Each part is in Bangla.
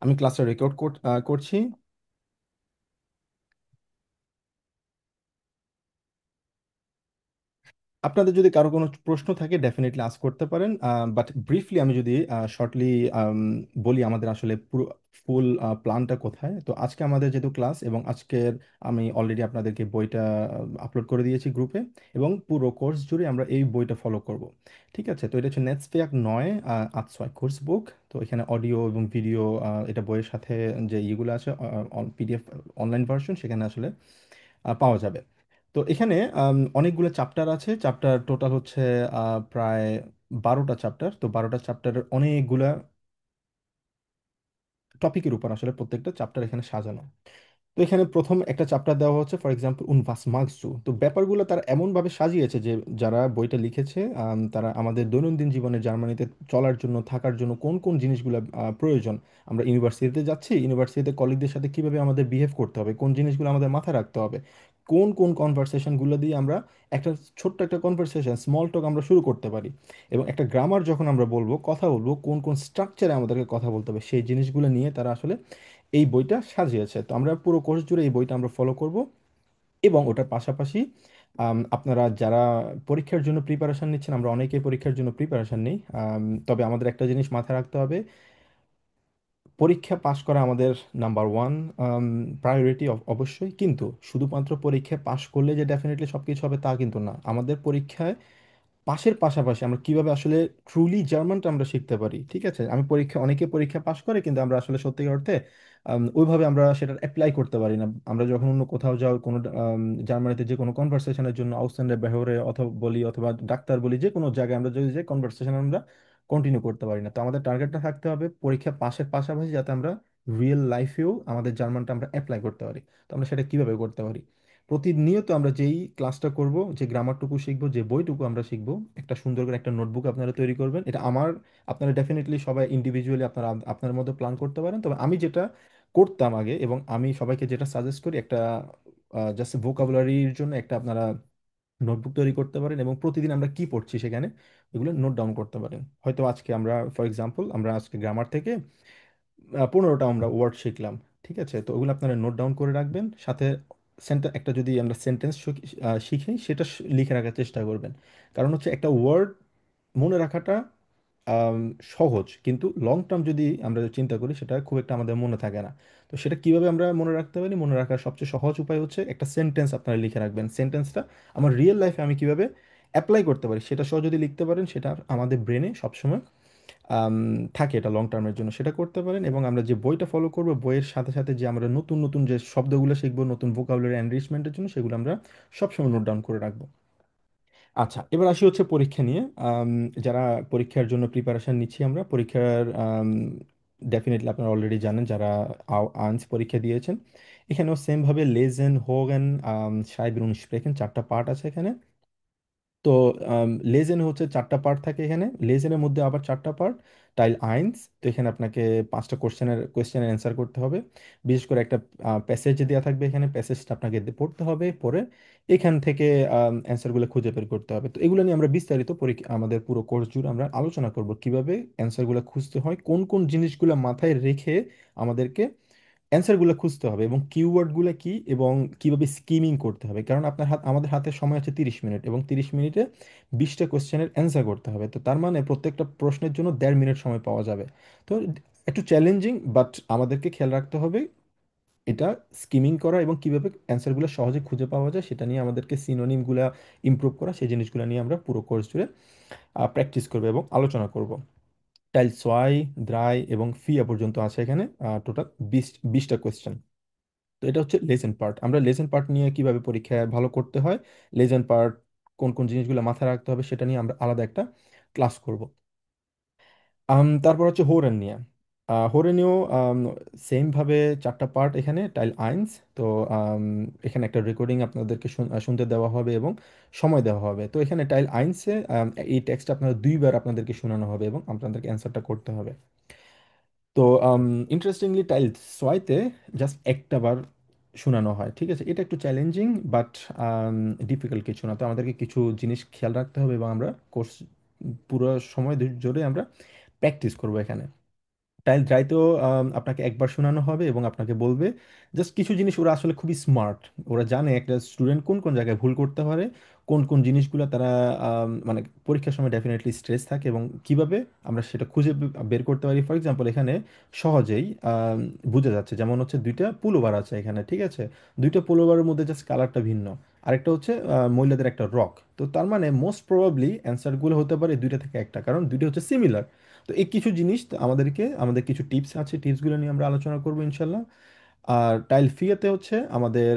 আমি ক্লাসটা রেকর্ড করছি। আপনাদের যদি কারো কোনো প্রশ্ন থাকে ডেফিনেটলি আস্ক করতে পারেন, বাট ব্রিফলি আমি যদি শর্টলি বলি আমাদের আসলে পুরো ফুল প্ল্যানটা কোথায়। তো আজকে আমাদের যেহেতু ক্লাস, এবং আজকের আমি অলরেডি আপনাদেরকে বইটা আপলোড করে দিয়েছি গ্রুপে, এবং পুরো কোর্স জুড়ে আমরা এই বইটা ফলো করব। ঠিক আছে, তো এটা হচ্ছে নেটস্পেয়াক 9 আটশো কোর্স বুক। তো এখানে অডিও এবং ভিডিও, এটা বইয়ের সাথে যে ইয়েগুলো আছে, পিডিএফ অনলাইন ভার্সন সেখানে আসলে পাওয়া যাবে। তো এখানে অনেকগুলো চ্যাপ্টার আছে। চ্যাপ্টার টোটাল হচ্ছে প্রায় 12টা চ্যাপ্টার। তো 12টা চ্যাপ্টারের অনেকগুলা টপিকের উপর আসলে প্রত্যেকটা চ্যাপ্টার এখানে সাজানো। তো এখানে প্রথম একটা চ্যাপ্টার দেওয়া হচ্ছে, ফর এক্সাম্পল উন ভাস মাগস দু। তো ব্যাপারগুলো তারা এমনভাবে সাজিয়েছে যে যারা বইটা লিখেছে তারা আমাদের দৈনন্দিন জীবনে জার্মানিতে চলার জন্য, থাকার জন্য কোন কোন জিনিসগুলো প্রয়োজন। আমরা ইউনিভার্সিটিতে যাচ্ছি, ইউনিভার্সিটিতে কলিগদের সাথে কিভাবে আমাদের বিহেভ করতে হবে, কোন জিনিসগুলো আমাদের মাথায় রাখতে হবে, কোন কোন কনভারসেশনগুলো দিয়ে আমরা একটা ছোট্ট একটা কনভারসেশন, স্মল টক আমরা শুরু করতে পারি। এবং একটা গ্রামার যখন আমরা বলবো, কথা বলবো, কোন কোন স্ট্রাকচারে আমাদেরকে কথা বলতে হবে, সেই জিনিসগুলো নিয়ে তারা আসলে এই বইটা সাজিয়েছে। তো আমরা পুরো কোর্স জুড়ে এই বইটা আমরা ফলো করব। এবং ওটার পাশাপাশি আপনারা যারা পরীক্ষার জন্য প্রিপারেশন নিচ্ছেন, আমরা অনেকেই পরীক্ষার জন্য প্রিপারেশন নিই, তবে আমাদের একটা জিনিস মাথায় রাখতে হবে, পরীক্ষা পাশ করা আমাদের নাম্বার ওয়ান প্রায়োরিটি অবশ্যই। কিন্তু শুধুমাত্র পরীক্ষায় পাশ করলে যে ডেফিনেটলি সব কিছু হবে তা কিন্তু না। আমাদের পরীক্ষায় পাশের পাশাপাশি আমরা কিভাবে আসলে ট্রুলি জার্মানটা আমরা শিখতে পারি। ঠিক আছে, আমি পরীক্ষা, অনেকে পরীক্ষা পাশ করে কিন্তু আমরা আসলে সত্যিকার অর্থে ওইভাবে আমরা সেটা অ্যাপ্লাই করতে পারি না। আমরা যখন অন্য কোথাও যাও, কোনো জার্মানিতে যে কোনো কনভারসেশনের জন্য আউসল্যান্ডের শহরে অথবা বলি, অথবা ডাক্তার বলি, যে কোনো জায়গায় আমরা যদি যে কনভারসেশন আমরা কন্টিনিউ করতে পারি না। তো আমাদের টার্গেটটা থাকতে হবে পরীক্ষা পাশের পাশাপাশি যাতে আমরা রিয়েল লাইফেও আমাদের জার্মানটা আমরা অ্যাপ্লাই করতে পারি। তো আমরা সেটা কিভাবে করতে পারি? প্রতিনিয়ত আমরা যেই ক্লাসটা করব, যে গ্রামারটুকু শিখবো, যে বইটুকু আমরা শিখবো, একটা সুন্দর করে একটা নোটবুক আপনারা তৈরি করবেন। এটা আমার, আপনারা ডেফিনেটলি সবাই ইন্ডিভিজুয়ালি আপনারা আপনার মধ্যে প্ল্যান করতে পারেন। তবে আমি যেটা করতাম আগে, এবং আমি সবাইকে যেটা সাজেস্ট করি, একটা জাস্ট ভোকাবুলারির জন্য একটা আপনারা নোটবুক তৈরি করতে পারেন, এবং প্রতিদিন আমরা কি পড়ছি সেখানে এগুলো নোট ডাউন করতে পারেন। হয়তো আজকে আমরা, ফর এক্সাম্পল, আমরা আজকে গ্রামার থেকে 15টা আমরা ওয়ার্ড শিখলাম। ঠিক আছে, তো ওগুলো আপনারা নোট ডাউন করে রাখবেন। সাথে একটা যদি আমরা সেন্টেন্স শিখি, সেটা লিখে রাখার চেষ্টা করবেন। কারণ হচ্ছে একটা ওয়ার্ড মনে রাখাটা আম, সহজ, কিন্তু লং টার্ম যদি আমরা চিন্তা করি সেটা খুব একটা আমাদের মনে থাকে না। তো সেটা কিভাবে আমরা মনে রাখতে পারি? মনে রাখার সবচেয়ে সহজ উপায় হচ্ছে একটা সেন্টেন্স আপনারা লিখে রাখবেন। সেন্টেন্সটা আমার রিয়েল লাইফে আমি কিভাবে অ্যাপ্লাই করতে পারি সেটা সহ যদি লিখতে পারেন, সেটা আমাদের ব্রেনে সবসময় আম, থাকে, এটা লং টার্মের জন্য সেটা করতে পারেন। এবং আমরা যে বইটা ফলো করব, বইয়ের সাথে সাথে যে আমরা নতুন নতুন যে শব্দগুলো শিখবো, নতুন ভোকাবুলারি এনরিচমেন্টের জন্য, সেগুলো আমরা সবসময় নোট ডাউন করে রাখবো। আচ্ছা, এবার আসি হচ্ছে পরীক্ষা নিয়ে। যারা পরীক্ষার জন্য প্রিপারেশন নিচ্ছি, আমরা পরীক্ষার ডেফিনেটলি আপনারা অলরেডি জানেন যারা আইনস পরীক্ষা দিয়েছেন। এখানেও সেমভাবে লেজেন হোগেন সাইবের স্প্রেকেন, চারটা পার্ট আছে এখানে। তো লেজেনে হচ্ছে চারটা পার্ট থাকে এখানে, লেজেনের মধ্যে আবার চারটা পার্ট। টাইল আইনস, তো এখানে আপনাকে পাঁচটা কোশ্চেনের অ্যান্সার করতে হবে। বিশেষ করে একটা প্যাসেজ দেওয়া থাকবে, এখানে প্যাসেজটা আপনাকে পড়তে হবে, পড়ে এখান থেকে অ্যান্সারগুলো খুঁজে বের করতে হবে। তো এগুলো নিয়ে আমরা বিস্তারিত পরীক্ষা, আমাদের পুরো কোর্স জুড়ে আমরা আলোচনা করব কিভাবে অ্যান্সারগুলো খুঁজতে হয়, কোন কোন জিনিসগুলো মাথায় রেখে আমাদেরকে অ্যান্সারগুলো খুঁজতে হবে, এবং কিওয়ার্ডগুলো কি, এবং কিভাবে স্কিমিং করতে হবে। কারণ আপনার আমাদের হাতে সময় আছে 30 মিনিট, এবং 30 মিনিটে 20টা কোশ্চেনের অ্যান্সার করতে হবে। তো তার মানে প্রত্যেকটা প্রশ্নের জন্য 1.5 মিনিট সময় পাওয়া যাবে। তো একটু চ্যালেঞ্জিং, বাট আমাদেরকে খেয়াল রাখতে হবে এটা স্কিমিং করা, এবং কিভাবে অ্যান্সারগুলো সহজে খুঁজে পাওয়া যায় সেটা নিয়ে আমাদেরকে সিনোনিমগুলো ইমপ্রুভ করা, সেই জিনিসগুলো নিয়ে আমরা পুরো কোর্স জুড়ে প্র্যাকটিস করবো এবং আলোচনা করব। টাইল সোয়াই, দ্রাই এবং ফিয়া পর্যন্ত আছে এখানে, টোটাল 20টা কোয়েশ্চেন। তো এটা হচ্ছে লেসন পার্ট। আমরা লেসন পার্ট নিয়ে কিভাবে পরীক্ষায় ভালো করতে হয়, লেসন পার্ট কোন কোন জিনিসগুলো মাথায় রাখতে হবে, সেটা নিয়ে আমরা আলাদা একটা ক্লাস করব। তারপর হচ্ছে হোরেন নিয়ে। হোরেনিও সেম ভাবে চারটা পার্ট এখানে, টাইল আইনস। তো আম, এখানে একটা রেকর্ডিং আপনাদেরকে শুনতে দেওয়া হবে এবং সময় দেওয়া হবে। তো এখানে টাইল আইনসে এই টেক্সটটা আপনারা 2বার আপনাদেরকে শোনানো হবে এবং আপনাদেরকে অ্যান্সারটা করতে হবে। তো ইন্টারেস্টিংলি টাইল সোয়াইতে জাস্ট একটা বার শোনানো হয়। ঠিক আছে, এটা একটু চ্যালেঞ্জিং, বাট ডিফিকাল্ট কিছু না। তো আমাদেরকে কিছু জিনিস খেয়াল রাখতে হবে, এবং আমরা কোর্স পুরো সময় জুড়ে আমরা প্র্যাকটিস করবো এখানে। টাইল ড্রাইতেও আপনাকে একবার শোনানো হবে এবং আপনাকে বলবে জাস্ট কিছু জিনিস। ওরা আসলে খুবই স্মার্ট, ওরা জানে একটা স্টুডেন্ট কোন কোন জায়গায় ভুল করতে পারে, কোন কোন জিনিসগুলো তারা মানে পরীক্ষার সময় ডেফিনেটলি স্ট্রেস থাকে, এবং কিভাবে আমরা সেটা খুঁজে বের করতে পারি। ফর এক্সাম্পল এখানে সহজেই বোঝা যাচ্ছে, যেমন হচ্ছে দুইটা পুলোবার আছে এখানে, ঠিক আছে? দুইটা পুলোবারের মধ্যে জাস্ট কালারটা ভিন্ন। আরেকটা হচ্ছে মহিলাদের একটা রক। তো তার মানে মোস্ট প্রবাবলি অ্যান্সারগুলো হতে পারে দুইটা থেকে একটা, কারণ দুইটা হচ্ছে সিমিলার। তো এই কিছু জিনিস তো আমাদের কিছু টিপস আছে, টিপসগুলো নিয়ে আমরা আলোচনা করবো ইনশাল্লাহ। আর টাইল ফিয়াতে হচ্ছে আমাদের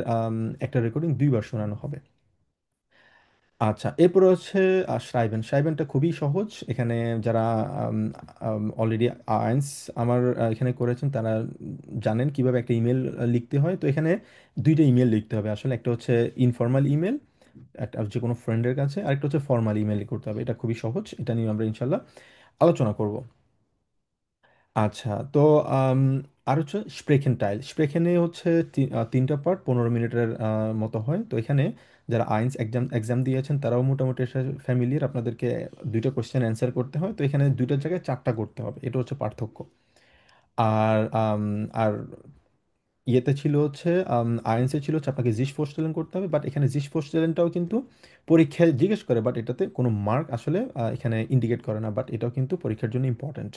একটা রেকর্ডিং দুইবার শোনানো হবে। আচ্ছা, এরপরে হচ্ছে শ্রাইবেন। শ্রাইবেনটা খুবই সহজ। এখানে যারা অলরেডি আইনস আমার এখানে করেছেন, তারা জানেন কিভাবে একটা ইমেল লিখতে হয়। তো এখানে দুইটা ইমেল লিখতে হবে আসলে, একটা হচ্ছে ইনফর্মাল ইমেল, একটা যে কোনো ফ্রেন্ডের কাছে, আরেকটা হচ্ছে ফর্মাল ইমেল করতে হবে। এটা খুবই সহজ, এটা নিয়ে আমরা ইনশাল্লাহ আলোচনা করব। আচ্ছা, তো আম, আর হচ্ছে স্প্রেখেন টাইল। স্প্রেখেনে হচ্ছে তিনটা পার্ট 15 মিনিটের মতো হয়। তো এখানে যারা আইনস এক্সাম এক্সাম দিয়েছেন তারাও মোটামুটি ফ্যামিলিয়ার। আপনাদেরকে দুইটা কোশ্চেন অ্যান্সার করতে হয়, তো এখানে দুইটার জায়গায় চারটা করতে হবে, এটা হচ্ছে পার্থক্য। আর আর ইয়েতে ছিল হচ্ছে আইএনসে ছিল হচ্ছে আপনাকে জিস ফোস্টেলেন করতে হবে, বাট এখানে জিস ফোস্টেলেনটাও কিন্তু পরীক্ষায় জিজ্ঞেস করে, বাট এটাতে কোনো মার্ক আসলে এখানে ইন্ডিকেট করে না, বাট এটাও কিন্তু পরীক্ষার জন্য ইম্পর্ট্যান্ট।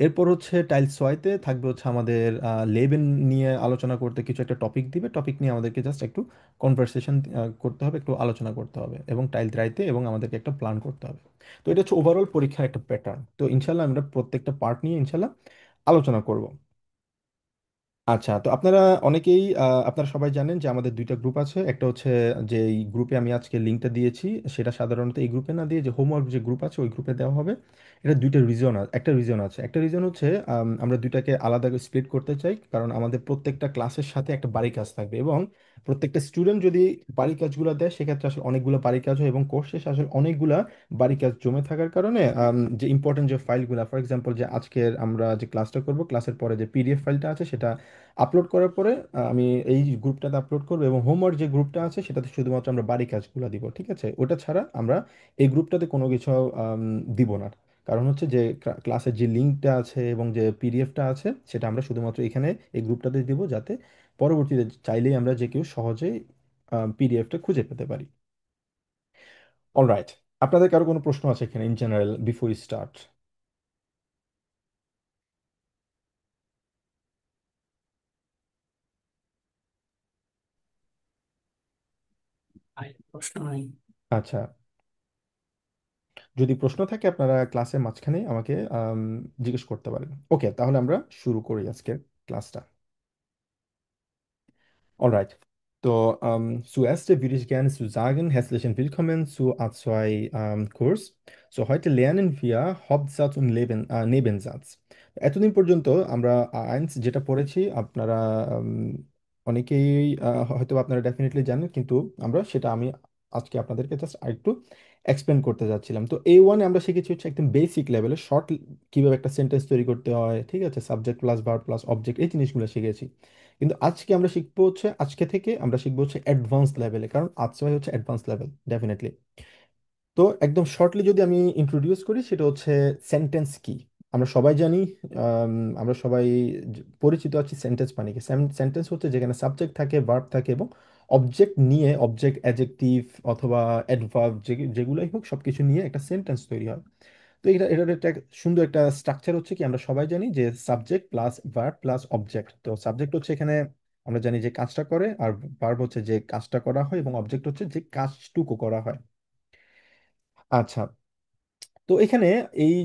এরপর হচ্ছে টাইল ছয়তে থাকবে হচ্ছে আমাদের লেবেন নিয়ে আলোচনা করতে কিছু একটা টপিক দিবে, টপিক নিয়ে আমাদেরকে জাস্ট একটু কনভারসেশন করতে হবে, একটু আলোচনা করতে হবে, এবং টাইল ত্রাইতে এবং আমাদেরকে একটা প্ল্যান করতে হবে। তো এটা হচ্ছে ওভারঅল পরীক্ষার একটা প্যাটার্ন। তো ইনশাল্লাহ আমরা প্রত্যেকটা পার্ট নিয়ে ইনশাল্লাহ আলোচনা করব। আচ্ছা, তো আপনারা অনেকেই আপনারা সবাই জানেন যে আমাদের দুইটা গ্রুপ আছে। একটা হচ্ছে যে এই গ্রুপে আমি আজকে লিঙ্কটা দিয়েছি, সেটা সাধারণত এই গ্রুপে না দিয়ে যে হোমওয়ার্ক যে গ্রুপ আছে ওই গ্রুপে দেওয়া হবে। এটা দুইটা রিজন আছে, একটা রিজন আছে, একটা রিজন হচ্ছে আমরা দুইটাকে আলাদা স্প্লিট করতে চাই, কারণ আমাদের প্রত্যেকটা ক্লাসের সাথে একটা বাড়ি কাজ থাকবে, এবং প্রত্যেকটা স্টুডেন্ট যদি বাড়ি কাজগুলো দেয় সেক্ষেত্রে আসলে অনেকগুলো বাড়ি কাজ হয়, এবং কোর্স শেষে আসলে অনেকগুলা বাড়ি কাজ জমে থাকার কারণে যে ইম্পর্টেন্ট যে ফাইলগুলো, ফর এক্সাম্পল যে আজকের আমরা যে ক্লাসটা করব, ক্লাসের পরে যে পিডিএফ ফাইলটা আছে সেটা আপলোড করার পরে আমি এই গ্রুপটাতে আপলোড করবো, এবং হোমওয়ার্ক যে গ্রুপটা আছে সেটাতে শুধুমাত্র আমরা বাড়ি কাজগুলো দিব, ঠিক আছে? ওটা ছাড়া আমরা এই গ্রুপটাতে কোনো কিছু দিব না। কারণ হচ্ছে যে ক্লাসের যে লিঙ্কটা আছে এবং যে পিডিএফটা আছে সেটা আমরা শুধুমাত্র এখানে এই গ্রুপটাতে দিব, যাতে পরবর্তীতে চাইলেই আমরা যে কেউ সহজেই পিডিএফটা খুঁজে পেতে পারি। অলরাইট, আপনাদের কারো কোনো প্রশ্ন আছে এখানে ইন জেনারেল বিফোর স্টার্ট? প্রশ্ন নাই। আচ্ছা, যদি প্রশ্ন থাকে আপনারা ক্লাসের মাঝখানে আমাকে জিজ্ঞেস করতে পারেন। ওকে, তাহলে আমরা শুরু করি আজকের ক্লাসটা। Alright. So, zuerst würde ich gerne zu sagen, herzlichen Willkommen zu A2 Kurs. So, heute lernen wir Hauptsatz und Nebensatz. এতদিন পর্যন্ত আমরা আইনস যেটা পড়েছি, আপনারা অনেকেই হয়তো আপনারা ডেফিনেটলি জানেন, কিন্তু আমি আজকে আপনাদেরকে জাস্ট আরেকটু এক্সপ্লেন করতে যাচ্ছিলাম। তো A1-এ আমরা শিখেছি হচ্ছে একদম বেসিক লেভেলে শর্ট কিভাবে একটা সেন্টেন্স তৈরি করতে হয়, ঠিক আছে? Subject plus verb plus object, এই জিনিসগুলো শিখেছি। কিন্তু আজকে থেকে আমরা শিখবো হচ্ছে অ্যাডভান্স লেভেলে, কারণ আজকে হচ্ছে অ্যাডভান্স লেভেল ডেফিনেটলি। তো একদম শর্টলি যদি আমি ইন্ট্রোডিউস করি, সেটা হচ্ছে সেন্টেন্স কি। আমরা সবাই জানি, আম, আমরা সবাই পরিচিত আছি সেন্টেন্স মানে কি। সেন্টেন্স হচ্ছে যেখানে সাবজেক্ট থাকে, ভার্ব থাকে, এবং অবজেক্ট নিয়ে, অবজেক্ট অ্যাডজেক্টিভ অথবা অ্যাডভার্ব যেগুলোই হোক সব কিছু নিয়ে একটা সেন্টেন্স তৈরি হয়। তো এটার একটা সুন্দর একটা স্ট্রাকচার হচ্ছে কি, আমরা সবাই জানি যে subject plus verb plus object. তো সাবজেক্ট হচ্ছে এখানে আমরা জানি যে কাজটা করে, আর ভার্ব হচ্ছে যে কাজটা করা হয়, এবং অবজেক্ট হচ্ছে যে কাজটুকু করা হয়। আচ্ছা, তো এখানে এই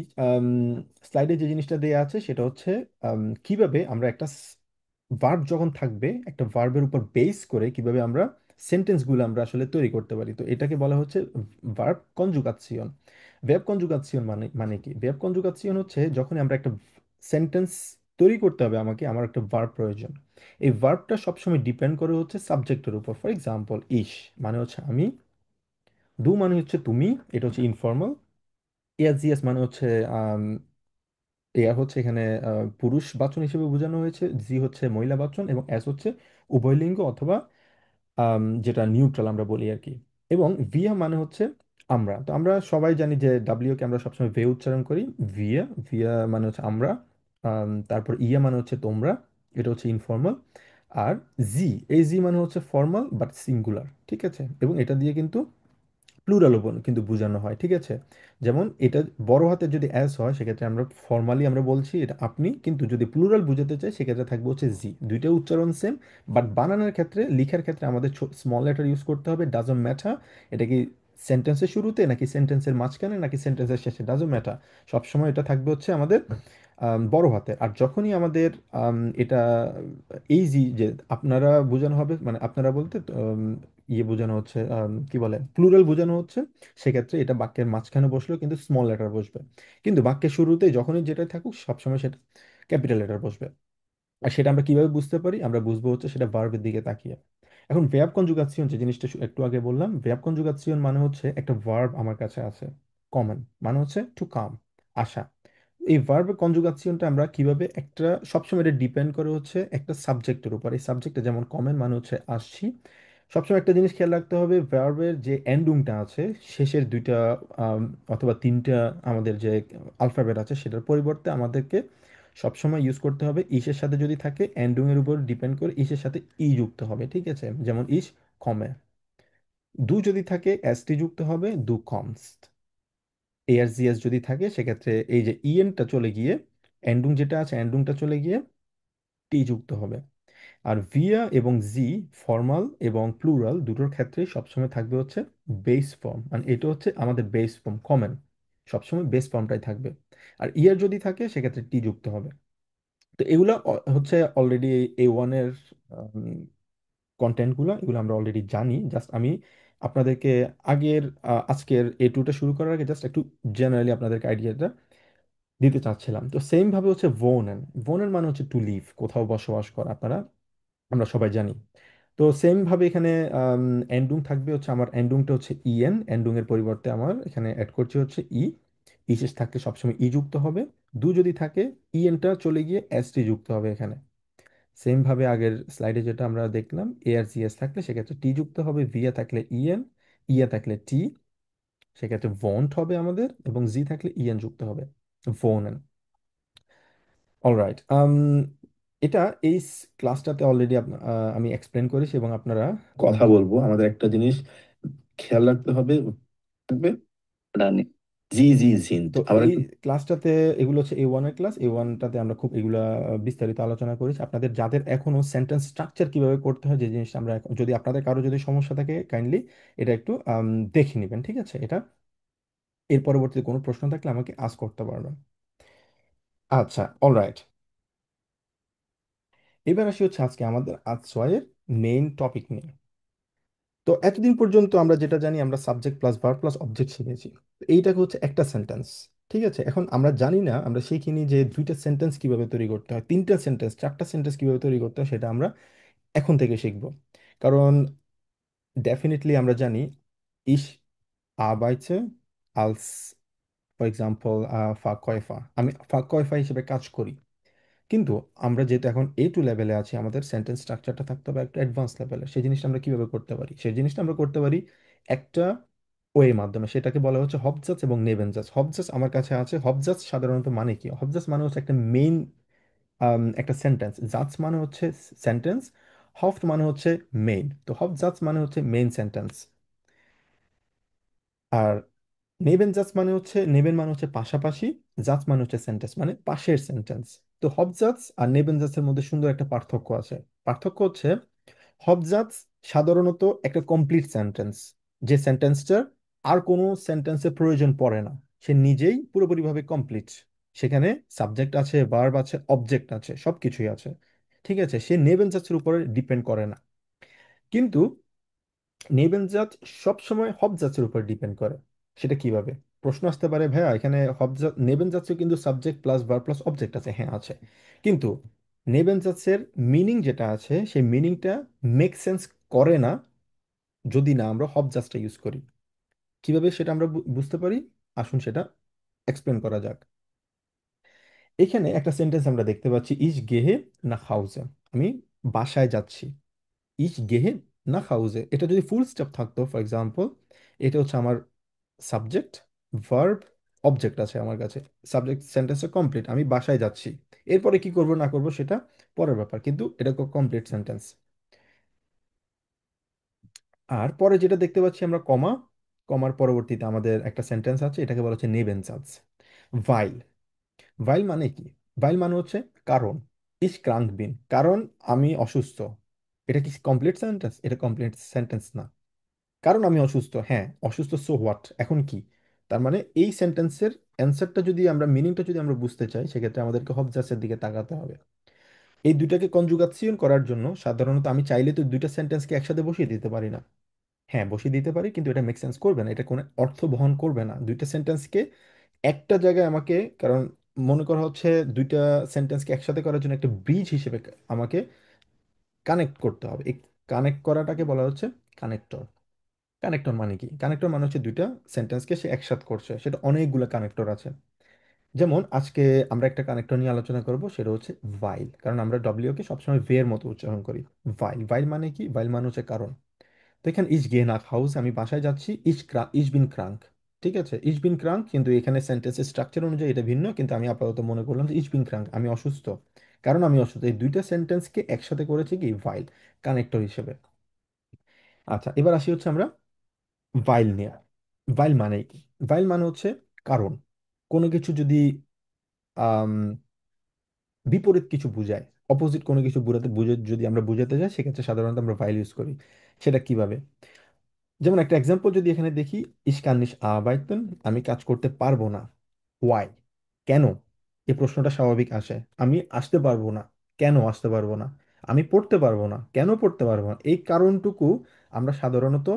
স্লাইডে যে জিনিসটা দেয়া আছে সেটা হচ্ছে কিভাবে আমরা একটা ভার্ব যখন থাকবে, একটা ভার্বের উপর বেস করে কিভাবে আমরা সেন্টেন্সগুলো আমরা আসলে তৈরি করতে পারি। তো এটাকে বলা হচ্ছে ভার্ব কনজুগাসিয়ন। ভেব কনজুগাসিয়ন মানে মানে কি? ভেব কনজুগাসিয়ন হচ্ছে যখন আমরা একটা সেন্টেন্স তৈরি করতে হবে, আমার একটা ভার্ব প্রয়োজন। এই ভার্বটা সবসময় ডিপেন্ড করে হচ্ছে সাবজেক্টের উপর। ফর এক্সাম্পল, ইস মানে হচ্ছে আমি, দু মানে হচ্ছে তুমি, এটা হচ্ছে ইনফর্মাল। ইয়াজিয়াস মানে হচ্ছে এয়ার হচ্ছে এখানে পুরুষ বাচন হিসেবে বোঝানো হয়েছে, জি হচ্ছে মহিলা বাচন, এবং এস হচ্ছে উভয়লিঙ্গ অথবা যেটা নিউট্রাল আমরা বলি আর কি। এবং ভিয়া মানে হচ্ছে আমরা। তো আমরা সবাই জানি যে ডাব্লিউ কে আমরা সবসময় ভে উচ্চারণ করি। ভিয়া ভিয়া মানে হচ্ছে আমরা, তারপর ইয়া মানে হচ্ছে তোমরা, এটা হচ্ছে ইনফর্মাল। আর জি, এই জি মানে হচ্ছে ফর্মাল বাট সিঙ্গুলার, ঠিক আছে? এবং এটা দিয়ে কিন্তু প্লুরালও কিন্তু বোঝানো হয়, ঠিক আছে? যেমন এটা বড় হাতের যদি অ্যাস হয় সেক্ষেত্রে আমরা ফর্মালি আমরা বলছি এটা আপনি, কিন্তু যদি প্লুরাল বোঝাতে চাই সেক্ষেত্রে থাকবে হচ্ছে জি। দুইটা উচ্চারণ সেম, বাট বানানোর ক্ষেত্রে লিখার ক্ষেত্রে আমাদের স্মল লেটার ইউজ করতে হবে, ডাজন্ট ম্যাটার এটা কি সেন্টেন্সের শুরুতে নাকি সেন্টেন্সের মাঝখানে নাকি সেন্টেন্সের শেষে, ডাজন্ট ম্যাটার, সবসময় এটা থাকবে হচ্ছে আমাদের বড় হাতের। আর যখনই আমাদের এটা ইজি যে আপনারা বোঝানো হবে, মানে আপনারা বলতে ইয়ে বোঝানো হচ্ছে, কি বলে, প্লুরাল বোঝানো হচ্ছে, সেক্ষেত্রে এটা বাক্যের মাঝখানে বসলেও কিন্তু স্মল লেটার বসবে। কিন্তু বাক্যের শুরুতে যখনই যেটা থাকুক সবসময় সেটা ক্যাপিটাল লেটার বসবে। আর সেটা আমরা কিভাবে বুঝতে পারি? আমরা বুঝবো হচ্ছে সেটা ভার্বের দিকে তাকিয়ে। এখন ভেয়াব কনজুগাসিয়ন যে জিনিসটা একটু আগে বললাম, ভেয়াব কনজুগাসিয়ন মানে হচ্ছে একটা ভার্ব আমার কাছে আছে, কমন, মানে হচ্ছে টু কাম, আসা। এই ভার্ব কনজুগাসিয়নটা আমরা কিভাবে একটা, সবসময় এটা ডিপেন্ড করে হচ্ছে একটা সাবজেক্টের উপর। এই সাবজেক্টে যেমন কমন মানে হচ্ছে আসছি, সবসময় একটা জিনিস খেয়াল রাখতে হবে, ভার্বের যে এন্ডুংটা আছে, শেষের দুইটা আম, অথবা তিনটা আমাদের যে আলফাবেট আছে সেটার পরিবর্তে আমাদেরকে সবসময় ইউজ করতে হবে ইসের সাথে, যদি থাকে এন্ডুং এর উপর ডিপেন্ড করে ইসের সাথে ই যুক্ত হবে, ঠিক আছে? যেমন ইস কমে। দু যদি থাকে এস টি যুক্ত হবে, দু কমস্ট। এআর জি এস যদি থাকে সেক্ষেত্রে এই যে ইএনটা চলে গিয়ে এন্ডুং যেটা আছে এন্ডুংটা চলে গিয়ে টি যুক্ত হবে। আর ভিয়া এবং জি ফর্মাল এবং প্লুরাল দুটোর ক্ষেত্রেই সবসময় থাকবে হচ্ছে বেস ফর্ম, মানে এটা হচ্ছে আমাদের বেস ফর্ম কমন, সবসময় বেস ফর্মটাই থাকবে। আর ইয়ার যদি থাকে সেক্ষেত্রে টি যুক্ত হবে। তো এগুলো হচ্ছে অলরেডি A1 এর কন্টেন্টগুলো, এগুলো আমরা অলরেডি জানি। জাস্ট আমি আপনাদেরকে আগের আজকের A2টা শুরু করার আগে জাস্ট একটু জেনারেলি আপনাদেরকে আইডিয়াটা দিতে চাচ্ছিলাম। তো সেম ভাবে হচ্ছে ভোনেন, ভোনেন মানে হচ্ছে টু লিভ, কোথাও বসবাস করা, আপনারা আমরা সবাই জানি। তো সেম ভাবে এখানে এন্ডুং থাকবে হচ্ছে, আমার এন্ডুংটা হচ্ছে ইএন, এন্ডুং এর পরিবর্তে আমার এখানে অ্যাড করছি হচ্ছে ই, ই শেষ থাকলে সবসময় ই যুক্ত হবে। দু যদি থাকে ইএনটা চলে গিয়ে এস টি যুক্ত হবে এখানে। সেম ভাবে আগের স্লাইডে যেটা আমরা দেখলাম, এ আর জি এস থাকলে সেক্ষেত্রে টি যুক্ত হবে, ভিয়া থাকলে ইএন, ইয়া থাকলে টি, সেক্ষেত্রে ভন্ট হবে আমাদের, এবং জি থাকলে ইএন যুক্ত হবে, ভোনেন। অলরাইট, এটা এই ক্লাসটাতে অলরেডি আমি এক্সপ্লেন করেছি এবং আপনারা কথা বলবো, আমাদের একটা জিনিস খেয়াল রাখতে হবে, থাকবে ডানে, জি জি জিন্ট তো আবার এই একটু ক্লাসটাতে, এগুলো হচ্ছে A1 এর ক্লাস, A1টাতে আমরা খুব এগুলা বিস্তারিত আলোচনা করেছি। আপনাদের যাদের এখনো সেন্টেন্স স্ট্রাকচার কিভাবে করতে হয় যে জিনিসটা আমরা যদি আপনাদের কারো যদি সমস্যা থাকে কাইন্ডলি এটা একটু দেখে নেবেন, ঠিক আছে? এটা এর পরবর্তীতে কোনো প্রশ্ন থাকলে আমাকে আস্ক করতে পারবেন। আচ্ছা, অলরাইট, এবার আসি হচ্ছে আজকে আমাদের আজকের মেইন টপিক নিয়ে। তো এতদিন পর্যন্ত আমরা যেটা জানি, আমরা subject plus verb plus object শিখেছি। তো এইটাকে হচ্ছে একটা সেন্টেন্স, ঠিক আছে? এখন আমরা জানি না, আমরা শিখিনি যে দুইটা সেন্টেন্স কিভাবে তৈরি করতে হয়, তিনটা সেন্টেন্স, চারটা সেন্টেন্স কিভাবে তৈরি করতে হয়, সেটা আমরা এখন থেকে শিখব। কারণ ডেফিনেটলি আমরা জানি ইস আবাইছে আলস, ফর এক্সাম্পল ফাকয়ফা, আমি ফাকয়ফা হিসেবে কাজ করি। কিন্তু আমরা যেহেতু এখন A2 লেভেলে আছি, আমাদের সেন্টেন্স স্ট্রাকচারটা থাকতে হবে একটা অ্যাডভান্স লেভেলে। সেই জিনিসটা আমরা কিভাবে করতে পারি? সেই জিনিসটা আমরা করতে পারি একটা ওয়ে মাধ্যমে, সেটাকে বলা হচ্ছে হবজাস এবং নেবেনজাস। হবজাস আমার কাছে আছে, হবজাস সাধারণত মানে কি? হবজাস মানে হচ্ছে একটা মেইন একটা সেন্টেন্স, জাজ মানে হচ্ছে সেন্টেন্স, হফট মানে হচ্ছে মেইন। তো হবজাস মানে হচ্ছে মেইন সেন্টেন্স। আর নেবেন জাজ মানে হচ্ছে, নেবেন মানে হচ্ছে পাশাপাশি, জাজ মানে হচ্ছে সেন্টেন্স মানে পাশের সেন্টেন্স। তো হবজাজ আর নেবেন জাজের মধ্যে সুন্দর একটা পার্থক্য আছে। পার্থক্য হচ্ছে হবজাজ সাধারণত একটা কমপ্লিট সেন্টেন্স, যে সেন্টেন্সটার আর কোনো সেন্টেন্সের প্রয়োজন পড়ে না, সে নিজেই পুরোপুরিভাবে কমপ্লিট। সেখানে সাবজেক্ট আছে, ভার্ব আছে, অবজেক্ট আছে, সবকিছুই আছে, ঠিক আছে? সে নেবেন জাজের উপরে ডিপেন্ড করে না। কিন্তু নেবেন জাজ সবসময় হব জাজের উপর ডিপেন্ড করে। সেটা কিভাবে? প্রশ্ন আসতে পারে, ভাইয়া এখানে হব জাজ নেবেন জাজে কিন্তু subject plus verb plus object আছে, হ্যাঁ আছে। কিন্তু নেবেন জাজের মিনিং যেটা আছে সেই মিনিংটা মেক সেন্স করে না যদি না আমরা হব জাজটা ইউজ করি। কিভাবে সেটা আমরা বুঝতে পারি? আসুন সেটা এক্সপ্লেন করা যাক। এখানে একটা সেন্টেন্স আমরা দেখতে পাচ্ছি, ইস গেহে না হাউজে, আমি বাসায় যাচ্ছি। ইচ গেহে না হাউজে, এটা যদি ফুল স্টপ থাকতো, ফর এক্সাম্পল এটা হচ্ছে আমার সাবজেক্ট, ভার্ব, অবজেক্ট আছে আমার কাছে, সাবজেক্ট সেন্টেন্সটা কমপ্লিট, আমি বাসায় যাচ্ছি। এরপরে কি করব না করব সেটা পরের ব্যাপার, কিন্তু এটা কমপ্লিট সেন্টেন্স। আর পরে যেটা দেখতে পাচ্ছি আমরা কমা, কমার পরবর্তীতে আমাদের একটা সেন্টেন্স আছে, এটাকে বলা হচ্ছে নেবেনসাজ। ভাইল, ভাইল মানে কি? ভাইল মানে হচ্ছে কারণ। ইস ক্রাঙ্ক বিন, কারণ আমি অসুস্থ। এটা কি কমপ্লিট সেন্টেন্স? এটা কমপ্লিট সেন্টেন্স না। কারণ আমি অসুস্থ, হ্যাঁ অসুস্থ, সো হোয়াট, এখন কি? তার মানে এই সেন্টেন্সের অ্যান্সারটা যদি আমরা, মিনিংটা যদি আমরা বুঝতে চাই, সেক্ষেত্রে আমাদেরকে হবজাসের দিকে তাকাতে হবে। এই দুইটাকে কনজুগাসিয়ন করার জন্য সাধারণত আমি চাইলে তো দুইটা সেন্টেন্সকে একসাথে বসিয়ে দিতে পারি না। হ্যাঁ বসিয়ে দিতে পারি, কিন্তু এটা মেক সেন্স করবে না, এটা কোনো অর্থ বহন করবে না। দুইটা সেন্টেন্সকে একটা জায়গায় আমাকে, কারণ মনে করা হচ্ছে দুইটা সেন্টেন্সকে একসাথে করার জন্য একটা ব্রিজ হিসেবে আমাকে কানেক্ট করতে হবে। এই কানেক্ট করাটাকে বলা হচ্ছে কানেক্টর। কানেক্টর মানে কি? কানেক্টর মানে হচ্ছে দুইটা সেন্টেন্সকে সে একসাথে করছে, সেটা অনেকগুলো কানেক্টর আছে। যেমন আজকে আমরা একটা কানেক্টর নিয়ে আলোচনা করব, সেটা হচ্ছে ভাইল, কারণ আমরা ডব্লিউ কে সবসময় ভে এর মতো উচ্চারণ করি। ভাইল, ভাইল মানে কি? ভাইল মানে হচ্ছে কারণ। তো এখানে ইস গে নাক হাউস, আমি বাসায় যাচ্ছি। ইস বিন ক্রাঙ্ক, ঠিক আছে, ইস বিন ক্রাঙ্ক, কিন্তু এখানে সেন্টেন্সের স্ট্রাকচার অনুযায়ী এটা ভিন্ন, কিন্তু আমি আপাতত মনে করলাম যে ইস বিন ক্রাঙ্ক, আমি অসুস্থ, কারণ আমি অসুস্থ। এই দুইটা সেন্টেন্সকে একসাথে করেছে কি ভাইল, কানেক্টর হিসেবে। আচ্ছা, এবার আসি হচ্ছে আমরা ভাইল নিয়ে। ভাইল মানে কি? ভাইল মানে হচ্ছে কারণ। কোনো কিছু যদি আম, বিপরীত কিছু বুঝায়, অপোজিট কোনো কিছু যদি আমরা বুঝাতে যাই, সেক্ষেত্রে সাধারণত আমরা ভাইল ইউজ করি। সেটা কিভাবে? যেমন একটা এক্সাম্পল যদি এখানে দেখি, ইস কান নিশ আরবাইতেন, আমি কাজ করতে পারবো না। ওয়াই, কেন? এই প্রশ্নটা স্বাভাবিক আসে। আমি আসতে পারবো না, কেন আসতে পারবো না? আমি পড়তে পারবো না, কেন পড়তে পারবো না? এই কারণটুকু আমরা সাধারণত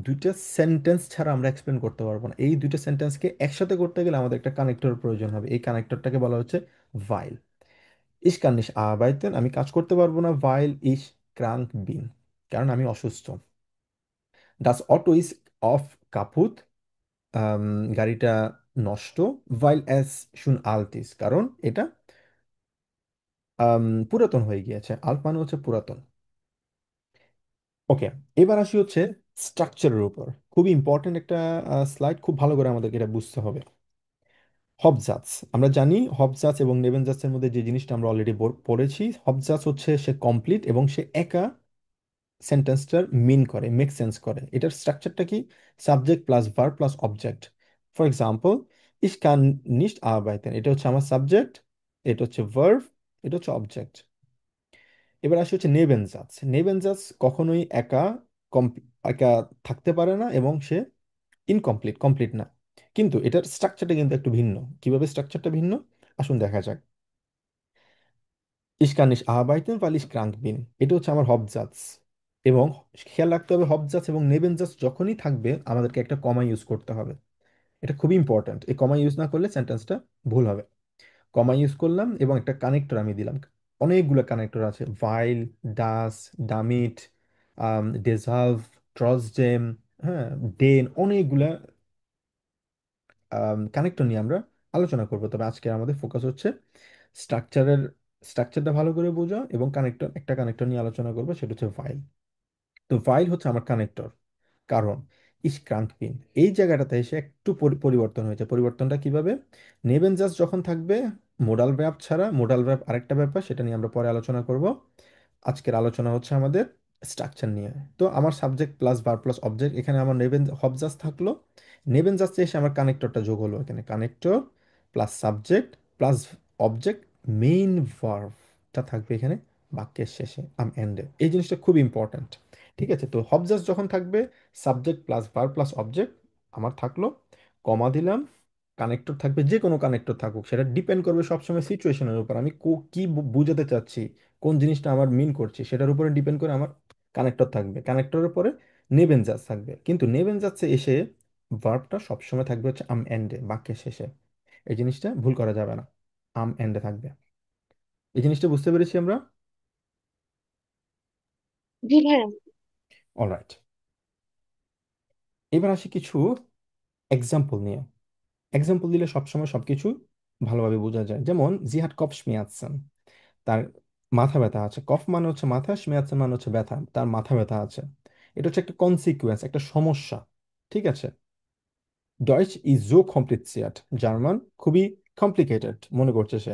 দুইটা সেন্টেন্স ছাড়া আমরা এক্সপ্লেন করতে পারবো না। এই দুইটা সেন্টেন্সকে একসাথে করতে গেলে আমাদের একটা কানেক্টর প্রয়োজন হবে, এই কানেক্টরটাকে বলা হচ্ছে ভাইল। ইস কান নিশ আরবাইতেন, আমি কাজ করতে পারবো না, ভাইল ইস ক্রাঙ্ক বিন, কারণ আমি অসুস্থ। ডাস অটো ইজ অফ কাপুত, আম, গাড়িটা নষ্ট। ভাইল এস শুন আলতিস, কারণ এটা পুরাতন হয়ে গিয়েছে। আল্ট মানে হচ্ছে পুরাতন। ওকে, এবার আসি হচ্ছে স্ট্রাকচারের উপর। খুবই ইম্পর্টেন্ট একটা স্লাইড, খুব ভালো করে আমাদেরকে এটা বুঝতে হবে। হবজাস, আমরা জানি হবজাস এবং নেবেনজাসের মধ্যে যে জিনিসটা আমরা অলরেডি পড়েছি, হবজাস হচ্ছে সে কমপ্লিট এবং সে একা সেন্টেন্সটার মিন করে, মেক সেন্স করে। এটার স্ট্রাকচারটা কি? Subject plus verb plus object. For example, ইস কান নিস্ট আরবাইতেন, এটা হচ্ছে আমার সাবজেক্ট, এটা হচ্ছে ভার্ব, এটা হচ্ছে অবজেক্ট। এবার আসে হচ্ছে নেবেনজাজ। নেবেনজাজ কখনোই একা থাকতে পারে না, এবং সে ইনকমপ্লিট, কমপ্লিট না। কিন্তু এটার স্ট্রাকচারটা কিন্তু একটু ভিন্ন। কিভাবে স্ট্রাকচারটা ভিন্ন? আসুন দেখা যাক। Ich kann nicht arbeiten, weil ich krank bin, এটা হচ্ছে আমার হবজাজ। এবং খেয়াল রাখতে হবে, হবজাজ এবং নেবেনজাজ যখনই থাকবে আমাদেরকে একটা কমা ইউজ করতে হবে। এটা খুবই ইম্পর্ট্যান্ট, এই কমা ইউজ না করলে সেন্টেন্সটা ভুল হবে। কমা ইউজ করলাম এবং একটা কানেক্টর আমি দিলাম। অনেকগুলো কানেক্টর আছে, ভাইল, ডাস, ডামিট, ডেজার্ভ, ট্রসডেম, হ্যাঁ, ডেন, অনেকগুলা কানেক্টর নিয়ে আমরা আলোচনা করবো। তবে আজকে আমাদের ফোকাস হচ্ছে স্ট্রাকচারের, স্ট্রাকচারটা ভালো করে বোঝা, এবং কানেক্টর, একটা কানেক্টর নিয়ে আলোচনা করবো, সেটা হচ্ছে ভাইল। তো ভাইল হচ্ছে আমার কানেক্টর। কারণ ইস ক্রান্তিন, এই জায়গাটাতে এসে একটু পরিবর্তন হয়েছে। পরিবর্তনটা কিভাবে? নেবেন জাস্ট যখন থাকবে, মোডাল ভার্ব ছাড়া। মোডাল ভার্ব আরেকটা ব্যাপার, সেটা নিয়ে আমরা পরে আলোচনা করব। আজকের আলোচনা হচ্ছে আমাদের স্ট্রাকচার নিয়ে। তো আমার subject plus verb plus object, এখানে আমার নেবেন হবজাস থাকলো। নেবেন জাস্টে এসে আমার কানেক্টরটা যোগ হলো, এখানে connector plus subject plus object, main ভার্বটা থাকবে এখানে বাক্যের শেষে, এন্ডে। এই জিনিসটা খুব ইম্পর্ট্যান্ট। ঠিক আছে, তো হবজাস যখন থাকবে, subject plus verb plus object আমার থাকলো, কমা দিলাম। কানেক্টর থাকবে, যে কোনো কানেক্টর থাকুক, সেটা ডিপেন্ড করবে সবসময় সিচুয়েশনের উপর, আমি কি বুঝাতে চাচ্ছি, কোন জিনিসটা আমার মিন করছি, সেটার উপরে ডিপেন্ড করে আমার কানেক্টর থাকবে। কানেক্টরের পরে নেবেন জাজ থাকবে, কিন্তু নেবেন জাজে এসে ভার্বটা সবসময় থাকবে হচ্ছে এন্ডে, বাক্যের শেষে। এই জিনিসটা ভুল করা যাবে না, এন্ডে থাকবে। এই জিনিসটা বুঝতে পেরেছি আমরা। জি ভাইয়া। অলরাইট, এবার আসি কিছু এক্সাম্পল নিয়ে। এক্সাম্পল দিলে সবসময় সবকিছু ভালোভাবে বোঝা যায়। যেমন জিহাদ কফ স্মিয়াৎসেন, তার মাথা ব্যথা আছে। কফ মানে হচ্ছে মাথা, স্মিয়াৎসেন মানে হচ্ছে ব্যথা, তার মাথা ব্যথা আছে। এটা হচ্ছে একটা কনসিকুয়েন্স, একটা সমস্যা। ঠিক আছে, ডয়েচ ইজ জো কমপ্লিসিয়াট, জার্মান খুবই কমপ্লিকেটেড মনে করছে সে।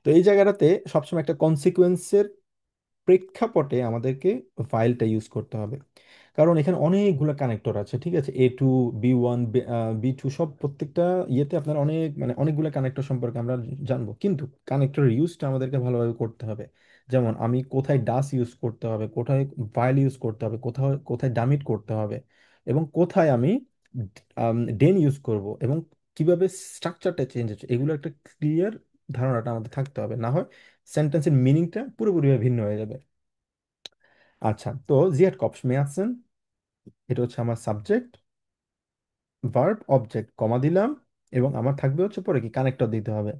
তো এই জায়গাটাতে সবসময় একটা কনসিকুয়েন্সের প্রেক্ষাপটে আমাদেরকে ফাইলটা ইউজ করতে হবে, কারণ এখানে অনেকগুলো কানেক্টর আছে, ঠিক আছে, A2, B1, B2 সব প্রত্যেকটা ইয়েতে আপনার অনেক মানে অনেকগুলো কানেক্টর সম্পর্কে আমরা জানবো, কিন্তু কানেক্টরের ইউজটা আমাদেরকে ভালোভাবে করতে হবে। যেমন আমি কোথায় ডাস ইউজ করতে হবে, কোথায় ফাইল ইউজ করতে হবে, কোথায় কোথায় ডামিট করতে হবে, এবং কোথায় আমি ডেন ইউজ করব, এবং কিভাবে স্ট্রাকচারটা চেঞ্জ হচ্ছে, এগুলো একটা ক্লিয়ার ধারণাটা আমাদের থাকতে হবে, না হয় সেন্টেন্সের মিনিংটা পুরোপুরিভাবে ভিন্ন হয়ে যাবে। আচ্ছা, তো জিয়াট কপস মে আছেন, এটা হচ্ছে আমার সাবজেক্ট, ভার্ব, অবজেক্ট, কমা দিলাম, এবং আমার থাকবে হচ্ছে পরে কি কানেক্টর দিতে হবে।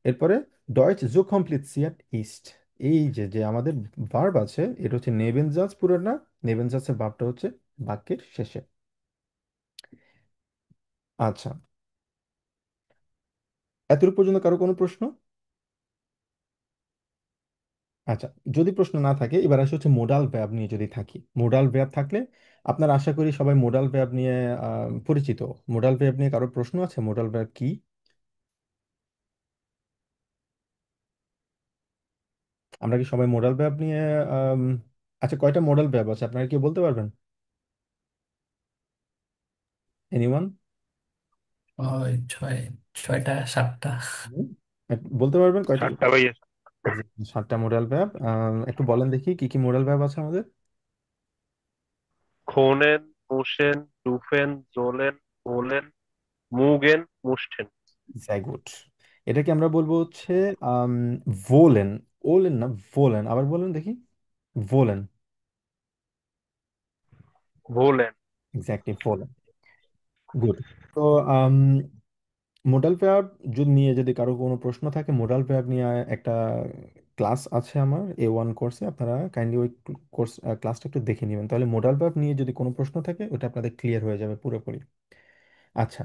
এরপরে ডয়েচ জো কমপ্লিসিয়াট ইস্ট, এই যে যে আমাদের ভার্ব আছে এটা হচ্ছে নেবেনজাস পুরোটা, নেবেনজাসের ভার্বটা হচ্ছে বাক্যের শেষে। আচ্ছা, এতটুকু পর্যন্ত কারো কোনো প্রশ্ন? আচ্ছা, যদি প্রশ্ন না থাকে এবার আসে হচ্ছে মোডাল ভার্ব নিয়ে যদি থাকি, মোডাল ভার্ব থাকলে আপনার আশা করি সবাই মোডাল ভার্ব নিয়ে পরিচিত। মোডাল ভার্ব নিয়ে কারো প্রশ্ন আছে? মোডাল ভার্ব কি? আমরা কি সবাই মোডাল ভার্ব নিয়ে আম, আচ্ছা, কয়টা মোডাল ভার্ব আছে আপনারা কি বলতে পারবেন? এনিওয়ান? ওই ছয়টা সাতটা। বলতে পারবেন কয়টা? 7টা ভাইয়া। Exactly, 7টা মোডাল ভার্ব। একটু বলেন দেখি কি কি মোডাল ভার্ব আছে আমাদের। খোনেন, মুশেন, রুফেন, জোলেন, ওলেন, মুগেন, মুষ্টেন। গুড। এটাকে আমরা বলবো হচ্ছে আম, ভোলেন। ওলেন না, ভোলেন, আবার বলেন দেখি। ভোলেন। ভোলেন। এক্স্যাক্টলি, ভোলেন। গুড। তো মোডাল ভার্ব যদি নিয়ে যদি কারো কোনো প্রশ্ন থাকে, মোডাল ভার্ব নিয়ে একটা ক্লাস আছে আমার A1 কোর্সে, আপনারা কাইন্ডলি ওই কোর্স ক্লাসটা একটু দেখে নেবেন, তাহলে মোডাল ভার্ব নিয়ে যদি কোনো প্রশ্ন থাকে ওটা আপনাদের ক্লিয়ার হয়ে যাবে পুরোপুরি। আচ্ছা,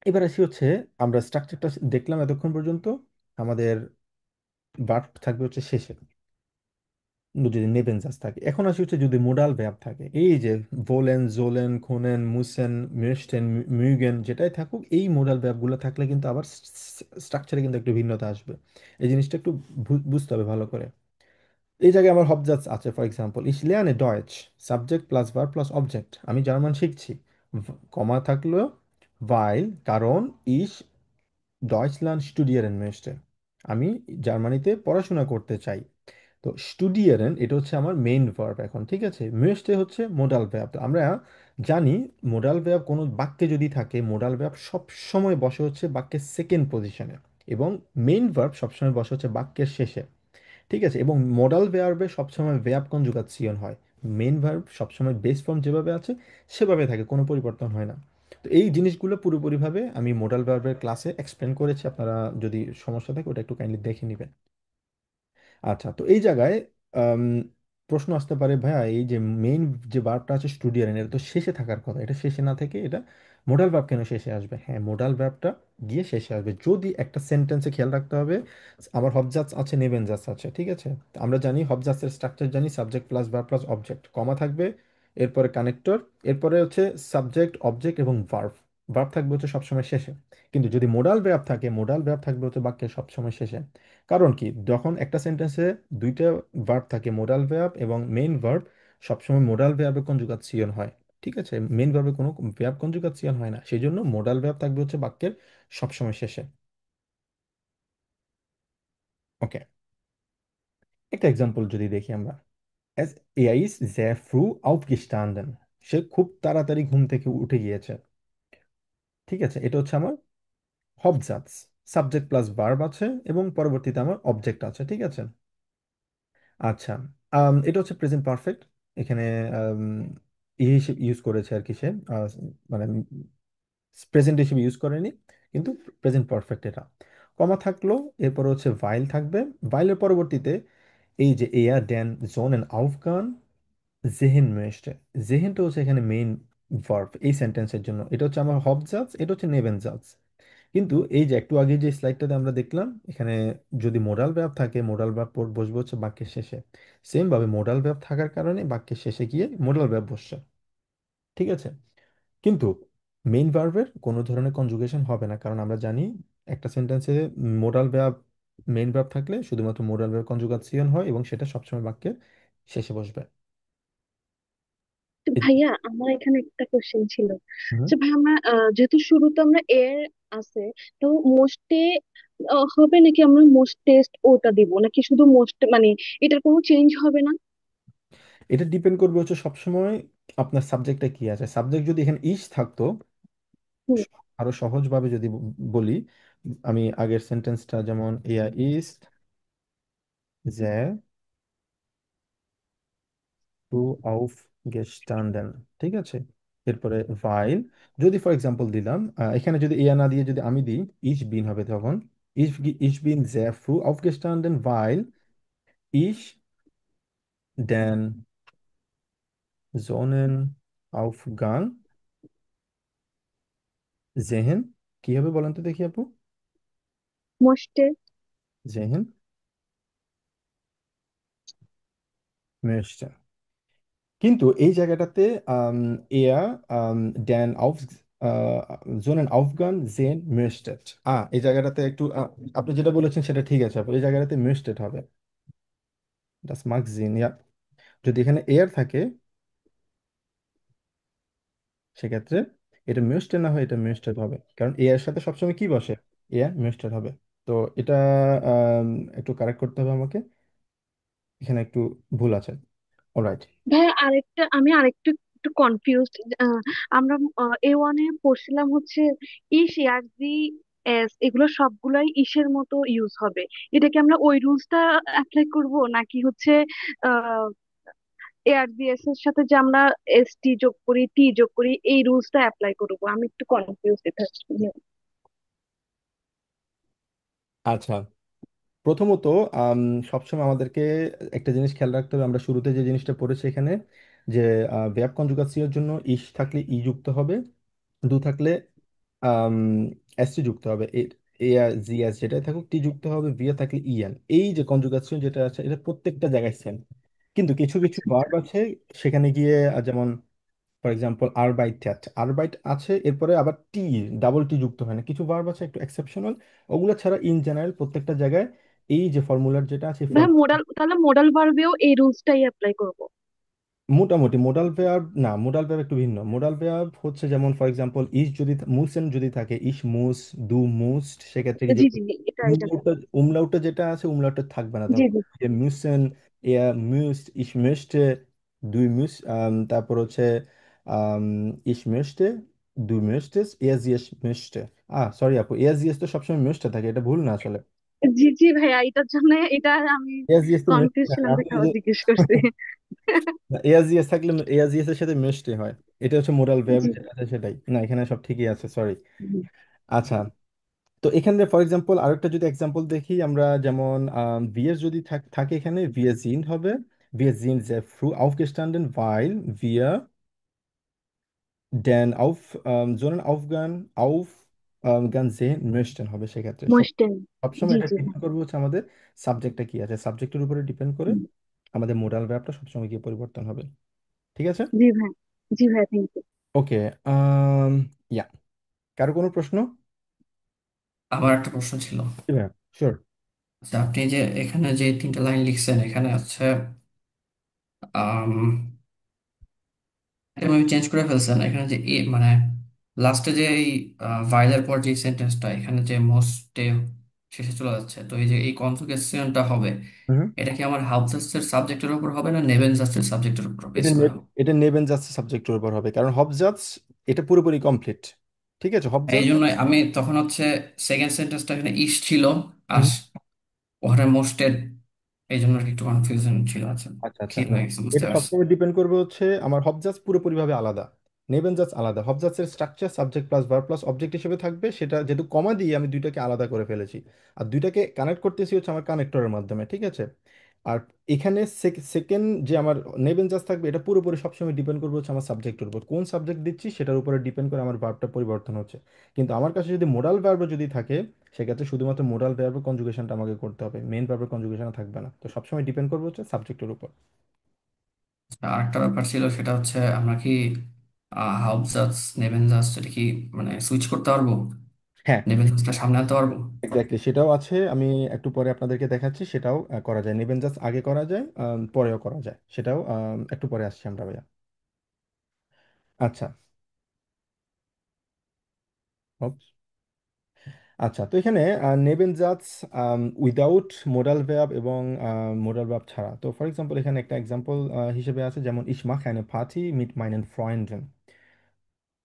এবার আসি হচ্ছে আমরা স্ট্রাকচারটা দেখলাম এতক্ষণ পর্যন্ত, আমাদের ভার্ব থাকবে হচ্ছে শেষে যদি নেবেনজাস থাকে। এখন আসি হচ্ছে যদি মোডাল ভার্ব থাকে, এই যে ভোলেন, জোলেন, খোনেন, মুসেন, মিরস্টেন, মিউগেন যেটাই থাকুক, এই মোডাল ভার্বগুলো থাকলে কিন্তু আবার স্ট্রাকচারে কিন্তু একটু ভিন্নতা আসবে। এই জিনিসটা একটু বুঝতে হবে ভালো করে। এই জায়গায় আমার হবজার্স আছে, ফর এক্সাম্পল ইস লেয়ানে ডয়েচ, subject plus verb plus object, আমি জার্মান শিখছি, কমা থাকলো ভাইল, কারণ ইস ডয়েচল্যান্ড স্টুডিয়ারেন মেস্টে, আমি জার্মানিতে পড়াশোনা করতে চাই। তো স্টুডিয়ারেন এটা হচ্ছে আমার মেইন ভার্ব এখন, ঠিক আছে, মেস্টে হচ্ছে মোডাল ভার্ব। তো আমরা জানি মোডাল ভার্ব কোনো বাক্যে যদি থাকে, মোডাল ভার্ব সব সময় বসে হচ্ছে বাক্যের সেকেন্ড পজিশনে, এবং মেইন ভার্ব সবসময় বসে হচ্ছে বাক্যের শেষে, ঠিক আছে, এবং মোডাল ভার্বে সবসময় ভার্ব কনজুগাসিয়ন হয়। মেইন ভার্ব সবসময় বেস ফর্ম যেভাবে আছে সেভাবে থাকে, কোনো পরিবর্তন হয় না। তো এই জিনিসগুলো পুরোপুরিভাবে আমি মোডাল ভার্বের ক্লাসে এক্সপ্লেন করেছি, আপনারা যদি সমস্যা থাকে ওটা একটু কাইন্ডলি দেখে নেবেন। আচ্ছা, তো এই জায়গায় আম, প্রশ্ন আসতে পারে, ভাইয়া এই যে মেইন যে ভার্বটা আছে স্টুডিয়ারেন, এটা তো শেষে থাকার কথা, এটা শেষে না থেকে এটা মোডাল ভার্ব কেন শেষে আসবে? হ্যাঁ, মোডাল ভার্বটা গিয়ে শেষে আসবে যদি একটা সেন্টেন্সে, খেয়াল রাখতে হবে আমার হবজাস আছে, নেবেনজাস আছে, ঠিক আছে, তো আমরা জানি হবজাসের স্ট্রাকচার জানি, subject plus verb plus object, comma থাকবে, এরপরে কানেক্টর, এরপরে হচ্ছে সাবজেক্ট, অবজেক্ট এবং ভার্ব, ভার্ব থাকবে হচ্ছে সবসময় শেষে। কিন্তু যদি মোডাল ভার্ব থাকে, মোডাল ভার্ব থাকবে হচ্ছে বাক্যের সবসময় শেষে। কারণ কি, যখন একটা সেন্টেন্সে দুইটা ভার্ব থাকে, মোডাল ভার্ব এবং মেইন ভার্ব, সবসময় মোডাল ভার্বে কনজুগাসিয়ন হয়, ঠিক আছে, মেইন ভার্বে কোনো ভার্ব কনজুগাসিয়ন হয় না, সেই জন্য মোডাল ভার্ব থাকবে হচ্ছে বাক্যের সবসময় শেষে। ওকে, একটা এক্সাম্পল যদি দেখি আমরা, S er ist sehr früh aufgestanden, সে খুব তাড়াতাড়ি ঘুম থেকে উঠে গিয়েছে, ঠিক আছে, এটা হচ্ছে আমার হবজার্ভস, সাবজেক্ট প্লাস ভার্ব আছে এবং পরবর্তীতে আমার অবজেক্ট আছে, ঠিক আছে। আচ্ছা, এটা হচ্ছে প্রেজেন্ট পারফেক্ট, এখানে আম, হিসেবে ইউজ করেছে আর কি সে, মানে প্রেজেন্ট হিসেবে ইউজ করেনি, কিন্তু প্রেজেন্ট পারফেক্ট এটা। কমা থাকলো, এরপর হচ্ছে ভাইল থাকবে, ভাইলের পরবর্তীতে এই যে এয়ার ড্যান জোন এন্ড আউফগান জেহেন মেস্টে, জেহেনটা হচ্ছে এখানে মেইন ভার্ব এই সেন্টেন্সের জন্য, এটা হচ্ছে আমার হবজার্ভস, এটা হচ্ছে নেবেনজার্ভস। কিন্তু এই যে একটু আগে যে স্লাইডটাতে আমরা দেখলাম, এখানে যদি মোডাল ভার্ব থাকে, মোডাল ভার্ব বসবে হচ্ছে বাক্যের শেষে, সেম ভাবে মোডাল ভার্ব থাকার কারণে বাক্যের শেষে গিয়ে মোডাল ভার্ব বসছে, ঠিক আছে। কিন্তু মেইন ভার্বের কোনো ধরনের কনজুগেশন হবে না, কারণ আমরা জানি একটা সেন্টেন্সে মোডাল ভার্ব, মেইন ভার্ব থাকলে শুধুমাত্র মোডাল ভার্ব কনজুগাসিয়ন হয় এবং সেটা সবসময় বাক্যের শেষে বসবে। তো এ- ভাইয়া আমার এখানে একটা কোশ্চেন ছিল হুম। যে ভাই আমরা যেহেতু শুরুতে আমরা এর আছে, তো মোস্টে হবে নাকি আমরা মোস্ট টেস্ট ওটা দিব, নাকি শুধু মোস্ট মানে এটার কোনো চেঞ্জ হবে না? এটা ডিপেন্ড করবে হচ্ছে সবসময় আপনার সাবজেক্টটা কি আছে। সাবজেক্ট যদি এখানে ইস থাকতো, হুম। আরো সহজভাবে যদি বলি, আমি আগের সেন্টেন্সটা যেমন ইয়া ইস যে টু আউফ গেস্টান্ডেন, ঠিক আছে। এরপরে ভাইল, যদি ফর এক্সাম্পল দিলাম, এখানে যদি ইয়া না দিয়ে যদি আমি দিই ইস বিন হবে তখন ইস, ইস বিন sehr früh aufgestanden weil ich den Sonnenaufgang sehen, কি হবে বলেন তো দেখি আপু? মোস্টে। sehen möchte। কিন্তু এই জায়গাটাতে এয়া ড্যান আউফ জোনেন আউফগান জেন মিরস্টেট, এই জায়গাটাতে একটু আপনি যেটা বলেছেন সেটা ঠিক আছে আপু, এই জায়গাটাতে মিরস্টেট হবে, ডাস মার্ক জিন ইয়া। যদি এখানে এয়ার থাকে সেক্ষেত্রে এটা মিরস্টেট না হয় এটা মিরস্টেট হবে, কারণ এয়ার সাথে সবসময় কি বসে, এয়ার মিরস্টেট হবে। তো এটা আম, একটু কারেক্ট করতে হবে আমাকে, এখানে একটু ভুল আছে। অলরাইট। ভাইয়া আরেকটা, আমি আরেকটু একটু কনফিউজড। আমরা এ ওয়ানে পড়ছিলাম হচ্ছে ইস ইয়ারজি এস, এগুলো সবগুলাই ইসের মতো ইউজ হবে। এটা কি আমরা ওই রুলসটা অ্যাপ্লাই করব, নাকি হচ্ছে এআরজিএস এর সাথে যে আমরা এস টি যোগ করি, টি যোগ করি, এই রুলসটা অ্যাপ্লাই করব? আমি একটু কনফিউজ এটা নিয়ে। আচ্ছা, প্রথমত আম, সবসময় আমাদেরকে একটা জিনিস খেয়াল রাখতে হবে, আমরা শুরুতে যে জিনিসটা পড়েছি এখানে, যে verb কনজুগেশনের জন্য ইস থাকলে ই যুক্ত হবে, দু থাকলে আম, এস টি যুক্ত হবে, এ আর জি এস যেটাই থাকুক টি যুক্ত হবে, ভি এ থাকলে ই এন। এই যে কনজুগেশন যেটা আছে এটা প্রত্যেকটা জায়গায় সেম। কিন্তু কিছু কিছু আচ্ছা আচ্ছা। ভার্ব আছে সেখানে গিয়ে যেমন ফর এক্সাম্পল আরবাইট, আরবাইট আছে এরপরে আবার টি, ডাবল টি যুক্ত হয় না, কিছু ভার্ব আছে একটু এক্সেপশনাল। ওগুলো ছাড়া ইন জেনারেল প্রত্যেকটা জায়গায় এই যে ফর্মুলার যেটা আছে ভাই মোডাল, তাহলে মোডাল ভার্বেও এই রুলসটাই অ্যাপ্লাই করব? মোটামুটি মোডাল ভার্ব না, মোডাল ভার্ব একটু ভিন্ন। মোডাল ভার্ব হচ্ছে যেমন ফর এক্সাম্পল ইস যদি মুসেন যদি থাকে, ইস মুস দু মুসড, সেক্ষেত্রে কি যে জি জি জি, এটা উমলাউটটা, উমলাউটটা যেটা আছে উমলাউটটা থাকবে না জি তখন। জি। যে মুসেন, এর মুসট, ইস möchte, দুই মুস, তারপর হচ্ছে আম, ইস möchte, দুই möchtest, sie es möchte। Sorry আপু, sie es তো সবসময় möchte থাকে, এটা ভুল না আসলে। জি জি ভাইয়া, এটার জন্য এটা আমি sie es তো möchte কনফিউজ থাকে, ছিলাম আপনি দেখে আবার যে জিজ্ঞেস করছি। এয়াজিএস থাকলে এয়াজিএস এর সাথে মিশতে হয়, এটা হচ্ছে মোরাল ভ্যাব জি। যেটা আছে সেটাই না, এখানে সব ঠিকই আছে, সরি। আচ্ছা, তো এখানে ফর এক্সাম্পল আরেকটা যদি এক্সাম্পল দেখি আমরা, যেমন ভিএস যদি থাকে এখানে ভিএস জিন হবে, ভিএস জিন sehr früh aufgestanden weil wir den Sonnenaufgang গান sehen möchten হবে সেক্ষেত্রে মোস্টেন। সবসময় জি এটা জি ডিপেন্ড করবে হচ্ছে আমাদের সাবজেক্টটা কি আছে, সাবজেক্টের উপরে ডিপেন্ড করে হ্যাঁ। আমাদের মোরাল ভ্যাবটা সবসময় গিয়ে পরিবর্তন হবে। ঠিক আছে। জি ভাই। জি ভাই, থ্যাংক ইউ। ওকে, ইয়া, কারো কোনো প্রশ্ন? আমার একটা প্রশ্ন ছিল। শিওর। আচ্ছা, আপনি যে এখানে যে তিনটা লাইন লিখছেন, এখানে আছে আম, এটা আমি চেঞ্জ করে ফেলছেন। এখানে যে মানে লাস্টে যে এই ভাইলের পর যে সেন্টেন্সটা, এখানে যে মোস্টে শেষে চলে যাচ্ছে, তো এই যে এই কনজুগেশনটা হবে, এটা কি আমার হাবজাস্টের সাবজেক্টের উপর হবে না নেবেনজাস্টের সাবজেক্টের উপর বেস এটা করে হবে? এটা নেবেন জাস্ট সাবজেক্টের উপর হবে, কারণ হবজাজ এটা পুরোপুরি কমপ্লিট। ঠিক আছে, এই হবজাজ। জন্য আমি তখন হচ্ছে সেকেন্ড সেন্টেন্সটা এখানে ইস ছিল, আর ওখানে মোস্টের, এই জন্য আর কি একটু কনফিউশন ছিল। আচ্ছা, আচ্ছা আচ্ছা, ক্লিয়ার না, হয়ে গেছে, বুঝতে এটা পারছি। সবসময় ডিপেন্ড করবে হচ্ছে আমার হবজাজ পুরোপুরিভাবে আলাদা, নেবেন জাজ আলাদা। হবজাজের structure subject plus verb plus object হিসেবে থাকবে, সেটা যেহেতু কমা দিয়ে আমি দুইটাকে আলাদা করে ফেলেছি, আর দুইটাকে কানেক্ট করতেছি হচ্ছে আমার কানেক্টরের মাধ্যমে, ঠিক আছে। আর এখানে সেকেন্ড যে আমার নেবেন জাজ থাকবে, এটা পুরোপুরি সবসময় ডিপেন্ড করবে হচ্ছে আমার সাবজেক্টের উপর, কোন সাবজেক্ট দিচ্ছি সেটার উপরে ডিপেন্ড করে আমার ভার্বটা পরিবর্তন হচ্ছে। কিন্তু আমার কাছে যদি মোডাল ভার্ব যদি থাকে, সেক্ষেত্রে শুধুমাত্র মোডাল ভার্বের কনজুগেশনটা আমাকে করতে হবে, মেইন ভার্বের কনজুগেশন থাকবে না, তো সবসময় ডিপেন্ড করবে হচ্ছে সাবজেক্টের উপর। আর একটা ব্যাপার ছিল, সেটা হচ্ছে আমরা কি হাউপজাজ, নেভেনজাজ, এটা কি মানে সুইচ করতে পারবো? হ্যাঁ, নেভেনজাজটা সামনে আনতে পারবো? এক্স্যাক্টলি, সেটাও আছে। আমি একটু পরে আপনাদেরকে দেখাচ্ছি, সেটাও করা যায়। নেবেন জাস্ট আগে করা যায়, পরেও করা যায়, সেটাও একটু পরে আসছি আমরা ভাইয়া। আচ্ছা। Oops. আচ্ছা, তো এখানে নেবেন জাস্ট উইদাউট মোডাল ভার্ব এবং মোডাল ভার্ব ছাড়া। তো ফর এক্সাম্পল এখানে একটা এক্সাম্পল হিসেবে আছে, যেমন ich mache eine Party mit meinen Freunden.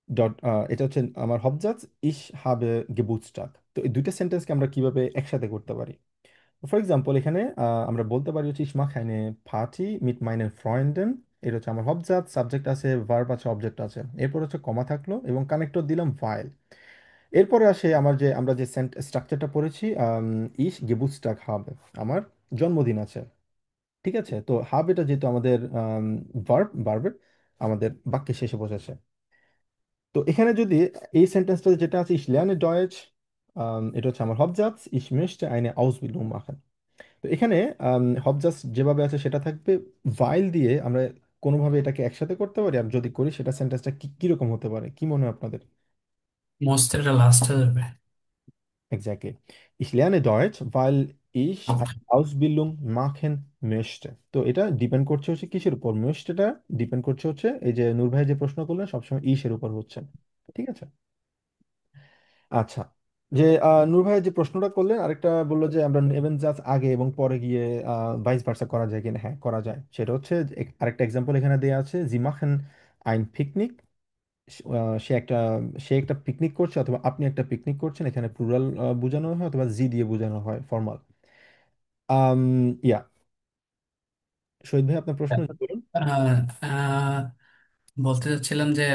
Dot, এটা হচ্ছে আমার হবজাজ, ইশ হাবে গেবুটস্টাগ। তো এই দুইটা সেন্টেন্সকে আমরা কিভাবে একসাথে করতে পারি? ফর এক্সাম্পল এখানে আমরা বলতে পারি হচ্ছে ich mache eine Party mit meinen Freunden। এটা হচ্ছে আমার হবজাজ, সাবজেক্ট আছে, ভার্ব আছে, অবজেক্ট আছে, এরপর হচ্ছে কমা থাকলো এবং কানেক্টর দিলাম ভাইল। এরপরে আসে আমার যে আমরা যে স্ট্রাকচারটা পড়েছি, ইশ গেবুটস্টাগ হাবে, আমার জন্মদিন আছে। ঠিক আছে, তো হাব এটা যেহেতু আমাদের ভার্বের আমাদের বাক্যের শেষে বসেছে। তো এখানে যদি এই সেন্টেন্সটা যেটা আছে ich lerne Deutsch, এটা হচ্ছে আমার হবজাজ, ich möchte eine Ausbildung machen। তো এখানে হবজাজ যেভাবে আছে সেটা থাকবে, ভাইল দিয়ে আমরা কোনোভাবে এটাকে একসাথে করতে পারি, আর যদি করি সেটা সেন্টেন্সটা কি কিরকম হতে পারে, কি মনে হয় আপনাদের? মোস্ট এটা লাস্ট হয়ে যাবে। Exactly, ich lerne Deutsch weil ich eine Ausbildung machen möchte। তো এটা ডিপেন্ড করছে হচ্ছে কিসের উপর? möchte ডিপেন্ড করছে হচ্ছে এই যে নূর ভাই যে প্রশ্ন করলেন সবসময় ইসের উপর হচ্ছে। ঠিক আছে। আচ্ছা, যে নূর ভাই যে প্রশ্নটা করলেন, আরেকটা বললো যে আমরা নেবেন জাজ আগে এবং পরে গিয়ে ভাইস ভার্সা করা যায় কিনা। হ্যাঁ, করা যায়। সেটা হচ্ছে যে আরেকটা এক্সাম্পল এখানে দেওয়া আছে, জি মাখেন আইন পিকনিক। সে একটা সে একটা পিকনিক করছে অথবা আপনি একটা পিকনিক করছেন, এখানে প্লুরাল বোঝানো হয় অথবা জি দিয়ে বোঝানো হয়, ফর্মাল। আম ইয়া, শহীদ ভাই আপনার প্রশ্ন বলুন। আহ, আহ, বলতে চাচ্ছিলাম যে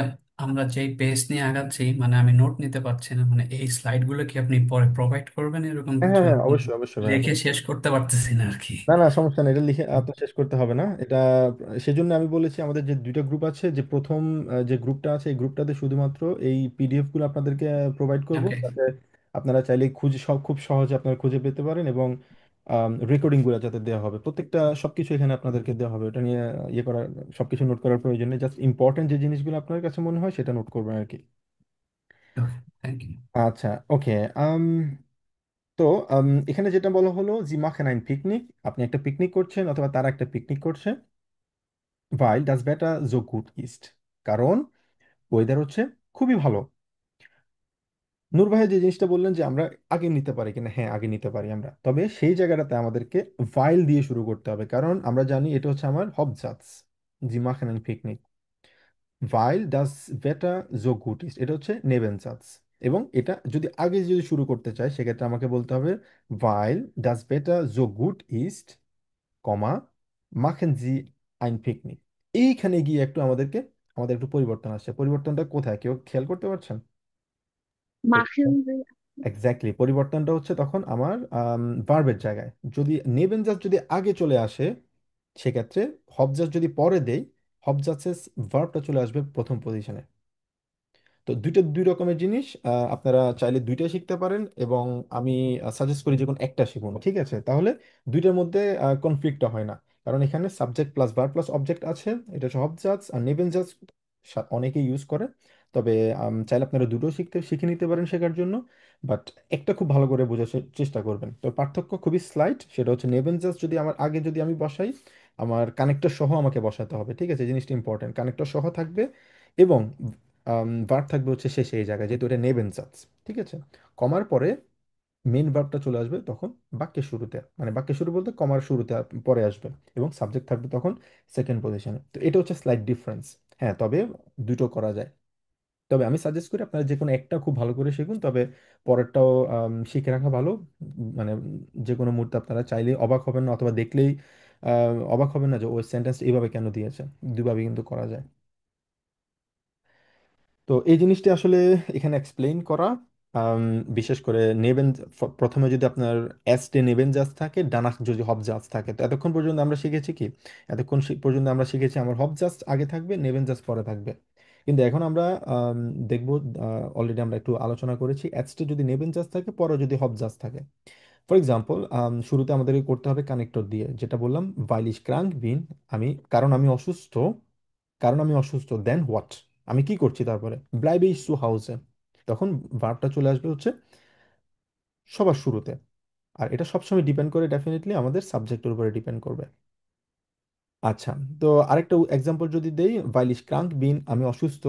আমরা যেই পেজ নিয়ে আগাচ্ছি, মানে আমি নোট নিতে পারছি না, মানে এই স্লাইড গুলো কি আপনি পরে প্রোভাইড করবেন এরকম হ্যাঁ কিছু? হ্যাঁ হ্যাঁ, অবশ্যই অবশ্যই ভাই। লিখে শেষ করতে পারতেছি না আর কি। না না, সমস্যা নেই, এটা লিখে আপনার শেষ করতে হবে না এটা। সেজন্য আমি বলেছি আমাদের যে দুইটা গ্রুপ আছে, যে প্রথম যে গ্রুপটা আছে এই গ্রুপটাতে শুধুমাত্র এই পিডিএফ গুলো আপনাদেরকে প্রোভাইড করব, ওকে। যাতে আপনারা চাইলে খুঁজে সব খুব সহজে আপনারা খুঁজে পেতে পারেন, এবং রেকর্ডিং গুলো যাতে দেওয়া হবে, প্রত্যেকটা সবকিছু এখানে আপনাদেরকে দেওয়া হবে। ওটা নিয়ে ইয়ে করার, সবকিছু নোট করার প্রয়োজন নেই, জাস্ট ইম্পর্টেন্ট যে জিনিসগুলো আপনার কাছে মনে হয় সেটা নোট করবেন আর কি। ওকে, থ্যাংক ইউ। আচ্ছা, ওকে। তো এখানে যেটা বলা হলো, জি মাখেন আইন পিকনিক, আপনি একটা পিকনিক করছেন অথবা তারা একটা পিকনিক করছে, ভাইল ডাস বেটা জো গুড ইস্ট, কারণ ওয়েদার হচ্ছে খুবই ভালো। নূর ভাই যে জিনিসটা বললেন যে আমরা আগে নিতে পারি কিনা, হ্যাঁ আগে নিতে পারি আমরা, তবে সেই জায়গাটাতে আমাদেরকে ভাইল দিয়ে শুরু করতে হবে, কারণ আমরা জানি এটা হচ্ছে আমার হবজাজ, জি মাখেন আইন পিকনিক। ভাইল ডাস বেটা জো গুড ইস্ট এটা হচ্ছে নেবেনজাজ, এবং এটা যদি আগে যদি শুরু করতে চাই সেক্ষেত্রে আমাকে বলতে হবে ভাইল ডাস বেটা জো গুড ইস্ট, কমা মাখেন জি আইন পিকনিক। এইখানে গিয়ে একটু আমাদের একটু পরিবর্তন আসছে। পরিবর্তনটা কোথায় কেউ খেয়াল করতে পারছেন? মাখেন যে। এক্স্যাক্টলি, পরিবর্তনটা হচ্ছে তখন আমার ভার্বের জায়গায়। যদি নেবেন জাস্ট যদি আগে চলে আসে সেক্ষেত্রে, হব জাস্ট যদি পরে দেই, হব জাস্টের ভার্বটা চলে আসবে প্রথম পজিশনে। তো দুইটা দুই রকমের জিনিস, আপনারা চাইলে দুইটা শিখতে পারেন, এবং আমি সাজেস্ট করি যে কোনো একটা শিখুন। ঠিক আছে, তাহলে দুইটার মধ্যে কনফ্লিক্টটা হয় না, কারণ এখানে subject plus verb plus object আছে। এটা হচ্ছে হব জাজ আর নেবেন জাজ, অনেকেই ইউজ করে। তবে চাইলে আপনারা দুটো শিখে নিতে পারেন শেখার জন্য, বাট একটা খুব ভালো করে বোঝার চেষ্টা করবেন। তো পার্থক্য খুবই স্লাইট, সেটা হচ্ছে নেবেন জাজ যদি আমার আগে যদি আমি বসাই, আমার কানেক্টর সহ আমাকে বসাতে হবে। ঠিক আছে, এই জিনিসটা ইম্পর্টেন্ট, কানেক্টর সহ থাকবে, এবং ভার্ব থাকবে হচ্ছে শেষে এই জায়গায়, যেহেতু এটা নেবেন চান্স। ঠিক আছে, কমার পরে মেন ভার্বটা চলে আসবে তখন বাক্যের শুরুতে, মানে বাক্যের শুরু বলতে কমার শুরুতে পরে আসবে, এবং সাবজেক্ট থাকবে তখন সেকেন্ড পজিশনে। তো এটা হচ্ছে স্লাইট ডিফারেন্স। হ্যাঁ, তবে দুটো করা যায়। তবে আমি সাজেস্ট করি আপনারা যে কোনো একটা খুব ভালো করে শিখুন, তবে পরেরটাও শিখে রাখা ভালো। মানে যে কোনো মুহূর্তে আপনারা চাইলে অবাক হবেন না, অথবা দেখলেই অবাক হবেন না যে ওই সেন্টেন্স এইভাবে কেন দিয়েছে। দুভাবে কিন্তু করা যায়। তো এই জিনিসটি আসলে এখানে এক্সপ্লেইন করা, আম, বিশেষ করে নেবেন, প্রথমে যদি আপনার এসটে নেবেন জাজ থাকে, ডানাক যদি হব জাজ থাকে। তো এতক্ষণ পর্যন্ত আমরা শিখেছি কি, এতক্ষণ পর্যন্ত আমরা শিখেছি আমার হব জাজ আগে থাকবে, নেবেন জাজ পরে থাকবে। কিন্তু এখন আমরা আম, দেখবো, অলরেডি আমরা একটু আলোচনা করেছি, এসটে যদি নেবেন জাজ থাকে, পরে যদি হব জাজ থাকে। ফর এক্সাম্পল, শুরুতে আমাদেরকে করতে হবে কানেক্টর দিয়ে, যেটা বললাম ভাইলিশ ক্রাঙ্ক বিন, আমি কারণ আমি অসুস্থ, দেন হোয়াট, আমি কি করছি তারপরে, ব্লাইবে ইস zu Hause, তখন ভার্বটা চলে আসবে হচ্ছে সবার শুরুতে। আর এটা সবসময় ডিপেন্ড করে ডেফিনেটলি আমাদের সাবজেক্টের উপরে ডিপেন্ড করবে। আচ্ছা, তো আরেকটা এক্সাম্পল যদি দেই, weil ich krank bin, আমি অসুস্থ,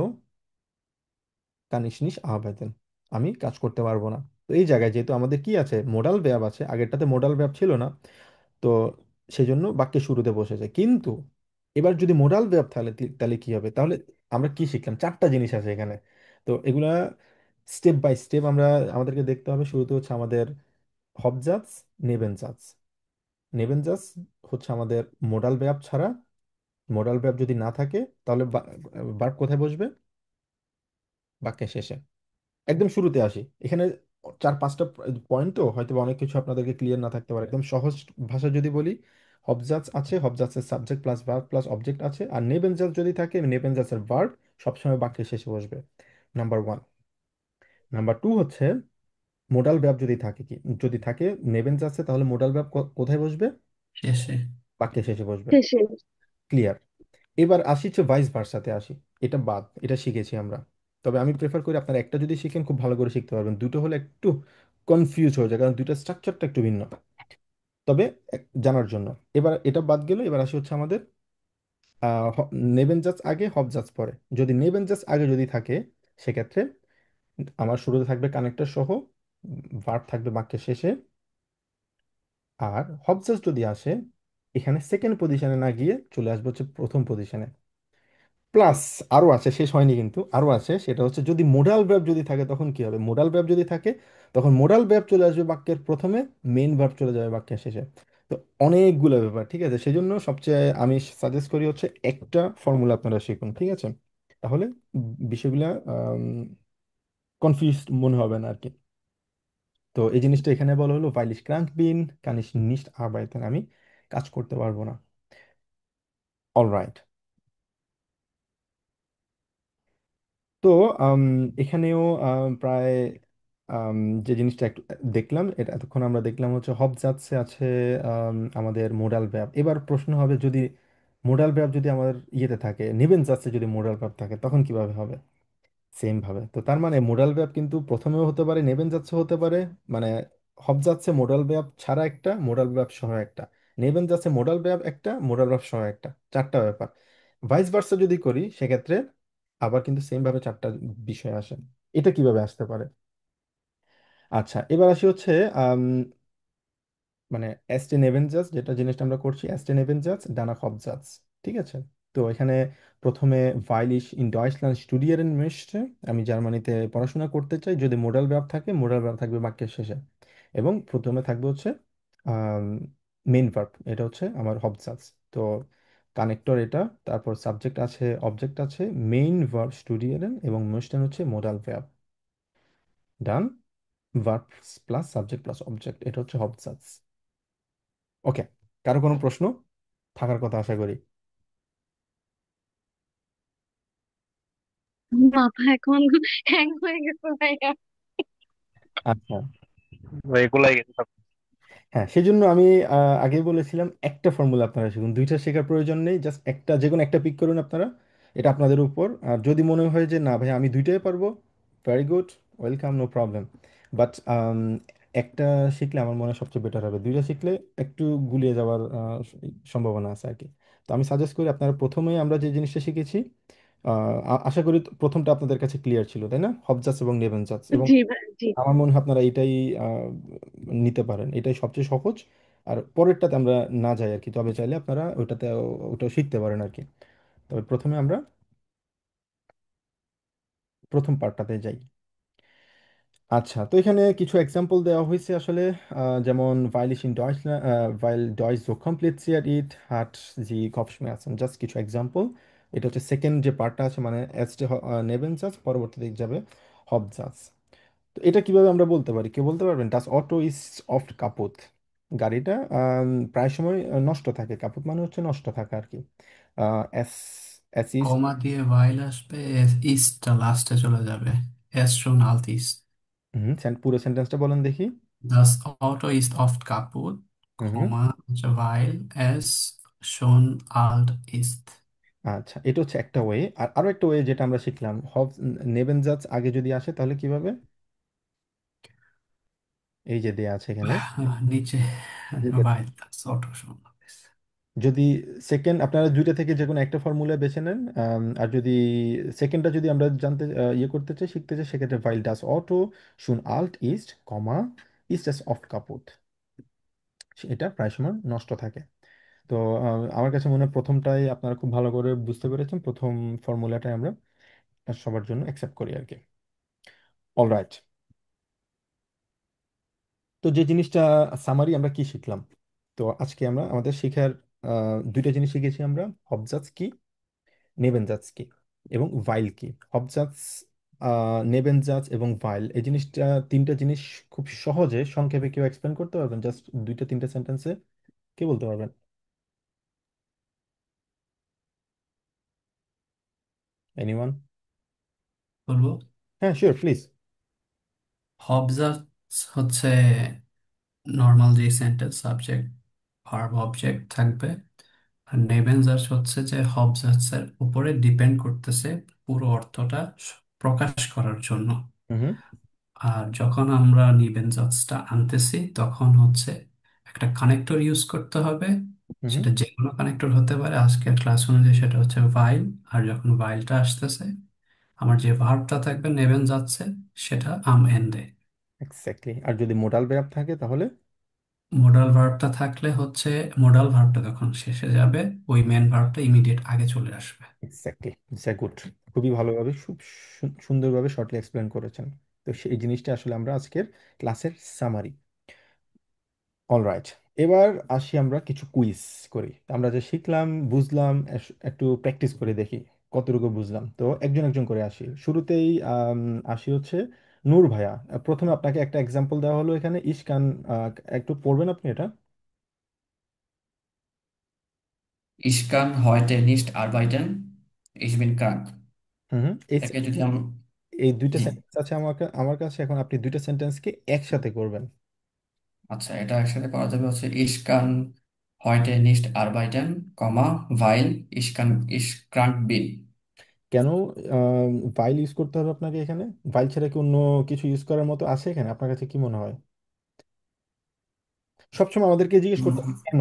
kann ich nicht arbeiten, আমি কাজ করতে পারবো না। তো এই জায়গায় যেহেতু আমাদের কি আছে, মোডাল verb আছে, আগেরটাতে মোডাল verb ছিল না, তো সেই জন্য বাক্যের শুরুতে বসেছে। কিন্তু এবার যদি মোডাল verb তাহলে তাহলে কি হবে, তাহলে আমরা কি শিখলাম, চারটা জিনিস আছে এখানে। তো এগুলা স্টেপ বাই স্টেপ আমরা আমাদেরকে দেখতে হবে। শুরুতে হচ্ছে আমাদের হবজার্ভস, নেবেনজার্ভস। নেবেনজার্ভস হচ্ছে আমাদের মোডাল verb ছাড়া, মোডাল verb যদি না থাকে তাহলে ভার্ব কোথায় বসবে, বাক্যের শেষে। একদম শুরুতে আসি, এখানে চার পাঁচটা পয়েন্ট, তো হয়তো বা অনেক কিছু আপনাদেরকে ক্লিয়ার না থাকতে পারে। একদম সহজ ভাষা যদি বলি, হবজার্ভস আছে, হবজার্ভসের subject plus verb plus object আছে, আর নেবেনজার্ভ যদি থাকে, নেবেনজার্ভসের ভার্ব সবসময় বাক্যের শেষে বসবে, নাম্বার ওয়ান। নাম্বার টু হচ্ছে মোডাল verb যদি থাকে, কি যদি থাকে নেবেনজার্ভসে, তাহলে মোডাল verb কোথায় বসবে, শেষে। বাক্যের শেষে বসবে। শেষে। ক্লিয়ার। এবার আসি হচ্ছে ভাইস ভার্সাতে আসি, এটা বাদ, এটা শিখেছি আমরা। তবে আমি প্রেফার করি আপনারা একটা যদি শিখেন খুব ভালো করে শিখতে পারবেন, দুটো হলে একটু কনফিউজ হয়ে যায়, কারণ দুইটা স্ট্রাকচারটা একটু ভিন্ন। তবে জানার জন্য, এবার এটা বাদ গেল। এবার আসি হচ্ছে আমাদের নেবেন জাজ আগে, হব জাজ পরে। যদি নেবেন জাজ আগে যদি থাকে, সেক্ষেত্রে আমার শুরুতে থাকবে কানেক্টর সহ, ভার্ব থাকবে বাক্যের শেষে। আর হব জাজ যদি আসে, এখানে সেকেন্ড পজিশনে না গিয়ে চলে আসবে হচ্ছে প্রথম পজিশনে। প্লাস আরো আছে, শেষ হয়নি কিন্তু, আরো আছে। সেটা হচ্ছে যদি মোডাল ভার্ব যদি থাকে তখন কি হবে, মোডাল ভার্ব যদি থাকে তখন মোডাল ভার্ব চলে আসবে বাক্যের প্রথমে, মেইন ভার্ব চলে যাবে বাক্যের শেষে। তো অনেকগুলো ব্যাপার, ঠিক আছে। সেজন্য সবচেয়ে আমি সাজেস্ট করি হচ্ছে একটা ফর্মুলা আপনারা শিখুন, ঠিক আছে। তাহলে বিষয়গুলা কনফিউজ মনে হবে না আর কি। তো এই জিনিসটা এখানে বলা হলো, weil ich krank bin, kann ich nicht arbeiten, আমি কাজ করতে পারবো না। অলরাইট। তো আম, এখানেও প্রায় আম, যে জিনিসটা একটু দেখলাম, এটা এতক্ষণ আমরা দেখলাম হচ্ছে হবজার্ভসে আছে আমাদের মোডাল verb। এবার প্রশ্ন হবে, যদি মোডাল verb যদি আমাদের ইয়েতে থাকে, নেবেনজার্ভসে যদি মোডাল verb থাকে, তখন কিভাবে হবে। সেম ভাবে, তো তার মানে মোডাল verb কিন্তু প্রথমেও হতে পারে, নেবেনজার্ভসে হতে পারে। মানে হবজার্ভসে মোডাল verb ছাড়া একটা, মোডাল verb সহ একটা, নেবেনজার্ভসে মোডাল verb একটা, মোডাল verb সহ একটা, চারটা ব্যাপার। ভাইস ভার্সা যদি করি সেক্ষেত্রে আবার কিন্তু সেম ভাবে চারটা বিষয় আসে। এটা কিভাবে আসতে পারে। আচ্ছা, এবার আসি হচ্ছে মানে অ্যাস্টেন এভেঞ্জার্স, যেটা জিনিসটা আমরা করছি, অ্যাস্টেন এভেঞ্জার্স ডানাক হবজার্ভস, ঠিক আছে। তো এখানে প্রথমে ভাইল ইশ ইন ডয়েচল্যান্ড স্টুডিয়ারেন মিশতে, আমি জার্মানিতে পড়াশোনা করতে চাই, যদি মোডাল verb থাকে, মোডাল verb থাকবে বাক্যের শেষে, এবং প্রথমে থাকবে হচ্ছে মেইন ভার্ব, এটা হচ্ছে আমার হবজার্ভস। তো কানেক্টর এটা, তারপর সাবজেক্ট আছে, অবজেক্ট আছে, মেইন ভার্ব স্টুডিয়ারেন, এবং মিশতেন হচ্ছে মোডাল verb। ডান, verb plus subject plus object, এটা হচ্ছে হবজার্ভস। ওকে, কারো কোনো প্রশ্ন থাকার কথা আশা করি। মাথা এখন হ্যাং হয়ে গেছে ভাইয়া। আচ্ছা, এগুলাই গেছে সব। হ্যাঁ, সেজন্য আমি আগেই বলেছিলাম একটা ফর্মুলা আপনারা শিখুন, দুইটা শেখার প্রয়োজন নেই, জাস্ট একটা, যে কোনো একটা পিক করুন আপনারা, এটা আপনাদের উপর। আর যদি মনে হয় যে না ভাই আমি দুইটাই পারবো, very good, welcome, no problem. But একটা শিখলে আমার মনে হয় সবচেয়ে বেটার হবে, দুইটা শিখলে একটু গুলিয়ে যাওয়ার সম্ভাবনা আছে আর কি। তো আমি সাজেস্ট করি আপনারা প্রথমেই, আমরা যে জিনিসটা শিখেছি, আশা করি প্রথমটা আপনাদের কাছে ক্লিয়ার ছিল, তাই না, হবজাস এবং নেবেনজাস। এবং জি ভাই, জি। আমার মনে হয় আপনারা এটাই নিতে পারেন, এটাই সবচেয়ে সহজ। আর পরেরটাতে আমরা না যাই আর কি, তবে চাইলে আপনারা ওটাতে ওটাও শিখতে পারেন আর কি। তবে প্রথমে আমরা প্রথম পার্টটাতে যাই। আচ্ছা, তো এখানে কিছু এক্সাম্পল দেওয়া হয়েছে আসলে, যেমন weil ich in Deutschland, weil Deutsch so kompliziert ist, hat sie Kopfschmerzen, just কিছু এক্সাম্পল। এটা হচ্ছে সেকেন্ড যে পার্টটা আছে, মানে এসটে নেবেন জাজ, পরবর্তীতে যাবে হব জাজ। তো এটা কিভাবে আমরা বলতে পারি, কেউ বলতে পারবেন, ডাস অটো ইজ অফট কাপুত, গাড়িটা প্রায় সময় নষ্ট থাকে, কাপুত মানে হচ্ছে নষ্ট থাকা আর কি। এস এস ইজ, কমা দিয়ে ভাইল আসবে, ইস্টটা লাস্টে চলে যাবে। S schon alt ist. পুরো সেন্টেন্সটা বলেন দেখি। Das Auto ist oft kaputt, হুম হুম, Komma, weil es schon alt ist. আচ্ছা, এটা হচ্ছে একটা ওয়ে। আর আরো একটা ওয়ে যেটা আমরা শিখলাম, হব নেবেন জাজ আগে যদি আসে তাহলে কিভাবে, এই যে দেয়া আছে এখানে। নিচে ঠিক আছে। ভাইল অটো সমাবেশ। যদি সেকেন্ড, আপনারা দুইটা থেকে যে কোনো একটা ফর্মুলা বেছে নেন, আর যদি সেকেন্ডটা যদি আমরা জানতে ইয়ে করতে চাই, শিখতে চাই, সেক্ষেত্রে ভাইল ডাস অটো শুন আল্ট ইস্ট কমা ইস্ট এস অফ কাপুট, এটা প্রায় সময় নষ্ট থাকে। তো আমার কাছে মনে হয় প্রথমটাই আপনারা খুব ভালো করে বুঝতে পেরেছেন, প্রথম ফর্মুলাটাই আমরা সবার জন্য অ্যাকসেপ্ট করি আর কি। অলরাইট। তো যে জিনিসটা সামারি, আমরা কি শিখলাম? তো আজকে আমরা আমাদের শিখার দুইটা জিনিস শিখেছি আমরা: অবজার্ভ কি, নেবেনজাজ কি, এবং ভাইল কি। হবজাজ, নেবেনজাজ এবং ভাইল, এই জিনিসটা, তিনটা জিনিস খুব সহজে সংক্ষেপে কেউ এক্সপ্লেন করতে পারবেন? জাস্ট দুইটা তিনটা সেন্টেন্সে কে বলতে পারবেন? এনিওয়ান? বলবো, হ্যাঁ, শিওর, প্লিজ। অবজার্ভ হচ্ছে নর্মাল যে সেন্টেন্স সাবজেক্ট ভার্ব অবজেক্ট থাকবে, আর নেবেনজার্স হচ্ছে যে হবজার্সের উপরে ডিপেন্ড করতেছে পুরো অর্থটা প্রকাশ করার জন্য। হুম আর যখন আমরা নিবেনজার্সটা আনতেছি তখন হচ্ছে একটা কানেক্টর ইউজ করতে হবে। হুম হুম। সেটা যে কোনো কানেক্টর হতে পারে, আজকের ক্লাস অনুযায়ী সেটা হচ্ছে ভাইল। আর যখন ভাইলটা আসতেছে, আমার যে ভার্বটা থাকবে নেবেনজার্সে, সেটা আম এন্ডে। এক্স্যাক্টলি। আর যদি মোডাল verb থাকে তাহলে? মোডাল ভার্বটা থাকলে হচ্ছে মোডাল ভার্বটা তখন শেষে যাবে, ওই মেন ভার্বটা ইমিডিয়েট আগে চলে আসবে। Exactly, it's a good. খুবই ভালোভাবে, খুব সুন্দরভাবে শর্টলি এক্সপ্লেন করেছেন। তো সেই জিনিসটা আসলে আমরা আজকের ক্লাসের সামারি। অলরাইট। এবার আসি আমরা কিছু কুইজ করি। আমরা যে শিখলাম, বুঝলাম, একটু প্র্যাকটিস করে দেখি কতটুকু বুঝলাম। তো একজন একজন করে আসি। শুরুতেই আসি হচ্ছে নূর ভাইয়া। প্রথমে আপনাকে একটা এক্সাম্পল দেওয়া হলো এখানে, ইস্কান। একটু পড়বেন আপনি এটা? Ich kann heute nicht arbeiten. Ich bin krank. হুম হুম। এটাকে যদি আমরা, এই দুইটা জি, সেন্টেন্স আছে আমার কাছে। এখন আপনি দুইটা সেন্টেন্সকে একসাথে করবেন। আচ্ছা, এটা একসাথে করা যাবে হচ্ছে ich kann heute nicht arbeiten, weil ich krank bin. কেন ভাইল ইউজ করতে হবে আপনাকে এখানে? ভাইল ছাড়া কি অন্য কিছু ইউজ করার মতো আছে এখানে? আপনার কাছে কি মনে হয়? সবসময় আমাদেরকে জিজ্ঞেস করতে হবে কেন।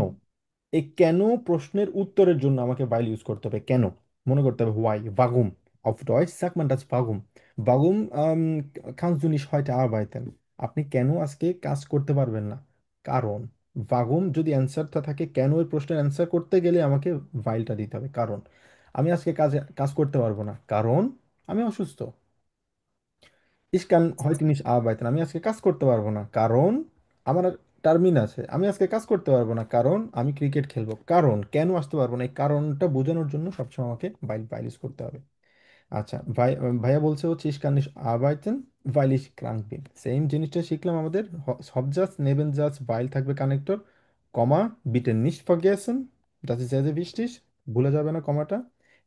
এই কেন প্রশ্নের উত্তরের জন্য আমাকে বাইল ইউজ করতে হবে কেন। মনে করতে হবে why বাগুম। auf Deutsch sagt man das warum. Warum kannst du nicht heute arbeiten? আপনি কেন আজকে কাজ করতে পারবেন না? কারণ। বাগুম যদি অ্যান্সারটা থাকে, কেন এই প্রশ্নের অ্যান্সার করতে গেলে আমাকে ভাইলটা দিতে হবে, কারণ। আমি আজকে কাজ করতে পারবো না কারণ আমি অসুস্থ। Ich kann heute nicht arbeiten, আমি আজকে কাজ করতে পারবো না কারণ আমার টার্মিন আছে। আমি আজকে কাজ করতে পারবো না কারণ আমি ক্রিকেট খেলবো। কারণ কেন আসতে পারবো না, এই কারণটা বোঝানোর জন্য সবসময় আমাকে বাইল বাইল ইউজ করতে হবে। আচ্ছা, ভাইয়া বলছে হচ্ছে ich kann nicht arbeiten weil ich krank bin। Same জিনিসটা শিখলাম আমাদের। Hauptsatz, Nebensatz, weil থাকবে কানেক্টর, কমা, bitte nicht vergessen, das ist sehr sehr wichtig, ভুলে যাবে না কমাটা,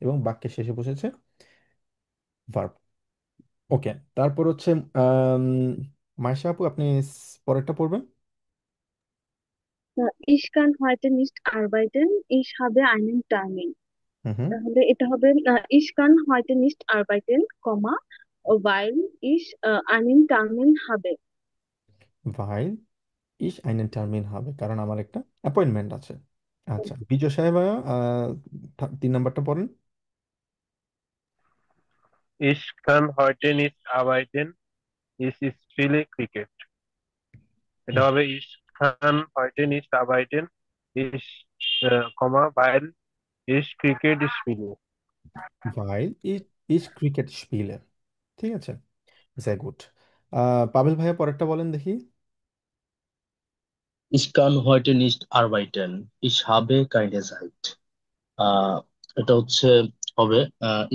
এবং বাক্যের শেষে বসেছে ভার্ব। ওকে, তারপর হচ্ছে আম, মাইশা আপু, আপনি পরেরটা পড়বেন। Ich kann heute nicht arbeiten. Ich habe einen Termin. হুম হুম। তাহলে এটা হবে ich kann heute nicht arbeiten, weil ich einen Termin habe. ভাইল ইস einen Termin হবে, কারণ আমার একটা অ্যাপয়েন্টমেন্ট আছে। আচ্ছা, বিজয় সাহেব, 3 নাম্বারটা পড়েন। Ich kann heute nicht arbeiten. Ich spiele Cricket. এটা হুম। হবে ich kann heute nicht arbeiten. Ich, weil ich Cricket spiele. ভাইল ইস ক্রিকেট স্পিলে। ঠিক আছে, sehr gut। পাবেল ভাইয়া পরেরটা বলেন দেখি। Ich kann heute nicht arbeiten. Ich habe keine Zeit. আহ এটা হচ্ছে হবে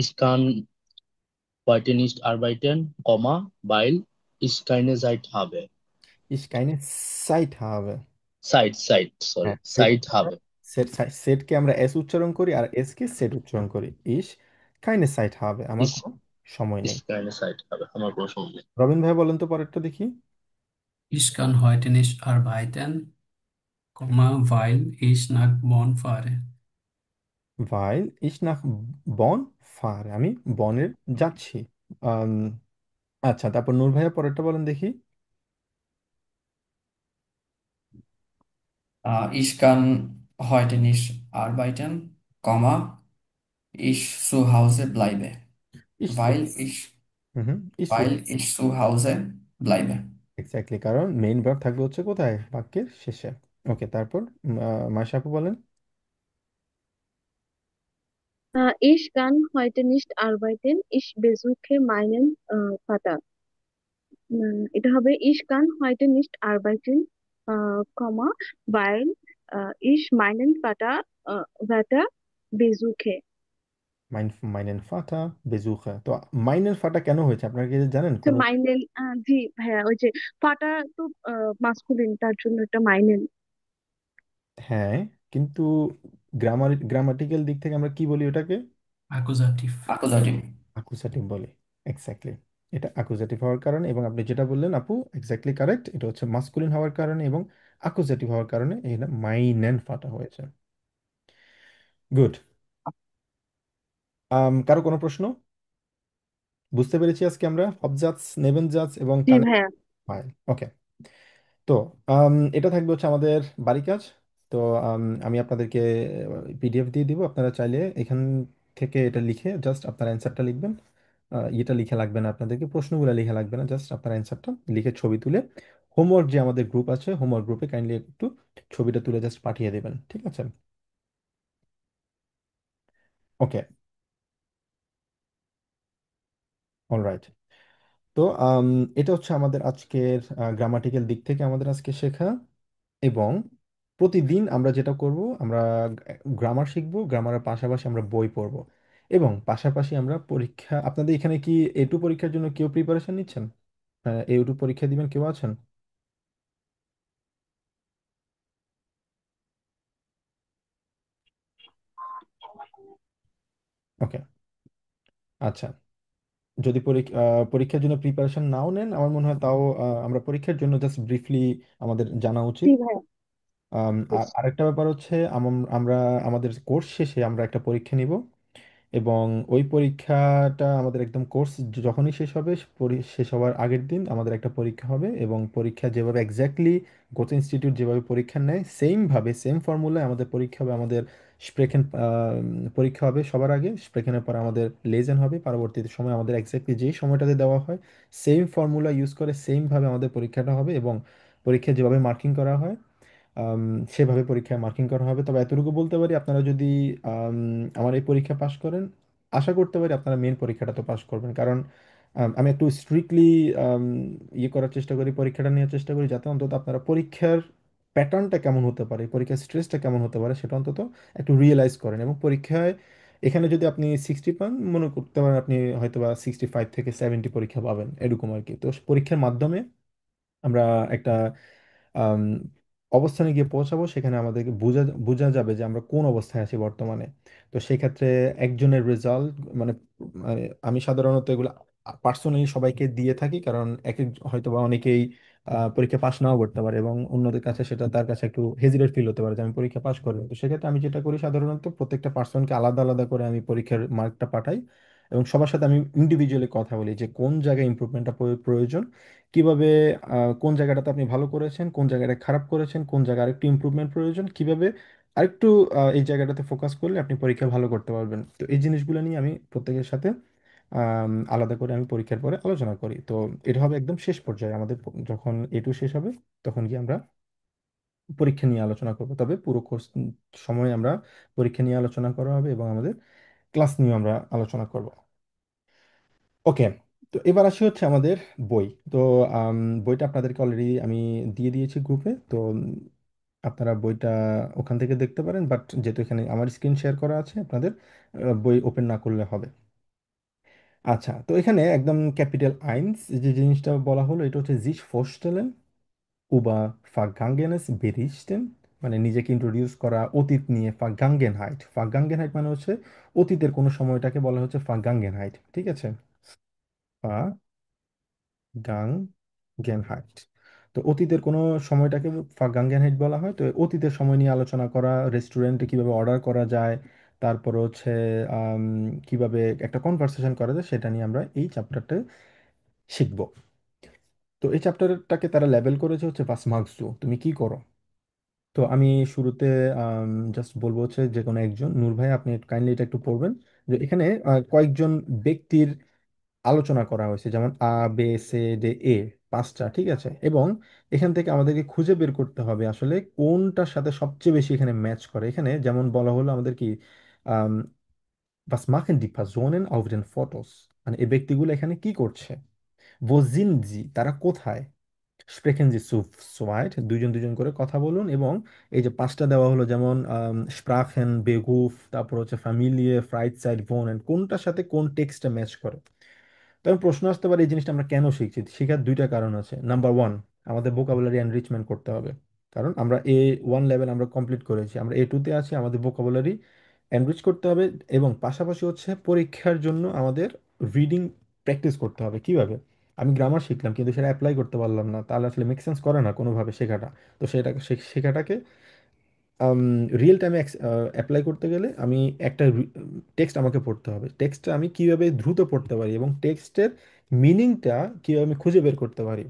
ich kann heute nicht arbeiten, weil ich keine Zeit habe. ইস কাইনে সাইট হবে। Zeit, sorry, হ্যাঁ, সেট। Zeit habe. সেটকে আমরা এস উচ্চারণ করি আর এস কে সেট উচ্চারণ করি। ইস কাইনে সাইট হবে, আমার Ich, কোনো সময় নেই। ich keine Zeit habe. আমার কোনো সময় নেই। রবিন ভাই বলেন তো পরেরটা দেখি। Ich kann heute nicht arbeiten, weil ich nach Bonn fahre. weil ich nach Bonn fahre, আমি বনের যাচ্ছি। আম, আচ্ছা, তারপর নূর ভাইয়া পরেরটা বলেন দেখি। Ich kann heute nicht arbeiten, ich zu Hause bleibe, Ich so, weil ich, ich so, weil ich zu Hause bleibe. Exactly, কারণ মেইন ভার্ব থাকবে হচ্ছে কোথায়, বাক্যের শেষে। ওকে, তারপর মাশা আপু বলেন। Ich kann heute nicht arbeiten. Ich besuche meinen Vater. এটা হবে ich kann heute nicht arbeiten, Komma, weil ich meinen Vater besuche. মাইনেন ফাটা বেজুখা, তো মাইনেন ফাটা কেন হয়েছে আপনারা কি জানেন তো কোনো? মাইনেল, জি ভাইয়া, ওই যে ফাটা তো মাস্কুলিন, তার জন্য এটা মাইনেল। হ্যাঁ, কিন্তু গ্রামাটিক্যাল দিক থেকে আমরা কি বলি ওটাকে? অ্যাকুজাটিভ। Akkusativ. আকুজাটিভ বলি। এক্স্যাক্টলি, এটা আকুজাটিভ হওয়ার কারণে, এবং আপনি যেটা বললেন আপু এক্স্যাক্টলি কারেক্ট, এটা হচ্ছে মাস্কুলিন হওয়ার কারণে এবং আকুজাটিভ হওয়ার কারণে এটা মাইনেন ফাটা হয়েছে। গুড। কারো কোনো প্রশ্ন? বুঝতে পেরেছি আজকে আমরা অবজার্ভস, নেবেনজার্ভস এবং জি কানে। ভাইয়া। ওকে। তো এটা থাকবে হচ্ছে আমাদের বাড়ি কাজ। তো আমি আপনাদেরকে পিডিএফ দিয়ে দিব, আপনারা চাইলে এখান থেকে এটা লিখে জাস্ট আপনার অ্যান্সারটা লিখবেন। এটা লিখে লাগবে না, আপনাদেরকে প্রশ্নগুলো লিখে লাগবে না, জাস্ট আপনার অ্যান্সারটা লিখে ছবি তুলে হোমওয়ার্ক যে আমাদের গ্রুপ আছে, হোমওয়ার্ক গ্রুপে কাইন্ডলি একটু ছবিটা তুলে জাস্ট পাঠিয়ে দেবেন, ঠিক আছে? ওকে, অলরাইট। তো এটা হচ্ছে আমাদের আজকের গ্রামাটিক্যাল দিক থেকে আমাদের আজকে শেখা। এবং প্রতিদিন আমরা যেটা করব, আমরা গ্রামার শিখবো, গ্রামারের পাশাপাশি আমরা বই পড়বো, এবং পাশাপাশি আমরা পরীক্ষা, আপনাদের এখানে কি A2 পরীক্ষার জন্য কেউ প্রিপারেশন নিচ্ছেন? A2 পরীক্ষা দিবেন কেউ আছেন? ওকে, আচ্ছা। যদি পরীক্ষার জন্য প্রিপারেশন নাও নেন, আমার মনে হয় তাও আমরা পরীক্ষার জন্য জাস্ট ব্রিফলি আমাদের জানা উচিত। জি ভাইয়া। আর আরেকটা ব্যাপার হচ্ছে আমরা আমাদের কোর্স শেষে আমরা একটা পরীক্ষা নিব, এবং ওই পরীক্ষাটা আমাদের একদম কোর্স যখনই শেষ হবে, শেষ হওয়ার আগের দিন আমাদের একটা পরীক্ষা হবে, এবং পরীক্ষা যেভাবে এক্স্যাক্টলি গোতো ইনস্টিটিউট যেভাবে পরীক্ষা নেয় সেম ভাবে, সেম ফর্মুলায় আমাদের পরীক্ষা হবে। আমাদের স্প্রেকেন পরীক্ষা হবে সবার আগে, স্প্রেকেনের পর আমাদের লেজেন হবে, পরবর্তীতে সময় আমাদের এক্স্যাক্টলি যেই সময়টাতে দেওয়া হয় সেম ফর্মুলা ইউজ করে সেম ভাবে আমাদের পরীক্ষাটা হবে, এবং পরীক্ষায় যেভাবে মার্কিং করা হয় আম, সেভাবে পরীক্ষায় মার্কিং করা হবে। তবে এতটুকু বলতে পারি, আপনারা যদি আম, আমার এই পরীক্ষা পাশ করেন, আশা করতে পারি আপনারা মেন পরীক্ষাটা তো পাশ করবেন, কারণ আমি একটু স্ট্রিক্টলি ইয়ে করার চেষ্টা করি, পরীক্ষাটা নেওয়ার চেষ্টা করি, যাতে অন্তত আপনারা পরীক্ষার প্যাটার্নটা কেমন হতে পারে, পরীক্ষার স্ট্রেসটা কেমন হতে পারে সেটা অন্তত একটু রিয়েলাইজ করেন। এবং পরীক্ষায় এখানে যদি আপনি 60 পান, মনে করতে পারেন আপনি হয়তো বা 65 থেকে 70 পরীক্ষা পাবেন, এরকম আর কি। তো পরীক্ষার মাধ্যমে আমরা একটা আম, অবস্থানে গিয়ে পৌঁছাবো, সেখানে আমাদেরকে বোঝা বোঝা যাবে যে আমরা কোন অবস্থায় আছি বর্তমানে। তো সেই ক্ষেত্রে একজনের রেজাল্ট, মানে মানে আমি সাধারণত এগুলো পার্সোনালি সবাইকে দিয়ে থাকি, কারণ এক এক হয়তো বা অনেকেই পরীক্ষা পাশ নাও করতে পারে, এবং অন্যদের কাছে সেটা তার কাছে একটু হেজিটেট ফিল হতে পারে যে আমি পরীক্ষা পাশ করবো। তো সেক্ষেত্রে আমি যেটা করি, সাধারণত প্রত্যেকটা পার্সনকে আলাদা আলাদা করে আমি পরীক্ষার মার্কটা পাঠাই, এবং সবার সাথে আমি ইন্ডিভিজুয়ালি কথা বলি যে কোন জায়গায় ইমপ্রুভমেন্টটা প্রয়োজন, কিভাবে কোন জায়গাটাতে আপনি ভালো করেছেন, কোন জায়গাটা খারাপ করেছেন, কোন জায়গায় আরেকটু ইমপ্রুভমেন্ট প্রয়োজন, কিভাবে আরেকটু এই জায়গাটাতে ফোকাস করলে আপনি পরীক্ষা ভালো করতে পারবেন। তো এই জিনিসগুলো নিয়ে আমি প্রত্যেকের সাথে আলাদা করে আমি পরীক্ষার পরে আলোচনা করি। তো এটা হবে একদম শেষ পর্যায়ে আমাদের, যখন A2 শেষ হবে তখন গিয়ে আমরা পরীক্ষা নিয়ে আলোচনা করব। তবে পুরো কোর্স সময় আমরা পরীক্ষা নিয়ে আলোচনা করা হবে, এবং আমাদের ক্লাস নিয়ে আমরা আলোচনা করব। ওকে, তো এবার আসি হচ্ছে আমাদের বই। তো বইটা আপনাদেরকে অলরেডি আমি দিয়ে দিয়েছি গ্রুপে, তো আপনারা বইটা ওখান থেকে দেখতে পারেন, বাট যেহেতু এখানে আমার স্ক্রিন শেয়ার করা আছে, আপনাদের বই ওপেন না করলে হবে। আচ্ছা, তো এখানে একদম ক্যাপিটাল আইনস যে জিনিসটা বলা হলো, এটা হচ্ছে জিস ফোরস্টেলেন উবা ফাগাঙ্গেনেস বেরিস্টেন, মানে নিজেকে ইন্ট্রোডিউস করা, অতীত নিয়ে ফাগাঙ্গেনহাইট। ফাগাঙ্গেনহাইট মানে হচ্ছে অতীতের কোনো সময়টাকে বলা হচ্ছে ফাগাঙ্গেনহাইট, ঠিক আছে? গাঙ্গেনহাইট। তো অতীতের কোনো সময়টাকে গাঙ্গেনহাইট বলা হয়। তো অতীতের সময় নিয়ে আলোচনা করা, রেস্টুরেন্টে কিভাবে অর্ডার করা যায়, তারপর হচ্ছে আম, কিভাবে একটা কনভারসেশন করা যায় সেটা নিয়ে আমরা এই চ্যাপ্টারটা শিখব। তো এই চ্যাপ্টারটাকে তারা লেবেল করেছে হচ্ছে পাস মার্কস টু, তুমি কি করো। তো আমি শুরুতে জাস্ট বলবো হচ্ছে যে কোনো একজন, নূর ভাই আপনি কাইন্ডলি এটা একটু পড়বেন, যে এখানে কয়েকজন ব্যক্তির আলোচনা করা হয়েছে, যেমন আ বে সে ডে এ, পাঁচটা, ঠিক আছে। এবং এখান থেকে আমাদেরকে খুঁজে বের করতে হবে আসলে কোনটার সাথে সবচেয়ে বেশি এখানে ম্যাচ করে। এখানে যেমন বলা হলো আমাদের কি, আম, was machen die Personen auf den Fotos, মানে এই ব্যক্তিগুলো এখানে কি করছে। wo sind sie, তারা কোথায়। স্প্রেকেন জি সু সোয়াইট, দুইজন দুইজন করে কথা বলুন। এবং এই যে পাঁচটা দেওয়া হলো, যেমন স্প্রাখেন বেগুফ, তারপর হচ্ছে ফ্যামিলিয়ে ফ্রাইড ভোনেন, কোনটার সাথে কোন টেক্সটটা ম্যাচ করে। তবে প্রশ্ন আসতে পারে এই জিনিসটা আমরা কেন শিখছি। শেখার দুইটা কারণ আছে। নাম্বার ওয়ান, আমাদের ভোকাবুলারি এনরিচমেন্ট করতে হবে। কারণ আমরা A1 লেভেল আমরা কমপ্লিট করেছি, আমরা A2-তে আছি, আমাদের ভোকাবুলারি এনরিচ করতে হবে। এবং পাশাপাশি হচ্ছে পরীক্ষার জন্য আমাদের রিডিং প্র্যাকটিস করতে হবে। কিভাবে, আমি গ্রামার শিখলাম কিন্তু সেটা অ্যাপ্লাই করতে পারলাম না, তাহলে আসলে মেক সেন্স করে না কোনোভাবে শেখাটা। তো সেটা শেখাটাকে রিয়েল টাইমে অ্যাপ্লাই করতে গেলে আমি একটা টেক্সট আমাকে পড়তে হবে, টেক্সটটা আমি কিভাবে দ্রুত পড়তে পারি এবং টেক্সটের মিনিংটা কিভাবে আমি খুঁজে বের করতে পারি।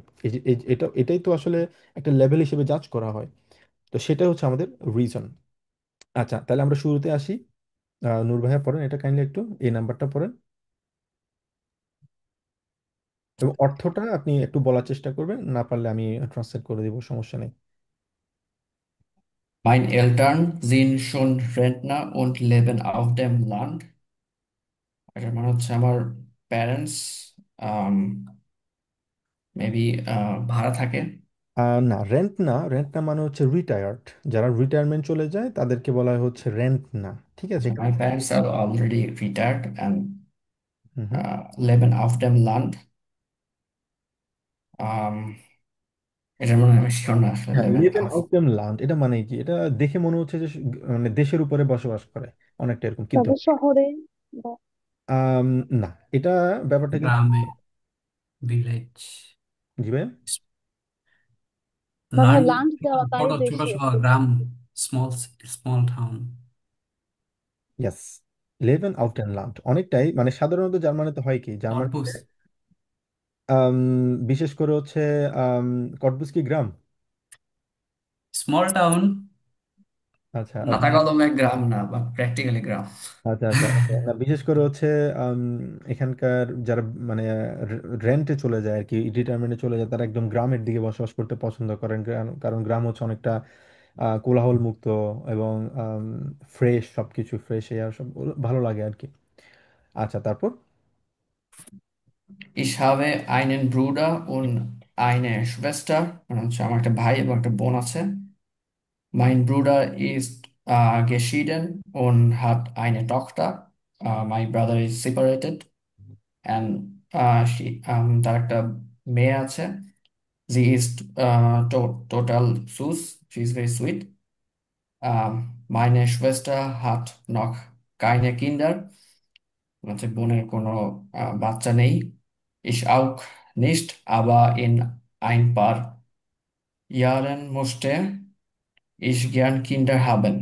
এটাই তো আসলে একটা লেভেল হিসেবে জাজ করা হয়। তো সেটা হচ্ছে আমাদের রিজন। আচ্ছা, তাহলে আমরা শুরুতে আসি। নূর ভাইয়া পড়েন এটা কাইন্ডলি একটু, এই নাম্বারটা পড়েন এবং অর্থটা আপনি একটু বলার চেষ্টা করবেন, না পারলে আমি ট্রান্সলেট করে দিব, সমস্যা নেই। Meine Eltern sind schon Rentner und leben auf dem Land. এটার মানে হচ্ছে আমার প্যারেন্টস মেবি ভাড়া থাকে। না, রেন্ট না, রেন্ট না মানে হচ্ছে রিটায়ার্ড। যারা রিটায়ারমেন্ট চলে যায় তাদেরকে বলা হয় হচ্ছে রেন্ট না, ঠিক আছে। আচ্ছা, my parents are already retired and hmm hmm. লেবেন অফ দেম ল্যান্ড। এটার মানে আমি শিওর না আসলে হ্যাঁ, লেবেন লিভ এন অফ। আউট দেম ল্যান্ড, এটা মানে কি, এটা দেখে মনে হচ্ছে যে মানে দেশের উপরে বসবাস করে, অনেকটা এরকম কিন্তু। তবে শহরে বা আম, না, এটা ব্যাপারটা কিন্তু, গ্রামে, ভিলেজ, জি ভাই। মানে লার্ন, লাঞ্চ দেওয়া তাই ছোট ছোট দেশে শহর, গ্রাম, স্মল স্মল টাউন। ইয়েস, লিভ এন আউট দেম ল্যান্ড অনেকটাই মানে সাধারণত জার্মানিতে হয় কি, কর্পুস, জার্মানিতে আম, বিশেষ করে হচ্ছে কটবুসকি গ্রাম। Small town. আচ্ছা নাতা কদমে গ্রাম না বা প্র্যাকটিক্যালি গ্রাম। আচ্ছা আচ্ছা আচ্ছা। না, বিশেষ করে হচ্ছে আম, এখানকার যারা মানে রেন্টে চলে যায় আর কি, রিটায়ারমেন্টে চলে যায়, তারা একদম গ্রামের দিকে বসবাস করতে পছন্দ করেন। কারণ গ্রাম হচ্ছে অনেকটা কোলাহল মুক্ত এবং ফ্রেশ, সবকিছু ফ্রেশ এয়ার সব ভালো লাগে আর কি। আচ্ছা, তারপর। Ich habe einen Bruder und eine Schwester, মানে হচ্ছে আমার একটা ভাই এবং একটা বোন আছে। Mein Bruder ist geschieden und hat eine Tochter. My brother is separated and তার একটা মেয়ে আছে। Sie ist total süß. She is very sweet. Meine Schwester hat noch keine Kinder. হচ্ছে বোনের কোনো বাচ্চা নেই। Ich auch nicht, aber in ein paar Jahren möchte ich gern Kinder haben.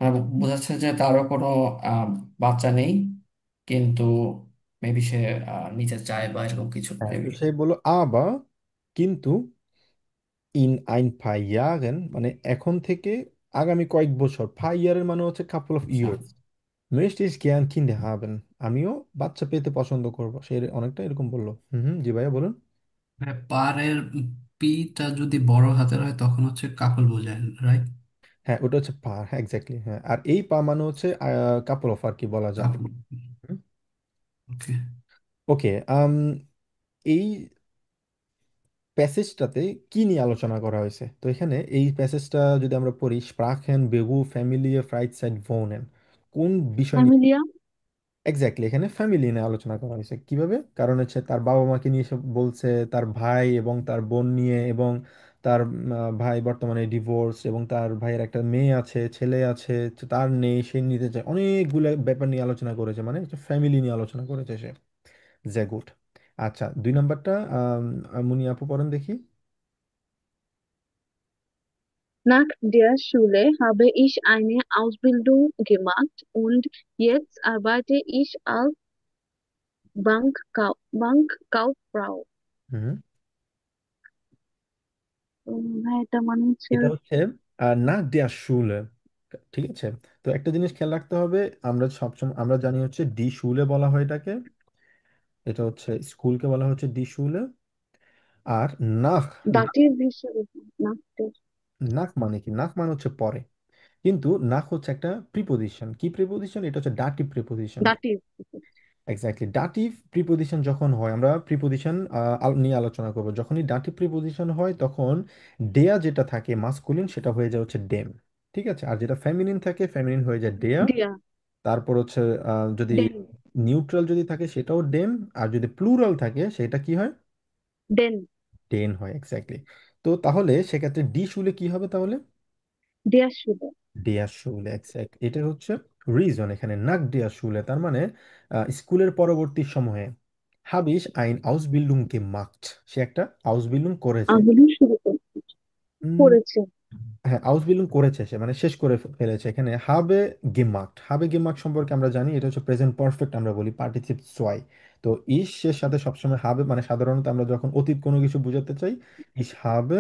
মানে বোঝাচ্ছে যে তারও কোনো আহ, বাচ্চা নেই, কিন্তু মেবি সে নিতে চায় বা এরকম কিছু হ্যাঁ, তো মেবি। সে বললো আবা, কিন্তু ইন আইন ফাই ইয়ারেন মানে এখন থেকে আগামী কয়েক বছর, ফাই ইয়ারের মানে হচ্ছে কাপল অফ আচ্ছা, ইয়ার, möchte ich gern Kinder haben, আমিও বাচ্চা পেতে পছন্দ করবো, সে অনেকটা এরকম বললো। হুম হুম, জি ভাইয়া বলুন। পারের পিটা যদি বড় হাতের হয় তখন হচ্ছে কাপল বোঝায়, রাইট? হ্যাঁ, ওটা হচ্ছে পা, হ্যাঁ এক্স্যাক্টলি, হ্যাঁ। আর এই পা মানে হচ্ছে কাপল অফ আর কি বলা যায়। কাপল, ওকে। ওকে, এই প্যাসেজটাতে কি নিয়ে আলোচনা করা হয়েছে, তো এখানে এই প্যাসেজটা যদি আমরা পড়ি, স্প্রাখেন বেগু ফ্যামিলিয়ে ফ্রাইডসাইড ভোনেন, কোন বিষয় নিয়ে। ফ্যামিলিয়া। এক্স্যাক্টলি, এখানে ফ্যামিলি নিয়ে আলোচনা করা হয়েছে। কিভাবে, কারণ হচ্ছে তার বাবা মাকে নিয়ে সে বলছে, তার ভাই এবং তার বোন নিয়ে, এবং তার ভাই বর্তমানে ডিভোর্স, এবং তার ভাইয়ের একটা মেয়ে আছে, ছেলে আছে, তার নেই, সে নিতে চায়, অনেকগুলো ব্যাপার নিয়ে আলোচনা করেছে, মানে ফ্যামিলি নিয়ে আলোচনা করেছে সে। গুড। আচ্ছা, দুই নাম্বারটা মুনি আপু পড়েন দেখি। Nach der Schule habe ich eine Ausbildung gemacht und jetzt arbeite ich als Bankkauffrau. হুম। হ্যাঁ, এটা মানে হচ্ছে এটা হচ্ছে না দেয়া শুলে, ঠিক আছে। তো একটা জিনিস খেয়াল রাখতে হবে, আমরা সবসময় আমরা জানি হচ্ছে ডি শুলে বলা হয় এটাকে, এটা হচ্ছে স্কুলকে বলা হচ্ছে ডি শুলে। আর নাহ, দাটির হিসেবে nach der নাক মানে কি, নাক মানে হচ্ছে পরে, কিন্তু নাক হচ্ছে একটা প্রিপোজিশন। কি প্রিপোজিশন? এটা হচ্ছে dative preposition. Dative exactly, dative preposition যখন হয়, আমরা প্রিপোজিশন নিয়ে আলোচনা করব। যখনই ডাটিভ প্রিপোজিশন হয় তখন ডেয়া যেটা থাকে মাস্কুলিন সেটা হয়ে যায় হচ্ছে ডেম, ঠিক আছে। আর যেটা ফেমিনিন থাকে ফেমিনিন হয়ে যায় ডেয়া। দিয়া তারপর হচ্ছে যদি দেন নিউট্রাল যদি থাকে সেটাও ডেম, আর যদি প্লুরাল থাকে সেটা কি হয়? দেন ডেন হয়, এক্স্যাক্টলি। তো তাহলে সেক্ষেত্রে ডি শুলে কি হবে তাহলে? der Schule দেয়া শুলে, এক্স্যাক্ট। এটা হচ্ছে রিজন এখানে, নাক দেয়া শুলে, তার মানে স্কুলের পরবর্তী সময়ে হাবিস আইন আউসবিল্ডুং gemacht, সে একটা আউসবিল্ডুং করেছে। আগুলি শুরু উম, করেছে। হ্যাঁ, আউসবিল্ডুং করেছে সে, মানে শেষ করে ফেলেছে। এখানে হাবে gemacht, হাবে gemacht সম্পর্কে আমরা জানি এটা হচ্ছে প্রেজেন্ট পারফেক্ট, আমরা বলি পার্টিসিপ সোয়াই। তো ইস এর সাথে সবসময় হাবে, মানে সাধারণত আমরা যখন অতীত কোনো কিছু বোঝাতে চাই, ইস হাবে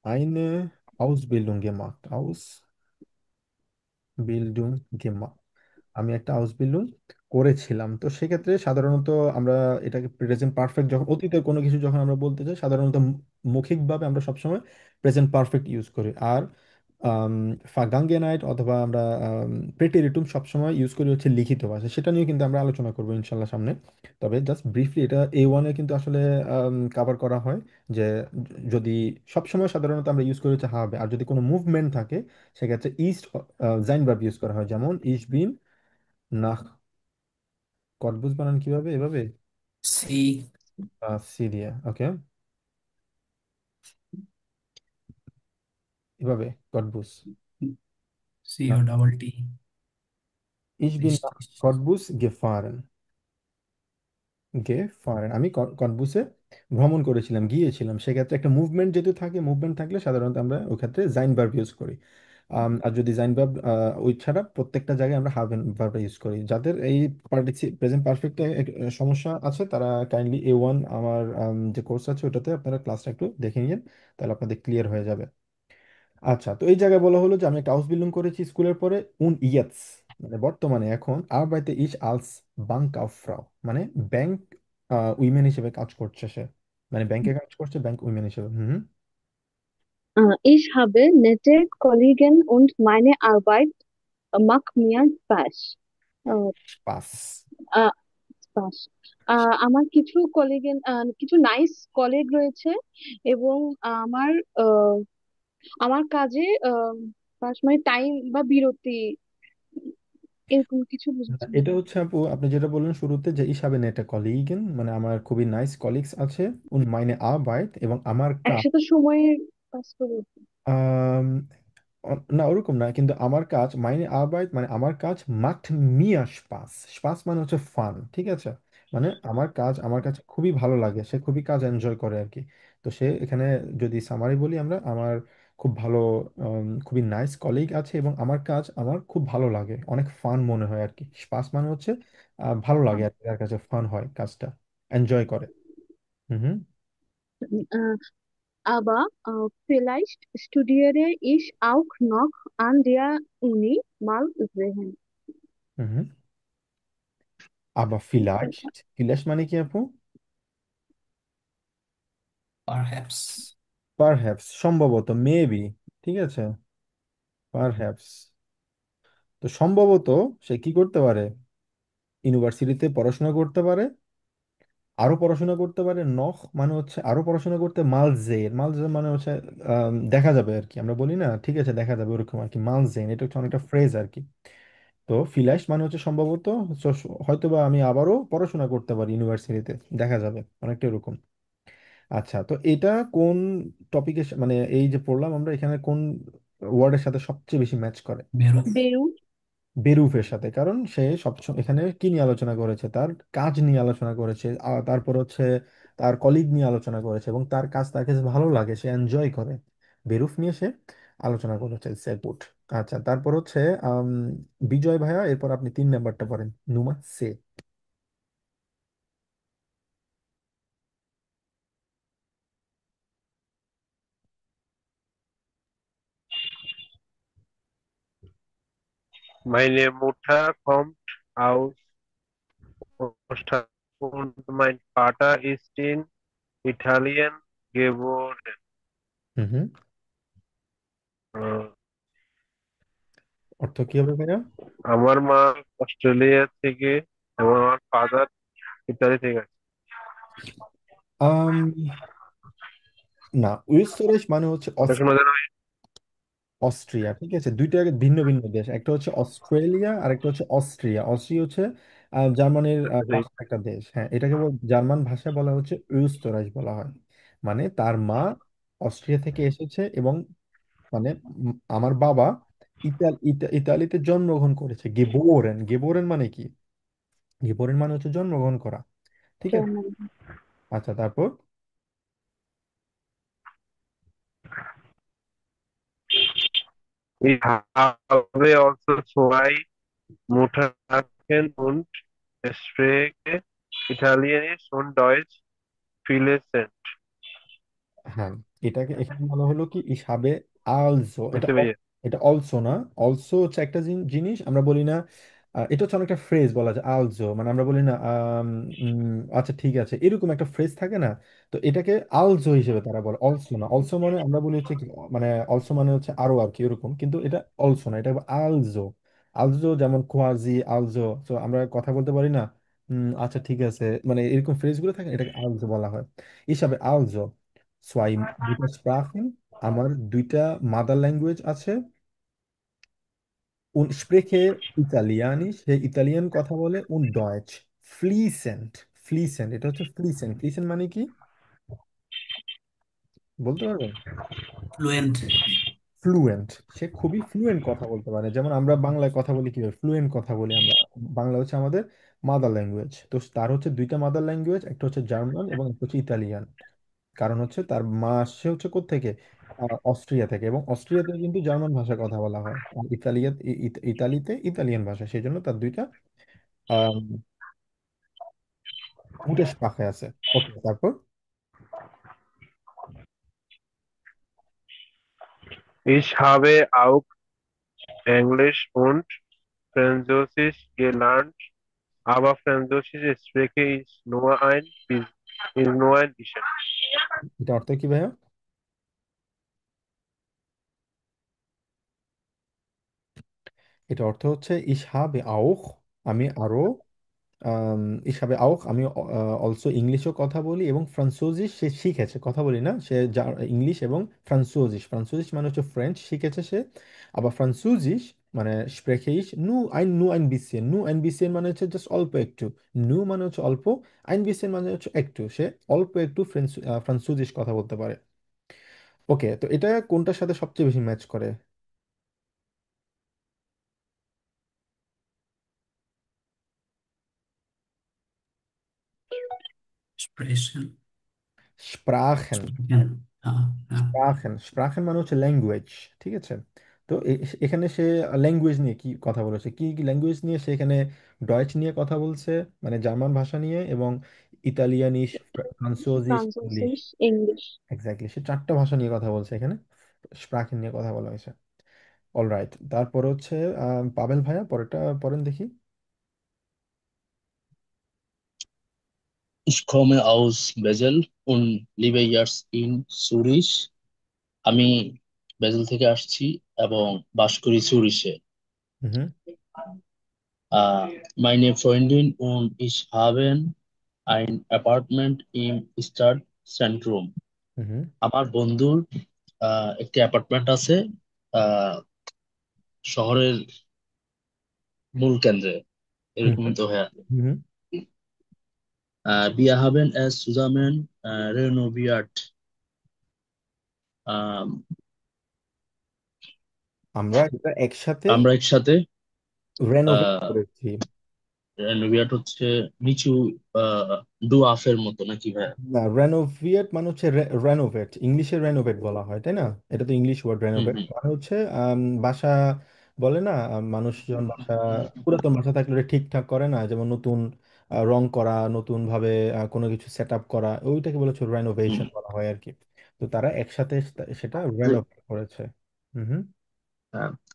eine Ausbildung gemacht, Ausbildung gemacht, আমি একটা আউসবিল্ডিং করেছিলাম। তো সেক্ষেত্রে সাধারণত আমরা এটাকে প্রেজেন্ট পারফেক্ট, যখন অতীতের কোনো কিছু যখন আমরা বলতে চাই সাধারণত মৌখিকভাবে আমরা সবসময় প্রেজেন্ট পারফেক্ট ইউজ করি। আর ফাগাঙ্গেনাইট অথবা আমরা প্রেটেরিটুম সবসময় ইউজ করি হচ্ছে লিখিত ভাষা। সেটা নিয়ে কিন্তু আমরা আলোচনা করবো ইনশাল্লাহ সামনে। তবে জাস্ট ব্রিফলি এটা A1-এ কিন্তু আসলে কাভার করা হয় যে যদি সবসময় সাধারণত আমরা ইউজ করি হচ্ছে হবে, আর যদি কোনো মুভমেন্ট থাকে সেক্ষেত্রে ইস্ট জাইন ভার্ব ইউজ করা হয়, যেমন ইস বিন নাহ। কটবুজ বানান কিভাবে? এভাবে সি সি দিয়ে, ওকে, এভাবে কটবুজ। C O double T. ইস বিন নাহ কটবুজ গেফারেন, গেফারেন, আমি কটবুসে ভ্রমণ করেছিলাম, গিয়েছিলাম। সেক্ষেত্রে একটা মুভমেন্ট যেহেতু থাকে, মুভমেন্ট থাকলে সাধারণত আমরা ওই ক্ষেত্রে জাইন ভার্ব ইউজ করি। আর যদি জাইন ভার্ব ওই ছাড়া প্রত্যেকটা জায়গায় আমরা হাভ ভার্ব ইউজ করি। যাদের এই প্রেজেন্ট পারফেক্টে সমস্যা আছে তারা কাইন্ডলি A1 আমার যে কোর্স আছে ওটাতে আপনারা ক্লাসটা একটু দেখে নিন, তাহলে আপনাদের ক্লিয়ার হয়ে যাবে। আচ্ছা, তো এই জায়গায় বলা হলো যে আমি একটা আউসবিল্ডিং করেছি স্কুলের পরে, উন ইয়েতস মানে বর্তমানে, এখন আরবাইতে ইস আলস বাঙ্কাউফ্রাও মানে ব্যাংক উইমেন হিসেবে কাজ করছে সে, মানে ব্যাংকে কাজ করছে ব্যাংক উইমেন হিসেবে। হুম। Ich habe nette Kollegen und meine Arbeit macht mir Spaß. আহ, পাস। আহ, Spaß. আমার কিছু কিছু নাইস কলিগ রয়েছে এবং আমার আহ, আমার কাজে পাস মানে টাইম বা বিরতি এরকম কিছু বুঝেছেন। এটা হচ্ছে আপু আপনি যেটা বললেন শুরুতে যে ইসাবে নেটে কলিগেন, মানে আমার খুবই নাইস কলিগস আছে, উন মাইনে আরবাইট এবং আমার কাজ। একসাথে সময় পাস করে। আম, না ওরকম না, কিন্তু আমার কাজ মাইনে আরবাইট মানে আমার কাজ মাক্ট মিয়া স্পাস, স্পাস মানে হচ্ছে ফান, ঠিক আছে। মানে আমার কাজ আমার কাছে খুবই ভালো লাগে, সে খুবই কাজ এনজয় করে আর কি। তো সে এখানে যদি সামারি বলি আমরা, আমার খুব ভালো খুবই নাইস কলিগ আছে এবং আমার কাজ আমার খুব ভালো লাগে, অনেক ফান মনে হয় আর কি। স্পাস মানে হচ্ছে ভালো লাগে আর কি, তার কাছে ফান হয় কাজটা, এনজয় করে। হুম হুম Äh, aber vielleicht studiere ich auch noch an der Uni. Mal sehen. হুম হুম। আবার ফিলাইস্ট, ফিলাইস্ট মানে কি আপু? পারহ্যাপস। পারহ্যাপস, সম্ভবত, মেবি, ঠিক আছে, পারহ্যাপস। তো সম্ভবত সে কি করতে পারে, ইউনিভার্সিটিতে পড়াশোনা করতে পারে, আরো পড়াশোনা করতে পারে। নখ মানে হচ্ছে আরো পড়াশোনা করতে, মালজেন, মালজেন মানে হচ্ছে দেখা যাবে আর কি, আমরা বলি না ঠিক আছে দেখা যাবে, ওরকম আর কি। মালজেন এটা হচ্ছে অনেকটা ফ্রেজ আর কি। তো ফিলাইস্ট মানে হচ্ছে সম্ভবত, so হয়তোবা আমি আবারও পড়াশোনা করতে পারি ইউনিভার্সিটিতে, দেখা যাবে, অনেকটা এরকম। আচ্ছা, তো এটা কোন টপিকের মানে এই যে পড়লাম আমরা এখানে কোন ওয়ার্ডের সাথে সবচেয়ে বেশি ম্যাচ করে? বেরোথ। Beirut, বেরুফের সাথে, কারণ সে সবসময় এখানে কি নিয়ে আলোচনা করেছে, তার কাজ নিয়ে আলোচনা করেছে, তারপর হচ্ছে তার কলিগ নিয়ে আলোচনা করেছে, এবং তার কাজ তার কাছে ভালো লাগে, সে এনজয় করে। বেরুফ নিয়ে সে আলোচনা করেছে, সে গুড। আচ্ছা, তারপর হচ্ছে আম, বিজয় ভাইয়া, এরপর আপনি 3 নাম্বারটা পড়েন, নুমা সে। Meine Mutter kommt aus Ostern und mein Vater ist in Italien geboren. হুম হুম। আহ, অর্থ কি হবে ভাইয়া? আমার মা অস্ট্রেলিয়া থেকে এবং আমার ফাদার ইতালি থেকে আছে। আম, না, উইস্তরেশ মানে হচ্ছে এখনো যেন অস্ট্রিয়া, ঠিক আছে, দুইটা ভিন্ন ভিন্ন দেশ, একটা হচ্ছে অস্ট্রেলিয়া আর একটা হচ্ছে অস্ট্রিয়া। অস্ট্রিয়া হচ্ছে জার্মানির পাশে একটা দেশ, হ্যাঁ, এটাকে জার্মান ভাষায় বলা হচ্ছে ইউস্তরাইচ বলা হয়। মানে তার মা অস্ট্রিয়া থেকে এসেছে, এবং মানে আমার বাবা ইতালিতে জন্মগ্রহণ করেছে। গেবোরেন, গেবোরেন মানে কি? গেবোরেন মানে হচ্ছে জন্মগ্রহণ করা, ঠিক আছে। জার্মানি। আচ্ছা, তারপর Ich habe also zwei Muttersprachen und spreche Italienisch und Deutsch fließend. হ্যাঁ, এটাকে এখানে বলা হলো কি ইসাবে আলজো, এটা বুঝতে পেরেছি। এটা অলসো না। অলসো হচ্ছে একটা জিনিস আমরা বলি না, এটা হচ্ছে অনেকটা ফ্রেজ বলা যায় আলজো, মানে আমরা বলি না আচ্ছা ঠিক আছে, এরকম একটা ফ্রেজ থাকে না। তো এটাকে আলজো হিসেবে তারা বলে, অলসো না। অলসো মানে আমরা বলি হচ্ছে কি, মানে অলসো মানে হচ্ছে আরো আর কি, এরকম, কিন্তু এটা অলসো না, এটা আলজো। আলজো যেমন কোয়াজি আলজো, তো আমরা কথা বলতে পারি না, আচ্ছা ঠিক আছে, মানে এরকম ফ্রেজগুলো থাকে, এটাকে আলজো বলা হয়। হিসাবে আলজো zwei Muttersprachen, আমার দুইটা মাদার ল্যাঙ্গুয়েজ আছে, und spreche Italienisch, সে ইতালিয়ান কথা বলে, und Deutsch fließend। fließend এটা হচ্ছে fließend। fließend মানে কি বলতে পারবেন? ফ্লুয়েন্ট। ফ্লুয়েন্ট, সে খুবই ফ্লুয়েন্ট কথা বলতে পারে, যেমন আমরা বাংলায় কথা বলি কিভাবে ফ্লুয়েন্ট কথা বলি আমরা। বাংলা হচ্ছে আমাদের মাদার ল্যাঙ্গুয়েজ, তো তার হচ্ছে দুইটা মাদার ল্যাঙ্গুয়েজ, একটা হচ্ছে জার্মান এবং একটা হচ্ছে ইতালিয়ান। কারণ হচ্ছে তার মা আসছে হচ্ছে কোত্থেকে, অস্ট্রিয়া থেকে, এবং অস্ট্রিয়াতে কিন্তু জার্মান ভাষায় কথা বলা হয়, আর ইতালিতে ইতালিয়ান ভাষা, সেই জন্য তার দুইটা মুটেশ পাখে আছে। ওকে, তারপর Ich habe auch Englisch und Französisch gelernt, aber Französisch spreche ich nur ein bisschen. এটা অর্থ কি ভাইয়া? এটা অর্থ হচ্ছে ইস হাবে আউখ, আমি আরো, ich habe auch, আমি অলসো ইংলিশও কথা বলি, এবং ফ্রান্সুজিস সে শিখেছে, কথা বলি না, সে ইংলিশ এবং ফ্রান্সুজিস, ফ্রান্সুজিস মানে হচ্ছে ফ্রেঞ্চ শিখেছে সে। আবার ফ্রান্সুজিস মানে spreche ich nur ein bisschen, nur ein bisschen মানে হচ্ছে জাস্ট অল্প একটু, নু মানে হচ্ছে অল্প, ein bisschen মানে হচ্ছে একটু, সে অল্প একটু ফ্রান্সুজিস কথা বলতে পারে। ওকে, তো এটা কোনটার সাথে সবচেয়ে বেশি ম্যাচ করে? স্প্রেশন। স্প্রাখেন। স্প্রেকেন। হ্যাঁ, হ্যাঁ। স্প্রাখেন মানে হচ্ছে ল্যাঙ্গুয়েজ, ঠিক আছে। তো এখানে সে ল্যাঙ্গুয়েজ নিয়ে কি কথা বলেছে, কি কি ল্যাঙ্গুয়েজ নিয়ে সে এখানে? ডয়েচ নিয়ে কথা বলছে, মানে জার্মান ভাষা নিয়ে, এবং ইতালিয়ানিস, ফ্রান্সোজিস, ইংলিশ। Francis English. এক্স্যাক্টলি, সে 4টা ভাষা নিয়ে কথা বলছে এখানে, স্প্রাখেন নিয়ে কথা বলা হয়েছে। অলরাইট, তারপর হচ্ছে পাবেল ভাইয়া, পরেরটা পড়েন দেখি। Ich komme aus Basel und lebe jetzt in Zürich. আমি বেজেল থেকে আসছি এবং বাস করি জুরিখে। হুম Meine Freundin und ich haben ein Apartment im Stadtzentrum. হুম হুম আমার বন্ধুর একটি অ্যাপার্টমেন্ট আছে আহ, শহরের মূল কেন্দ্রে, হুম এরকম তো হ্যাঁ। হুম হুম। Wir haben es zusammen renoviert. আহ, আমরা এটা একসাথে আমরা একসাথে রেনোভেট করেছি। রেনোভিয়েট হচ্ছে নিচু ডুয়াফের মতো নাকি ভাই? না, রেনোভিয়েট মানে হচ্ছে রেনোভেট, ইংলিশে রেনোভেট বলা হয় তাই না? এটা তো ইংলিশ ওয়ার্ড। হুম রেনোভেট হুম মানে হচ্ছে বাসা বলে না, মানুষজন বাসা, পুরাতন বাসা থাকলে ওটা ঠিকঠাক করে না, যেমন নতুন রং করা, নতুন ভাবে কোনো কিছু সেট আপ করা, ওইটাকে বলে হচ্ছে হুম। রেনোভেশন বলা হয় আর কি। তো তারা একসাথে সেটা যে, রেনোভেট করেছে। হুম হুম।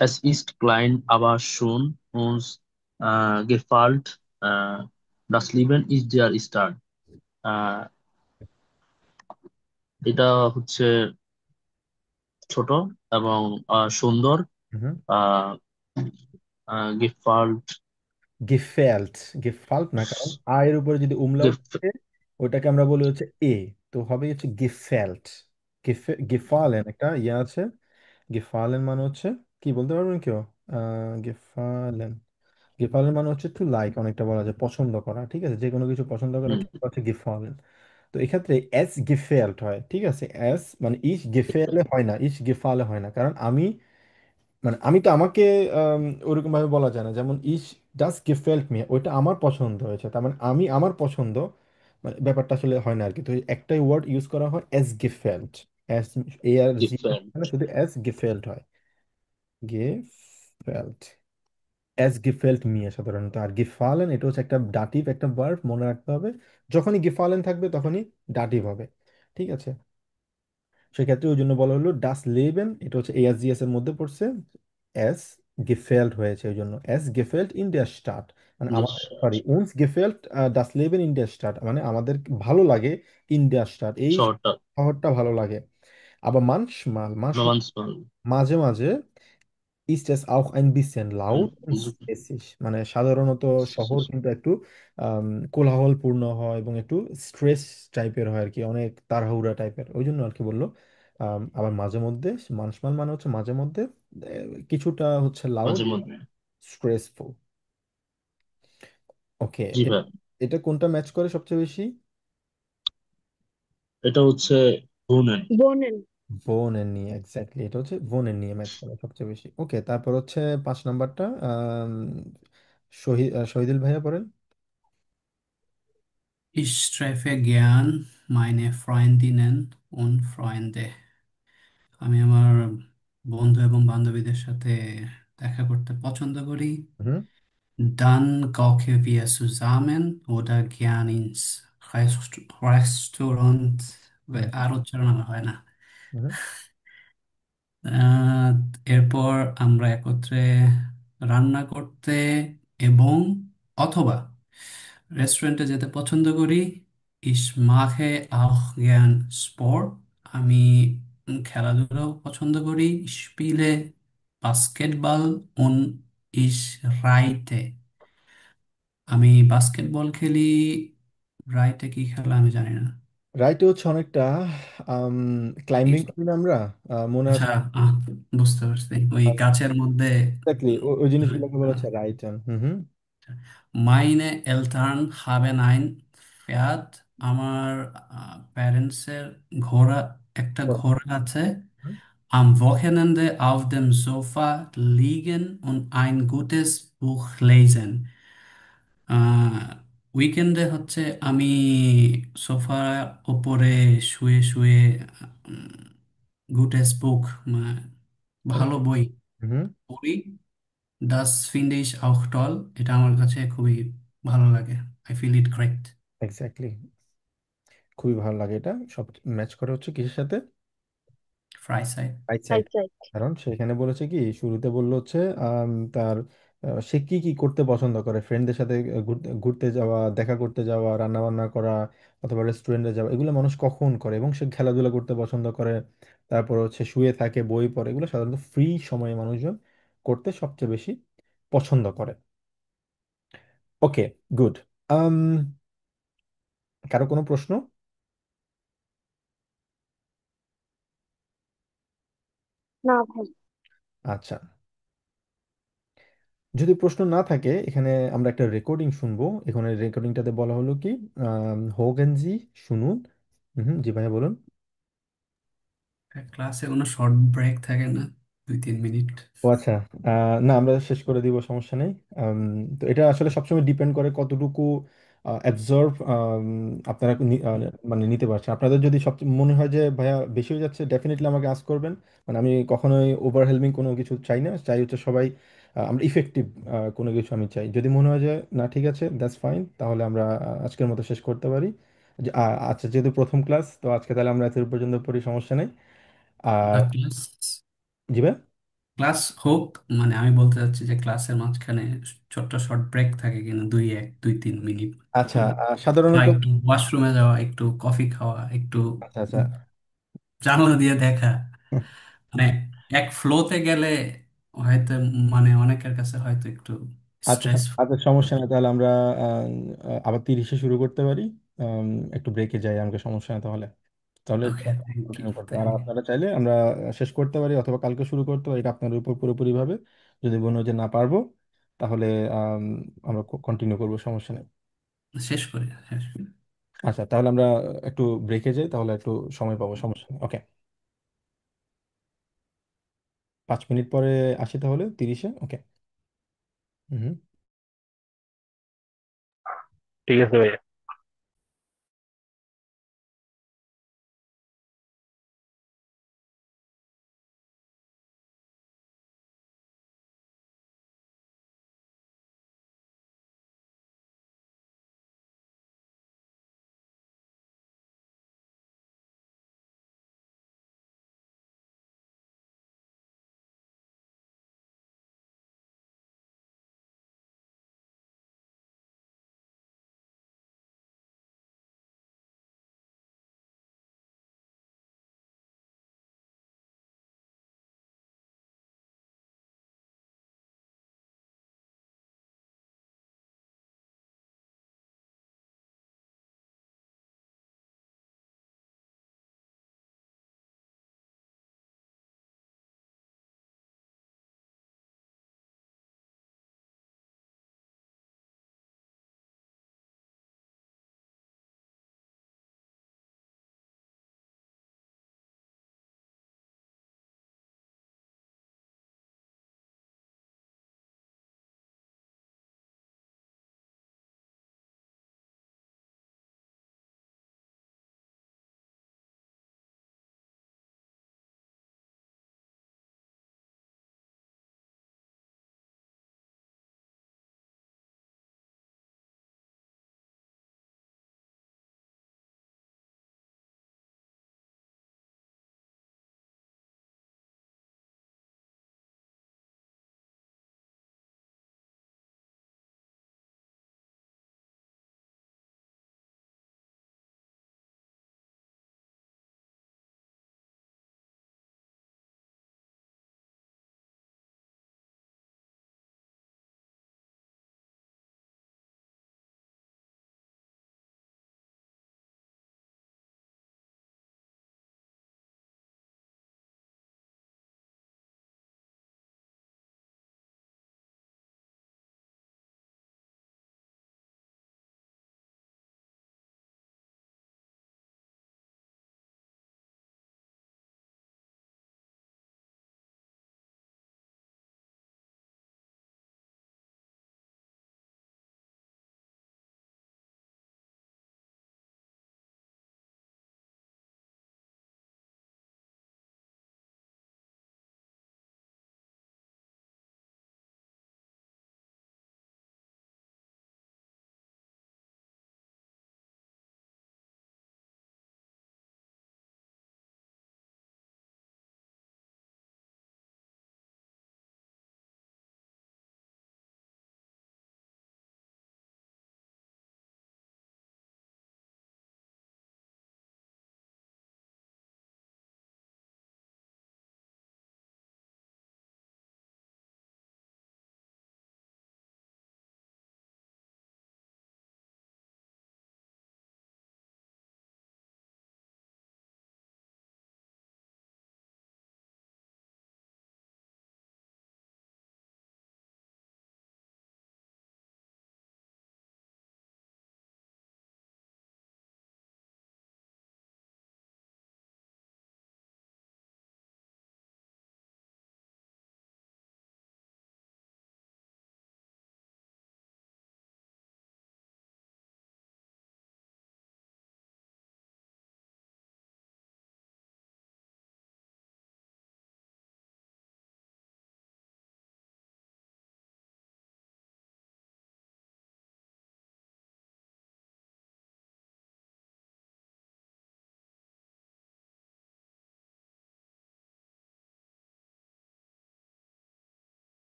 Es ist klein, aber schon uns gefällt. Das Leben ist der Start. আহ, এটা হচ্ছে ছোট এবং সুন্দর। হুম। আহ গেফাল্ট। গেফেল্ট, গেফাল্ট না, কারণ আয়ের উপরে যদি উমলাউট থাকে ওটাকে আমরা বলি হচ্ছে এ, তো হবে হচ্ছে গেফেল্ট। গেফালেন একটা ইয়ে আছে, গেফালেন মানে হচ্ছে কি বলতে পারবেন কেউ? গেফালেন, গেফালেন মানে হচ্ছে টু লাইক, অনেকটা বলা যায় পছন্দ করা, ঠিক আছে, যে কোনো কিছু পছন্দ করা হচ্ছে গেফালেন। তো এক্ষেত্রে এস গেফেল্ট হয়, ঠিক আছে, এস মানে ইস গেফেলে হয় না, ইস গেফালে হয় না, কারণ আমি, মানে আমি তো আমাকে ওরকম ভাবে বলা যায় না, যেমন ইস ডাস গেফেল্ট মি, ওইটা আমার পছন্দ হয়েছে, তার মানে আমি আমার পছন্দ, মানে ব্যাপারটা আসলে হয় না আর কি। তো এই একটাই ওয়ার্ড ইউজ করা হয়, এস গেফেল্ট, এস, এ আর জি, গেফাল্ট। মানে শুধু এস গেফেল্ট হয়, গেফেল্ট, এস গেফেল্ট মি সাধারণত। আর গেফালেন এটা হচ্ছে একটা ডাটিভ, একটা ভার্ব, মনে রাখতে হবে, যখনই গেফালেন থাকবে তখনই ডাটিভ হবে, ঠিক আছে। সেক্ষেত্রে ওই জন্য বলা হলো ডাস লেবেন, এটা হচ্ছে এএসজিএস এর মধ্যে পড়ছে, এস গেফেল্ট হয়েছে ওই জন্য, এস গেফেল্ট ইন der স্টার্ট, মানে আমাদের, সরি, উনস গেফেল্ট ডাস লেবেন ইন der স্টার্ট, মানে আমাদের ভালো লাগে ইন der স্টার্ট, এই শহরটা শহরটা ভালো লাগে। আবার মানচমাল, রোমান্সফুল। মাঝে মাঝে ist es auch ein bisschen laut und stressig, মানে সাধারণত শহর কিন্তু একটু কোলাহলপূর্ণ হয় এবং একটু স্ট্রেস টাইপের হয় আর কি, অনেক তাড়াহুড়া টাইপের, ওই জন্য আর কি বললো। আবার মাঝে মধ্যে, মানসমান মানে হচ্ছে মাঝে মধ্যে, কিছুটা হচ্ছে লাউড, মাঝে মধ্যে। স্ট্রেসফুল। ওকে, জি ভাই। এটা কোনটা ম্যাচ করে সবচেয়ে বেশি? এটা হচ্ছে বুনেন। বোনেন। বোনের নিয়ে, এক্স্যাক্টলি, এটা হচ্ছে বোনের নিয়ে ম্যাচ করে সবচেয়ে বেশি। ওকে, তারপর হচ্ছে 5 নাম্বারটা, শহীদুল ভাইয়া পড়েন। Ich treffe gern meine Freundinnen und Freunde. আমি আমার বন্ধু এবং বান্ধবীদের সাথে দেখা করতে পছন্দ করি। Dann gehen wir zusammen oder gern ins Restaurant। আর উচ্চারণ আমার হয় না। হুম। আহ, এরপর আমরা একত্রে রান্না করতে এবং অথবা রেস্টুরেন্টে যেতে পছন্দ করি। Ich mache auch gern Sport। আমি খেলাধুলাও পছন্দ করি। Ich spiele Basketball und ich reite। আমি বাস্কেটবল খেলি। রাইটে কি খেলা আমি জানি না। রাইটে হচ্ছে অনেকটা ক্লাইম্বিং কি- করি না আমরা, মনে আচ্ছা, আছে? আহ, বুঝতে পারছি, ওই গাছের মধ্যে। এক্স্যাক্টলি, ওই জিনিসগুলোকে বলা হচ্ছে রাইটন। হুম হুম। Meine Eltern haben ein Pferd। আমার প্যারেন্টসের একটা ঘোড়া আছে। Am Wochenende auf dem Sofa liegen und ein gutes Buch lesen। উইকেন্ডে হচ্ছে আমি সোফার ওপরে শুয়ে শুয়ে গুটেস বুক, ভালো বই হুম। পড়ি। Das finde ich auch toll। এটা আমার কাছে খুবই ভালো লাগে। I feel it great। Exactly, খুবই ভালো লাগে, এটা সব ম্যাচ করে হচ্ছে কিসের সাথে? Fry side. Right side. Right right. কারণ সেখানে বলেছে কি, শুরুতে বললো হচ্ছে তার সে কি কি করতে পছন্দ করে, ফ্রেন্ডদের সাথে ঘুরতে ঘুরতে যাওয়া, দেখা করতে যাওয়া, রান্না বান্না করা, অথবা রেস্টুরেন্টে যাওয়া, এগুলো মানুষ কখন করে, এবং সে খেলাধুলা করতে পছন্দ করে, তারপর হচ্ছে শুয়ে থাকে, বই পড়ে, এগুলো সাধারণত ফ্রি সময়ে মানুষজন করতে সবচেয়ে বেশি পছন্দ করে। ওকে, গুড। আম কারো কোনো প্রশ্ন? না ভাই। আচ্ছা, যদি প্রশ্ন না থাকে, এখানে আমরা একটা রেকর্ডিং শুনবো। এখানে রেকর্ডিংটাতে বলা হলো কি, হোগেনজি শুনুন। জি ভাইয়া বলুন। ক্লাসে কোনো শর্ট ব্রেক থাকে না? 2-3 মিনিট। ও আচ্ছা। না, আমরা শেষ করে দিব, সমস্যা নেই। আম, তো এটা আসলে সবসময় ডিপেন্ড করে কতটুকু অ্যাবজর্ব আপনারা মানে নিতে পারছেন। আপনাদের যদি সব মনে হয় যে ভাইয়া বেশি হয়ে যাচ্ছে, ডেফিনেটলি আমাকে আস্ক করবেন। মানে আমি কখনোই ওভারহেলমিং কোনো কিছু চাই না, চাই হচ্ছে সবাই আমরা ইফেক্টিভ কোনো কিছু আমি চাই। যদি মনে হয় যে না ঠিক আছে, দ্যাটস ফাইন, তাহলে আমরা আজকের মতো শেষ করতে পারি। আচ্ছা, যেহেতু প্রথম ক্লাস, তো আজকে তাহলে আমরা এত পর্যন্ত পড়ি, সমস্যা নেই। আর ক্লাস জি ভাই। ক্লাস হোক, মানে আমি বলতে চাচ্ছি যে ক্লাসের মাঝখানে ছোট্ট শর্ট ব্রেক থাকে কিনা, 2-3 মিনিট। আচ্ছা, হুম। বা সাধারণত একটু ওয়াশরুমে যাওয়া, একটু কফি খাওয়া, একটু আচ্ছা আচ্ছা জানলা দিয়ে দেখা, মানে এক ফ্লোতে গেলে হয়তো, মানে অনেকের কাছে হয়তো একটু আচ্ছা স্ট্রেস। আচ্ছা, সমস্যা নেই, তাহলে আমরা আবার 30-এ শুরু করতে পারি। একটু ব্রেকে যাই আমাকে, সমস্যা নেই তাহলে। তাহলে ওকে, থ্যাংক ইউ, কন্টিনিউ করতে, আর থ্যাংক ইউ। আপনারা চাইলে আমরা শেষ করতে পারি অথবা কালকে শুরু করতে পারি, এটা আপনার উপর পুরোপুরি ভাবে। যদি মনে হয় যে না পারবো, তাহলে আম, আমরা কন্টিনিউ করবো, সমস্যা নেই। শেষ করি। আচ্ছা, তাহলে আমরা একটু ব্রেকে যাই, তাহলে একটু সময় পাবো, সমস্যা নেই। ওকে, 5 মিনিট পরে আসি তাহলে, 30-এ। ওকে। হুম। ঠিক আছে ভাইয়া।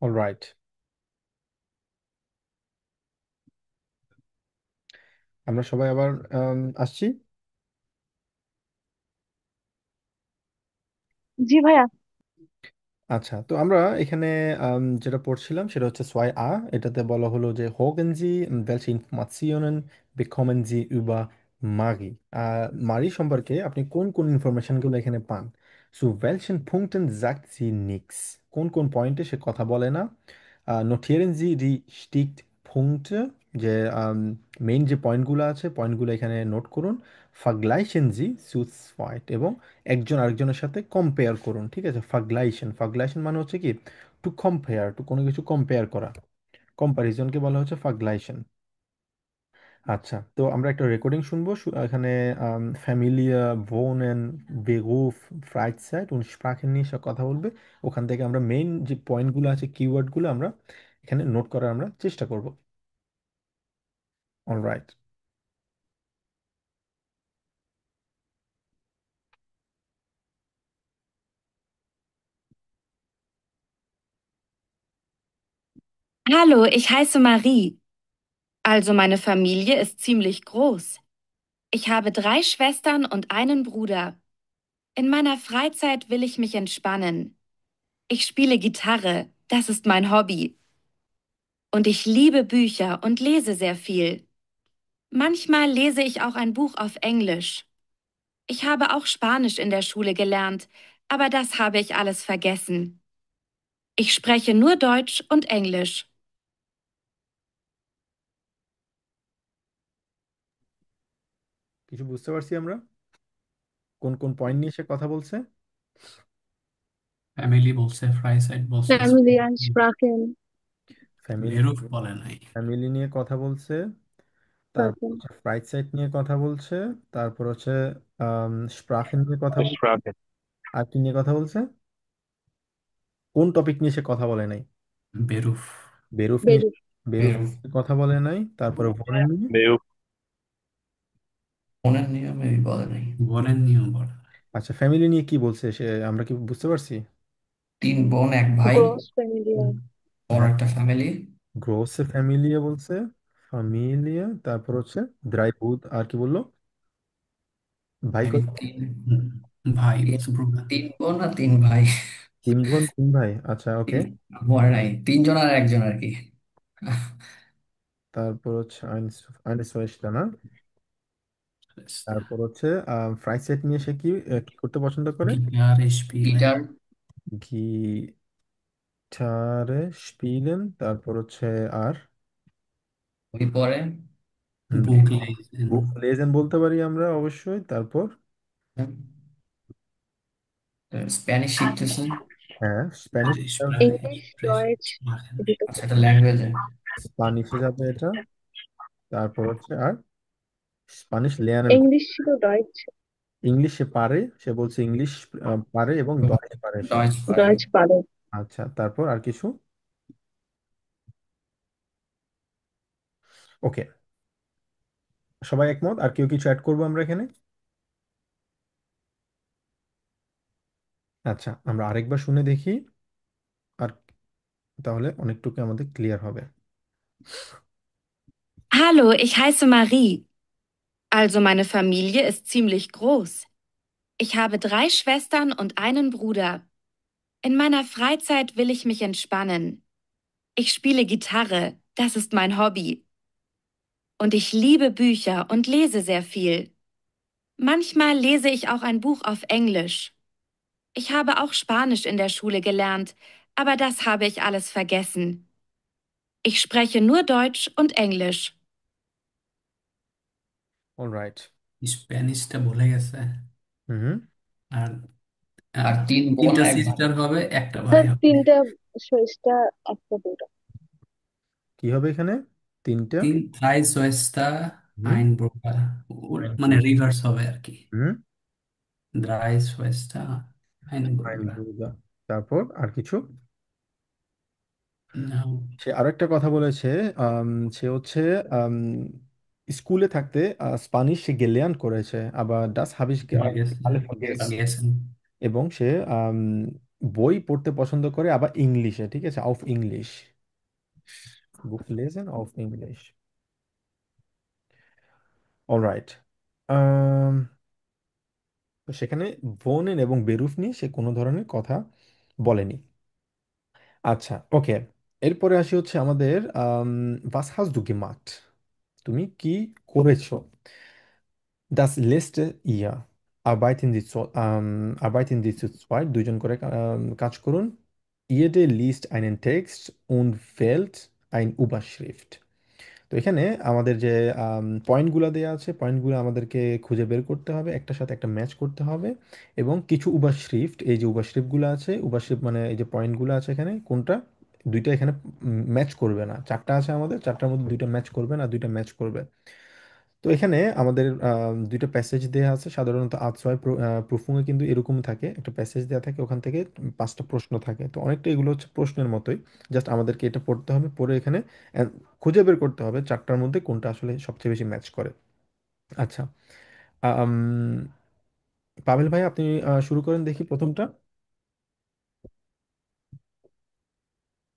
অলরাইট, আমরা সবাই আবার আসছি। জি ভাইয়া। আচ্ছা, তো আমরা এখানে যেটা পড়ছিলাম সেটা হচ্ছে 2a। এটাতে বলা হলো যে Hogen Sie welche Informationen bekommen Sie über Magie? মারি সম্পর্কে আপনি কোন কোন ইনফরমেশনগুলো এখানে পান? Zu welchen Punkten sagt sie nichts? কোন কোন পয়েন্টে সে কথা বলে না? Notieren Sie die Stichpunkte, যে মেইন যে পয়েন্টগুলো আছে পয়েন্টগুলো এখানে নোট করুন। Vergleichen Sie zu zweit, এবং একজন আরেকজনের সাথে কম্পেয়ার করুন। ঠিক আছে, ফাগলাইশন, ফাগলাইশন মানে হচ্ছে কি টু কম্পেয়ার, টু কোনো কিছু কম্পেয়ার করা, কম্পারিজনকে বলা হচ্ছে ফাগলাইশন। আচ্ছা, তো আমরা একটা রেকর্ডিং শুনবো। এখানে Familia, wohnen, Beruf, Freizeit und Sprachen নিয়ে সব কথা বলবে। ওখান থেকে আমরা মেইন যে পয়েন্টগুলো আছে, কিওয়ার্ডগুলো আমরা এখানে নোট করার আমরা চেষ্টা করব। Alright. Hallo, ich heiße Marie. Also meine Familie ist ziemlich groß. Ich habe drei Schwestern und einen Bruder. In meiner Freizeit will ich mich entspannen. Ich spiele Gitarre, das ist mein Hobby. Und ich liebe Bücher und lese sehr viel. Manchmal lese ich auch ein Buch auf Englisch. Ich habe auch Spanisch in der Schule gelernt, aber das habe ich alles vergessen. Ich spreche nur Deutsch und Englisch. কিছু বুঝতে পারছি আমরা কোন কোন পয়েন্ট নিয়ে সে কথা বলছে? ফ্যামিলি বলছে, ফ্রাইসাইড বলছে, ফ্যামিলিয়ার স্প্রাকেন। ফ্যামিলি, বেরুফ বলে নাই। ফ্যামিলি নিয়ে কথা বলছে, তারপর স্প্রাকেন। হচ্ছে ফ্রাইড সাইট নিয়ে কথা বলছে, তারপর হচ্ছে স্প্রাখেন নিয়ে কথা বলছে, Sprache. আর কি নিয়ে কথা বলছে? কোন টপিক নিয়ে সে কথা বলে নাই? বেরুফ। বেরুফ নিয়ে, বেরু। বেরুফ বেরোফ। নিয়ে কথা বলে নাই। তারপরে ভনের নিয়ে, Beruf. মনের নিয়মে বলে নাই। বোনের নিয়ম বলে নাই। আচ্ছা ফ্যামিলি নিয়ে কি বলছে সে, আমরা কি বুঝতে পারছি? তিন বোন এক ভাই, গ্রস ফ্যামিলিয়ার। বড় হ্যাঁ, একটা ফ্যামিলি। গ্রোসে ফ্যামিলিয়া বলছে, ফ্যামিলিয়া, তারপর হচ্ছে দ্রাই বুধ, আর কি বললো ভাই এক কত? তিন ভাই তিন বলছে, ব্রুগার। তিন বোন আর তিন ভাই। তিন বোন তিন ভাই, আচ্ছা ওকে। মনে নাই, তিনজন আর একজন আর কি। তারপর হচ্ছে আইনস না, তারপর হচ্ছে ফ্রাই সেট নিয়ে সে কি কি করতে পছন্দ করে? গিটার স্পিলেন। গিটার। গিটারে স্পিলেন, তারপর হচ্ছে আর বই পড়ে। বুক লেজেন। বুক লেজেন বলতে পারি আমরা অবশ্যই। তারপর স্প্যানিশ শিখতেছে। হ্যাঁ স্প্যানিশ, স্প্রাইট ইংলিশ, প্রেস ডয়েচ মাখেন। এদিকে আচ্ছা, থাকে। এটা ল্যাঙ্গুয়েজে। স্প্যানিশে যাবে এটা। তারপর হচ্ছে আর স্প্যানিশ লেয়ানেন, ইংলিশ ছিল, ডয়েচ। ইংলিশ সে পারে, সে বলছে ইংলিশ পারে এবং ডয়েচ পারে সে। ডয়েচ পারে। ডয়েচ পারে। আচ্ছা, তারপর আর কিছু? ওকে, সবাই একমত? আর কেউ কিছু অ্যাড করবো আমরা এখানে? আচ্ছা, আমরা আরেকবার শুনে দেখি, আর তাহলে অনেকটুকু আমাদের ক্লিয়ার হবে। Hallo, ich heiße Marie. Also meine Familie ist ziemlich groß. Ich habe drei Schwestern und einen Bruder. In meiner Freizeit will ich mich entspannen. Ich spiele Gitarre, das ist mein Hobby. Und ich liebe Bücher und lese sehr viel. Manchmal lese ich auch ein Buch auf Englisch. Ich habe auch Spanisch in der Schule gelernt, aber das habe ich alles vergessen. Ich spreche nur Deutsch und Englisch. Alright. স্প্যানিশটা ভুলে গেছে। হুম। আর আহ, আর তিন বোন তিনটা এক ভাই। সিস্টার হবে, একটা ভাই স্যার হবে। তিনটা শেষটা, একটা দুটা। কি হবে এখানে? তিনটা। তিন ড্রাই সোয়েস্তা হুম। আইন ব্রোকার, মানে রিভার্স হবে আর কি। হুম। ড্রাই সোয়েস্তা আইন ফাইন ব্রোকার। বুঝা। তারপর আর কিছু? সে আরো একটা কথা বলেছে, আম, সে হচ্ছে আম, স্কুলে থাকতে স্প্যানিশ সে গেলিয়ান করেছে, আবার ডাস হাবিশ ভুলে গেছে, আলে ভার্গেসন, গেছেন। এবং সে বই পড়তে পছন্দ করে আবার ইংলিশে, ঠিক আছে, of English, book lesson of English. Alright. তো সেখানে ভোনেন এবং বেরুফ নিয়ে সে কোনো ধরনের কথা বলেনি। আচ্ছা, ওকে। এরপরে আসি হচ্ছে আমাদের was hast du gemacht, তুমি কি করেছো। Das letzte Jahr arbeiten Sie zu zweit, দুইজন করে কাজ করুন। Jede liest einen Text und wählt ein Überschrift। তো এখানে আমাদের যে পয়েন্টগুলো দেওয়া আছে, পয়েন্টগুলো আমাদেরকে খুঁজে বের করতে হবে, একটার সাথে একটা ম্যাচ করতে হবে, এবং কিছু উবাশরিফট, এই যে উবাশরিফটগুলো আছে, উবাশরিফট মানে এই যে পয়েন্টগুলো আছে এখানে কোনটা, দুইটা এখানে ম্যাচ করবে না। চারটা আছে আমাদের, চারটার মধ্যে দুইটা ম্যাচ করবে না, দুইটা ম্যাচ করবে। তো এখানে আমাদের দুইটা প্যাসেজ দেওয়া আছে, সাধারণত আশ্রয় প্রসঙ্গে কিন্তু এরকম থাকে, একটা প্যাসেজ দেওয়া থাকে, ওখান থেকে পাঁচটা প্রশ্ন থাকে, তো অনেকটা এগুলো হচ্ছে প্রশ্নের মতোই। জাস্ট আমাদেরকে এটা পড়তে হবে, পড়ে এখানে খুঁজে বের করতে হবে চারটার মধ্যে কোনটা আসলে সবচেয়ে বেশি ম্যাচ করে। আচ্ছা, আম, পাভেল ভাই আপনি শুরু করেন দেখি প্রথমটা।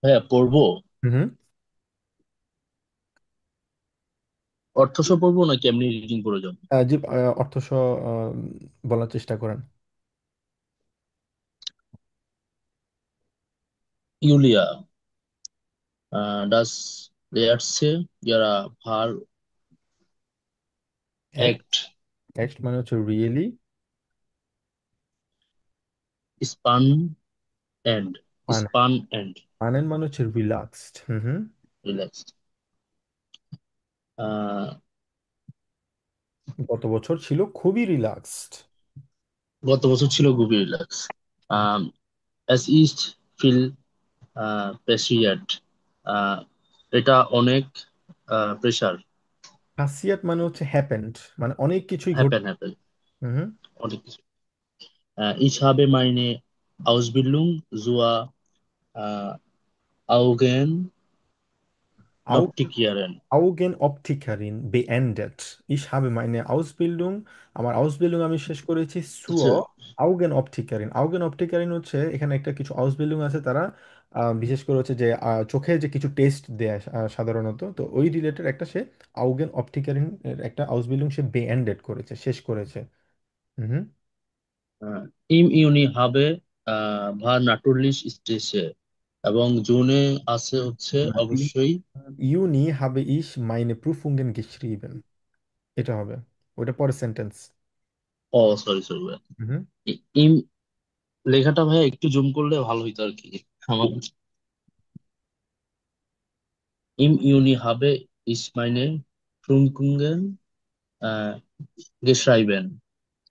হ্যাঁ, পড়বো। হুম। অর্থসহ পড়বো নাকি এমনি রিডিং করে যাবো? যে অর্থ সহ বলার চেষ্টা করেন। ইউলিয়া, das letzte Jahr war act, echt act মানে হচ্ছে রিয়েলি, spannend spannend মানেন মানে হচ্ছে রিল্যাক্সড। হুম হুম। relaxed. আহ, গত বছর ছিল খুবই রিল্যাক্সড। গত বছর ছিল খুবই relax. es ist viel passiert. আহ, এটা অনেক প্রেশার। হাসিয়াত মানে হচ্ছে হ্যাপেন্ড, মানে অনেক কিছুই ঘটে। হ্যাপেন হ্যাপেন হুম হুম। অনেক কিছু। ich habe meine Ausbildung zur äh, Augenoptikerin Augen Optikerin beendet. Ich habe meine Ausbildung, আমার আউসবিল্ডিং আমি শেষ করেছি হচ্ছে। zur Augen Optikerin। Augen Optikerin হচ্ছে এখানে একটা কিছু আউসবিল্ডিং আছে, তারা বিশেষ করে হচ্ছে যে চোখে যে কিছু টেস্ট দেয় সাধারণত, তো ওই রিলেটেড একটা সে Augen Optikerin এর একটা আউসবিল্ডিং সে বেএন্ডেড করেছে, শেষ করেছে। হুম। Im Juni habe war natürlich Stress এবং জুনে আছে হচ্ছে অবশ্যই। ইউনি habe ich meine Prüfungen geschrieben, এটা হবে, ওটা পরের সেন্টেন্স। ও সরি সরি ভাই। ইম লেখাটা ভাই একটু জুম করলে ভালো হইতো আর কি আমার। ইম ইউনি habe ich meine Prüfungen আহ, geschrieben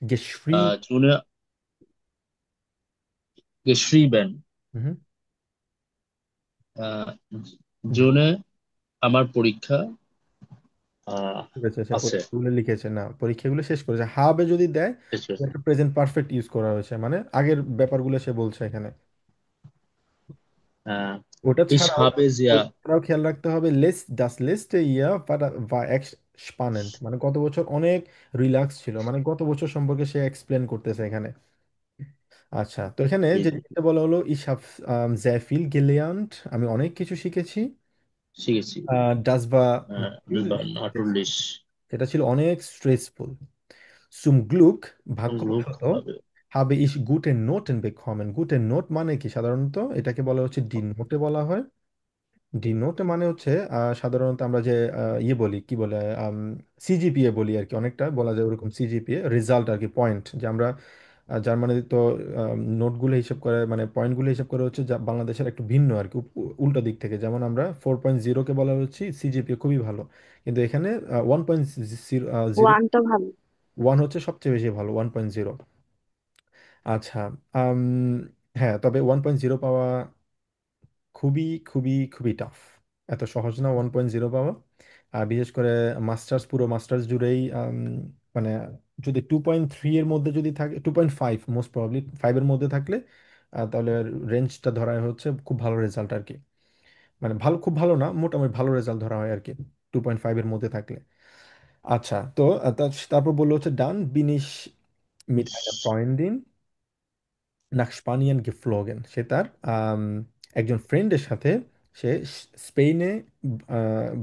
geschrieben। জুনে geschrieben আহ, জুনে আমার পরীক্ষা করেছে, সে আছে। পরীক্ষাগুলো লিখেছে না, পরীক্ষাগুলো শেষ করেছে। হাবে যদি দেয়, শেষ হয়েছে। একটা প্রেজেন্ট পারফেক্ট ইউজ করা হয়েছে, মানে আগের ব্যাপারগুলো সে বলছে এখানে। আহ, ওটা ich ছাড়াও, habe sehr ওটা ছাড়াও খেয়াল রাখতে হবে das letzte Jahr war echt spannend, মানে গত বছর অনেক রিল্যাক্স ছিল, মানে গত বছর সম্পর্কে সে এক্সপ্লেন করতেছে এখানে। আচ্ছা, তো এখানে যে যেটা বলা হলো ich habe sehr viel gelernt, আমি অনেক কিছু শিখেছি। শিখেছি। das war লিবার natürlich stressful, নাটুলিশ সেটা ছিল অনেক স্ট্রেসফুল। Zum Glück, লোক ভাগ্যবশত, হবে। habe ich gute Noten bekommen। Gute Note মানে কি, সাধারণত এটাকে বলা হচ্ছে ডি নোটে বলা হয়। ডি নোটে মানে হচ্ছে সাধারণত আমরা যে ইয়ে বলি, কি বলে, সিজিপিএ বলি আর কি, অনেকটা বলা যায় ওরকম, সিজিপিএ রেজাল্ট আর কি, পয়েন্ট যে আমরা জার্মানিতে তো নোটগুলো হিসাব করে, মানে পয়েন্টগুলো হিসাব করে হচ্ছে বাংলাদেশের একটু ভিন্ন আর কি, উল্টো দিক থেকে, যেমন আমরা 4.0-কে বলা হচ্ছে সিজিপিএ খুবই ভালো, কিন্তু এখানে 1.0, ওয়ানটা ভালো। ওয়ান হচ্ছে সবচেয়ে বেশি ভালো, 1.0। আচ্ছা, আম, হ্যাঁ, তবে 1.0 পাওয়া খুবই খুবই খুবই টাফ, এত সহজ না 1.0 পাওয়া। আর বিশেষ করে মাস্টার্স, পুরো মাস্টার্স জুড়েই মানে যদি 2.3 এর মধ্যে যদি থাকে, 2.5 মোস্ট প্রবাবলি, 5-এর মধ্যে থাকলে তাহলে রেঞ্জটা ধরা হচ্ছে খুব ভালো রেজাল্ট আর কি, মানে ভালো, খুব ভালো না, মোটামুটি ভালো রেজাল্ট ধরা হয় আর কি, 2.5-এর মধ্যে থাকলে। আচ্ছা, তো তারপর বললো হচ্ছে ডান বিনিশ মিট einer Freundin nach Spanien geflogen। সে তার একজন ফ্রেন্ডের সাথে সে স্পেনে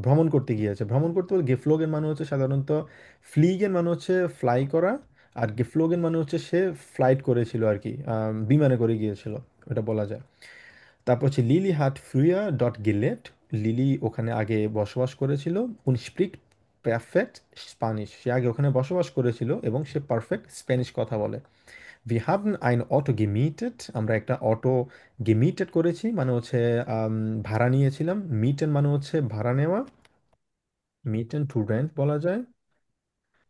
ভ্রমণ করতে গিয়েছে। ভ্রমণ করতে বলে গেফলোগেন মানে হচ্ছে সাধারণত ফ্লিগেন মানে হচ্ছে ফ্লাই করা, আর গেফলোগেন মানে হচ্ছে সে ফ্লাইট করেছিল আর কি, বিমানে করে গিয়েছিল, এটা বলা যায়। তারপর হচ্ছে লিলি হাট ফ্রুয়া ডট গিলেট, লিলি ওখানে আগে বসবাস করেছিল। উনি স্পিক পারফেক্ট স্প্যানিশ, সে আগে ওখানে বসবাস করেছিল এবং সে পারফেক্ট স্প্যানিশ কথা বলে। Wir haben ein Auto gemietet, আমরা একটা অটো gemietet করেছি, মানে হচ্ছে ভাড়া নিয়েছিলাম। মিটেন মানে হচ্ছে ভাড়া নেওয়া, মিটেন টু রেন্ট বলা যায়।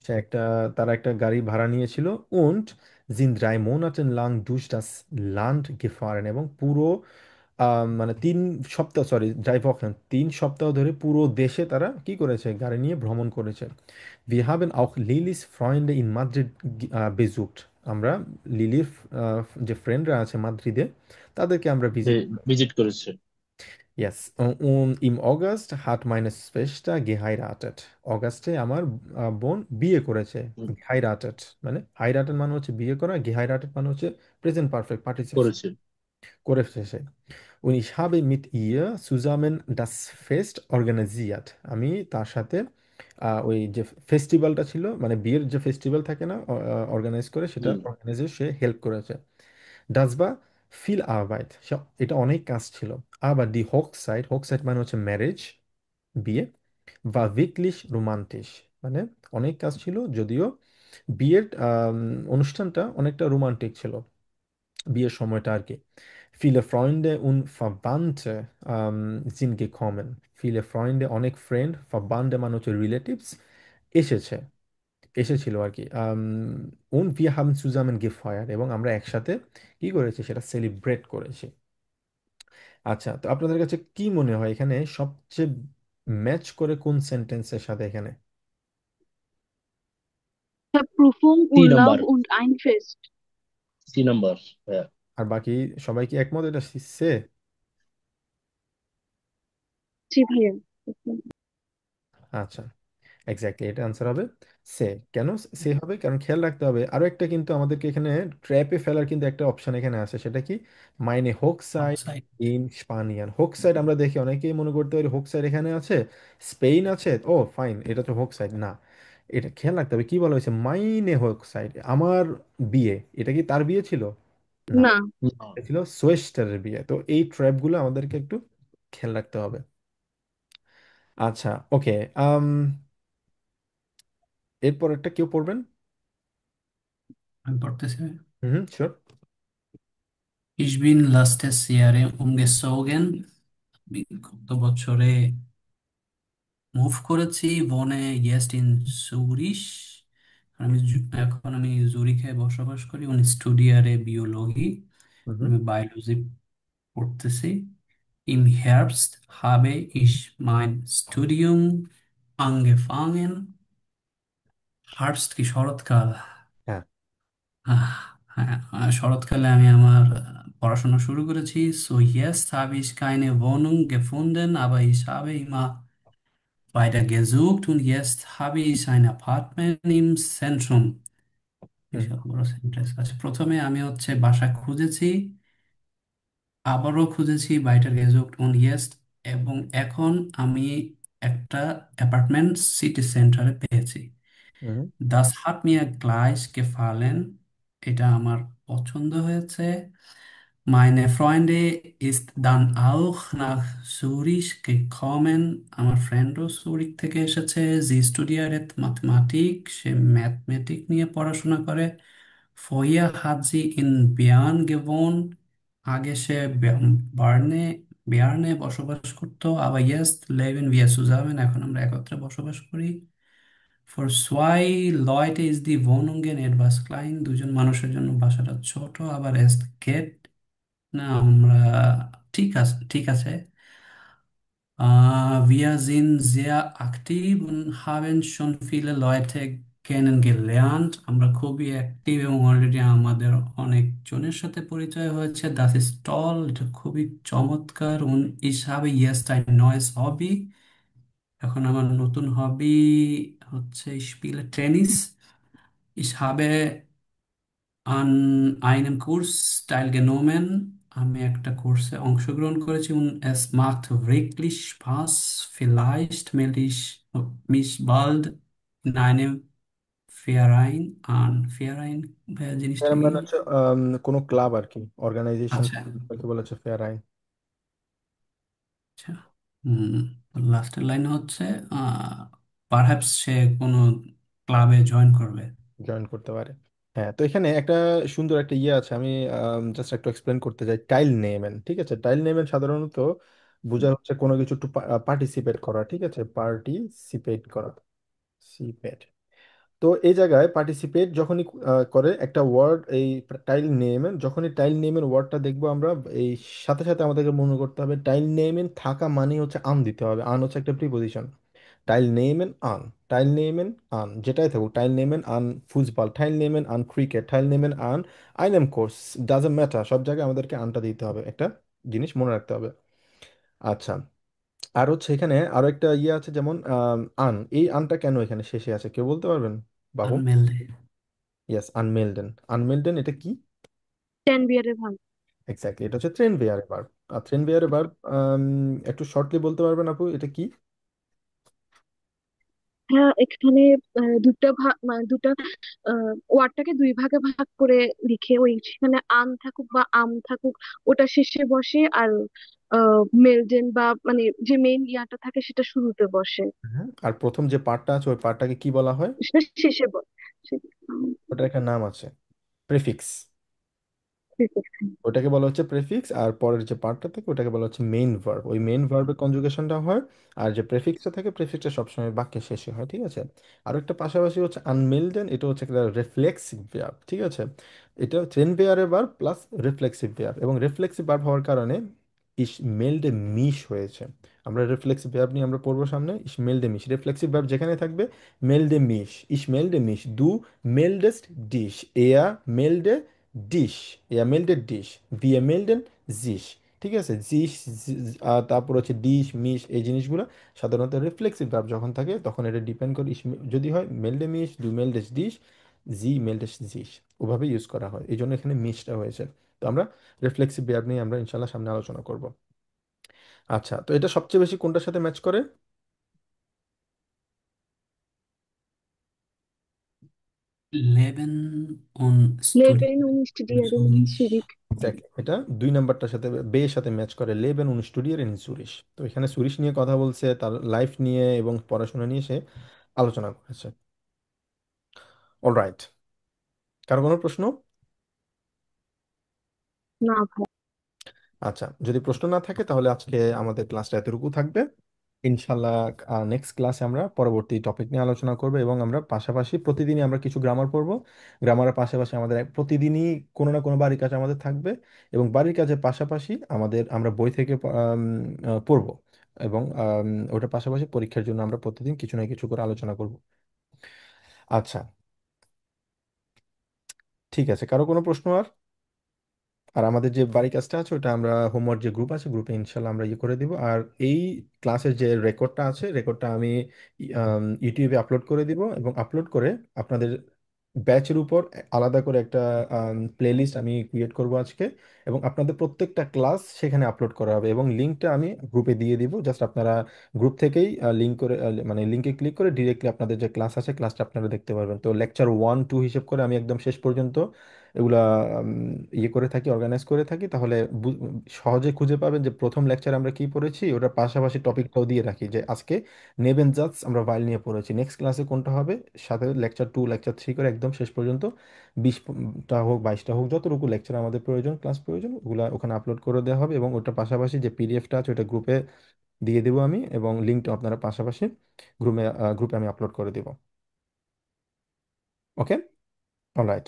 সে একটা, তারা একটা গাড়ি ভাড়া নিয়েছিল। und sind 3 Monaten lang durch das Land gefahren, এবং পুরো মানে 3 সপ্তাহ, সরি 3 Wochen, 3 সপ্তাহ ধরে পুরো দেশে তারা কি করেছে, গাড়ি নিয়ে ভ্রমণ করেছে। Wir haben auch Lilis Freunde in Madrid besucht, আমরা লিলির যে ফ্রেন্ডরা আছে মাদ্রিদে তাদেরকে আমরা ভিজিট। ভিজিট করেছে। Yes, und im August hat meine Schwester geheiratet. অগাস্টে আমার বোন বিয়ে করেছে। হুম, geheiratet মানে heiraten মানে হচ্ছে বিয়ে করা, geheiratet মানে হচ্ছে প্রেজেন্ট পারফেক্ট পার্টিসিপেশন করেছে। করেছে সে। Und ich habe mit ihr zusammen das Fest organisiert, আমি তার সাথে ওই যে ফেস্টিভ্যালটা ছিল, মানে বিয়ের যে ফেস্টিভ্যাল থাকে না, অর্গানাইজ করে, সেটা হুম, অর্গানাইজে সে হেল্প করেছে। Das war viel Arbeit, এটা অনেক কাজ ছিল। Aber die Hochzeit, Hochzeit মানে হচ্ছে ম্যারেজ, বিয়ে, war wirklich romantisch, মানে অনেক কাজ ছিল, যদিও বিয়ের অনুষ্ঠানটা অনেকটা রোমান্টিক ছিল, বিয়ের সময়টা আর কি। Viele Freunde und Verwandte sind gekommen, viele Freunde অনেক ফ্রেন্ড, Verwandte মানে হচ্ছে রিলেটিভস, এসেছে, এসেছিল আর কি। und wir haben zusammen gefeiert, এবং আমরা একসাথে কি করেছি সেটা সেলিব্রেট করেছি। আচ্ছা, তো আপনাদের কাছে কি মনে হয় এখানে সবচেয়ে ম্যাচ করে কোন সেন্টেন্সের সাথে এখানে? Herr Prüfung, C number, Urlaub und ein Fest. C number. হ্যাঁ, আর বাকি সবাই কি একমত এটা সে? জি ভাইয়া। আচ্ছা, এক্স্যাক্টলি এটা আনসার হবে সে। কেন সে হবে? কারণ খেয়াল রাখতে হবে আরো একটা, কিন্তু আমাদেরকে এখানে ট্র্যাপে ফেলার কিন্তু একটা অপশন এখানে আছে, সেটা কি, মাইনে হোক সাইড আউটসাইড। ইন স্পানিয়ান। হোক সাইড আমরা দেখি অনেকেই মনে করতে পারি হোক সাইড এখানে আছে, স্পেন আছে, ও ফাইন, এটা তো হোক সাইড না। এটা খেয়াল রাখতে হবে কি বলা হয়েছে, মাইনে হোক সাইড, আমার বিয়ে। এটা কি তার বিয়ে ছিল? না, না। না। এটা ছিল সোয়েস্টারের বিয়ে। তো এই ট্র্যাপগুলো আমাদেরকে একটু খেয়াল রাখতে হবে। আচ্ছা, ওকে, এরপর একটা কেউ পড়বেন? আমি পড়তেছি। হুম, sure. Ich bin letztes Jahr umgezogen। আমি গত বছরে মুভ করেছি বনে ইয়েস্ট ইন জুরিশ। এখন আমি জুরিখে বসবাস করি und studiere Biologie। হুম, আমি বায়োলজি পড়তেছি। Im Herbst habe ich mein Studium angefangen। হার্বস্ট কি শরৎকাল? হ্যাঁ। আহ, হ্যাঁ, শরৎকালে আমি আমার পড়াশোনা শুরু করেছি। So jetzt habe ich keine Wohnung gefunden, aber ich habe immer weiter gesucht und jetzt habe ich ein Apartment im Zentrum। হুম, বিশাল বড় সেন্টেন্স আছে। প্রথমে আমি বাসা খুঁজেছি, আবারও খুঁজেছি বাইটার গেজুকট und jetzt, এবং এখন আমি একটা অ্যাপার্টমেন্ট সিটি সেন্টারে পেয়েছি। হুম, Das hat mir gleich gefallen। এটা আমার পছন্দ হয়েছে। Meine Freunde ist dann auch nach Zürich gekommen। আমার ফ্রেন্ডও জুরিখ থেকে এসেছে। Sie studiert Mathematik। সে ম্যাথমেটিক নিয়ে পড়াশোনা করে। Vorher hat sie in Bern gewohnt। আগে সে বার্নে বেয়ার্নে বসবাস করতো। Aber jetzt leben wir zusammen। এখন আমরা একত্রে বসবাস করি। Für zwei Leute ist die Wohnungen etwas klein। দুজন মানুষের জন্য বাসাটা ছোট। আবার es geht। না, আমরা ঠিক আছে। Wir sind sehr aktiv und haben schon viele Leute kennengelernt। আমরা খুবই অ্যাক্টিভ এবং অলরেডি আমাদের অনেক জনের সাথে পরিচয় হয়েছে। Das ist toll। এটা খুবই চমৎকার। Und ich habe jetzt ein neues Hobby। এখন আমার নতুন হবি ich spiele Tennis। Ich habe An einem Kurs teilgenommen. আমি একটা কোর্সে অংশগ্রহণ করেছি und es macht wirklich Spaß. Vielleicht melde ich mich bald in einem Verein an. Verein জিনিসটা ফেয়ার কি? মানে হচ্ছে কোনো ক্লাব আর কি, অর্গানাইজেশন আচ্ছা বলা হচ্ছে ফেয়ার আইন। আচ্ছা। হুম, লাস্টের লাইনে হচ্ছে পারহ্যাপস সে কোনো ক্লাবে জয়েন করবে। জয়েন করতে পারে। হ্যাঁ, তো এখানে একটা সুন্দর একটা ইয়ে আছে, আমি জাস্ট একটু এক্সপ্লেন করতে চাই। টাইল নেমেন, ঠিক আছে, টাইল নেমেন সাধারণত বোঝা হচ্ছে কোনো কিছু একটু পার্টিসিপেট করা, ঠিক আছে, পার্টিসিপেট করা, সিপেট। তো এই জায়গায় পার্টিসিপেট যখনই করে একটা ওয়ার্ড, এই টাইল নেমেন, যখনই টাইল নেমের ওয়ার্ডটা দেখবো আমরা, এই সাথে সাথে আমাদেরকে মনে করতে হবে টাইল নেমেন থাকা মানে হচ্ছে আন দিতে হবে। আন হচ্ছে একটা preposition. Teilnehmen an, teilnehmen an, যেটাই থাকুক, teilnehmen an football, teilnehmen an cricket, teilnehmen an einem Kurs, doesn't matter, সব জায়গায় আমাদেরকে আনটা দিতে হবে, একটা জিনিস মনে রাখতে হবে। আচ্ছা, আর হচ্ছে এখানে আরো একটা ইয়ে আছে, যেমন আন, এই আনটা কেন এখানে শেষে আছে কেউ বলতে পারবেন বাবু? আনমেলডে। ইয়েস, আনমেলডেন। আনমেলডেন এটা কি? টেন বিয়ারের ভাগ। এক্স্যাক্টলি, এটা হচ্ছে ট্রেন বেয়ারে ভার্ব। আর ট্রেন বেয়ারে ভার্ব একটু শর্টলি বলতে পারবেন আপু এটা কি? হ্যাঁ, এখানে দুটা ভাগ, মানে দুটা ওয়ার্ডটাকে দুই ভাগে ভাগ করে লিখে ওই সেখানে আম থাকুক বা আম থাকুক ওটা শেষে বসে, আর মেলডেন বা মানে যে মেইন ইয়াটা থাকে সেটা শুরুতে বসে। হ্যাঁ, আর প্রথম যে পার্টটা আছে ওই পার্টটাকে কি বলা হয়? সেটা শেষে বসে। ওটার একটা নাম আছে, প্রেফিক্স। prefix। ওটাকে বলা হচ্ছে প্রেফিক্স, আর পরের যে পার্টটা থাকে ওটাকে বলা হচ্ছে মেইন ভার্ব। ওই মেইন ভার্বের কনজুগেশনটা হয়, আর যে প্রেফিক্সটা থাকে প্রেফিক্সটা সবসময় বাক্যের শেষে হয়, ঠিক আছে। আর একটা পাশাপাশি হচ্ছে আনমেলডেন, এটা হচ্ছে একটা রিফ্লেক্সিভ ভার্ব, ঠিক আছে। এটা ট্রেন বেয়ারে ভার্ব প্লাস রিফ্লেক্সিভ ভার্ব, এবং রিফ্লেক্সিভ ভার্ব হওয়ার কারণে ইস মেলডে মিশ হয়েছে। আমরা রিফ্লেক্সিভ ভার্ব নিয়ে আমরা পড়বো সামনে, ইস মেলডে মিশ, রিফ্লেক্সিভ ভার্ব যেখানে থাকবে মেলডে মিশ, ইস মেলডে মিশ, দু মেলডেস্ট ডিশ, এয়া মেলডে ডিশ, এয়া মেলডেড ডিশ, ভিএ মেলডেন জিশ, ঠিক আছে। জিশ, তারপর হচ্ছে ডিশ, মিশ, এই জিনিসগুলো সাধারণত রিফ্লেক্সিভ ভার্ব যখন থাকে তখন এটা ডিপেন্ড করে যদি হয় মেলডে মিশ, দু মেলডেস ডিশ, জি মেলডেস জিশ, ওভাবে ইউজ করা হয়, এই জন্য এখানে মিশটা হয়েছে। তো আমরা রিফ্লেক্সিভ ভার্ব নিয়ে আমরা ইনশাল্লাহ সামনে আলোচনা করব। আচ্ছা, তো এটা সবচেয়ে বেশি কোনটার সাথে ম্যাচ করে? Leben und Leben Studieren und in studieren in Zürich. Zürich। Exactly, এটা দুই নাম্বারটার সাথে, বে এর সাথে ম্যাচ করে, লেবেন উন স্টুডিয়ার ইন জুরিশ। তো এখানে সুরিশ নিয়ে কথা বলছে, তার লাইফ নিয়ে এবং পড়াশোনা নিয়ে সে আলোচনা করেছে। অলরাইট, কারো কোনো প্রশ্ন? না ভাই। আচ্ছা, যদি প্রশ্ন না থাকে তাহলে আজকে আমাদের ক্লাসটা এতটুকু থাকবে। ইনশাল্লাহ নেক্সট ক্লাসে আমরা পরবর্তী টপিক নিয়ে আলোচনা করব, এবং আমরা পাশাপাশি প্রতিদিনই আমরা কিছু গ্রামার পড়ব। গ্রামারের পাশাপাশি আমাদের প্রতিদিনই কোনো না কোনো বাড়ির কাজ আমাদের থাকবে, এবং বাড়ির কাজের পাশাপাশি আমরা বই থেকে পড়ব, এবং ওটার পাশাপাশি পরীক্ষার জন্য আমরা প্রতিদিন কিছু না কিছু করে আলোচনা করব। আচ্ছা, ঠিক আছে, কারো কোনো প্রশ্ন আর? আর আমাদের যে বাড়ি কাজটা আছে ওটা আমরা হোমওয়ার্ক যে গ্রুপ আছে গ্রুপে ইনশাল্লাহ আমরা ইয়ে করে দিব। আর এই ক্লাসের যে রেকর্ডটা আছে রেকর্ডটা আমি ইউটিউবে আপলোড করে দিব, এবং আপলোড করে আপনাদের ব্যাচের উপর আলাদা করে একটা প্লেলিস্ট আমি ক্রিয়েট করব আজকে, এবং আপনাদের প্রত্যেকটা ক্লাস সেখানে আপলোড করা হবে, এবং লিঙ্কটা আমি গ্রুপে দিয়ে দিব। জাস্ট আপনারা গ্রুপ থেকেই লিঙ্ক করে মানে লিঙ্কে ক্লিক করে ডিরেক্টলি আপনাদের যে ক্লাস আছে ক্লাসটা আপনারা দেখতে পারবেন। তো লেকচার 1 2 হিসেব করে আমি একদম শেষ পর্যন্ত এগুলা ইয়ে করে থাকি, অর্গানাইজ করে থাকি, তাহলে সহজে খুঁজে পাবেন যে প্রথম লেকচার আমরা কি পড়েছি, ওটার পাশাপাশি টপিকটাও দিয়ে রাখি যে আজকে নেবেন জাস্ট আমরা ভাইল নিয়ে পড়েছি, নেক্সট ক্লাসে কোনটা হবে, সাথে লেকচার 2 লেকচার 3 করে একদম শেষ পর্যন্ত 20টা হোক 22টা হোক যতটুকু লেকচার আমাদের প্রয়োজন, ক্লাস প্রয়োজন, ওগুলা ওখানে আপলোড করে দেওয়া হবে, এবং ওটার পাশাপাশি যে পিডিএফটা আছে ওটা গ্রুপে দিয়ে দেবো আমি, এবং লিঙ্কটা আপনারা পাশাপাশি গ্রুপে আমি আপলোড করে দেবো। ওকে, অলরাইট।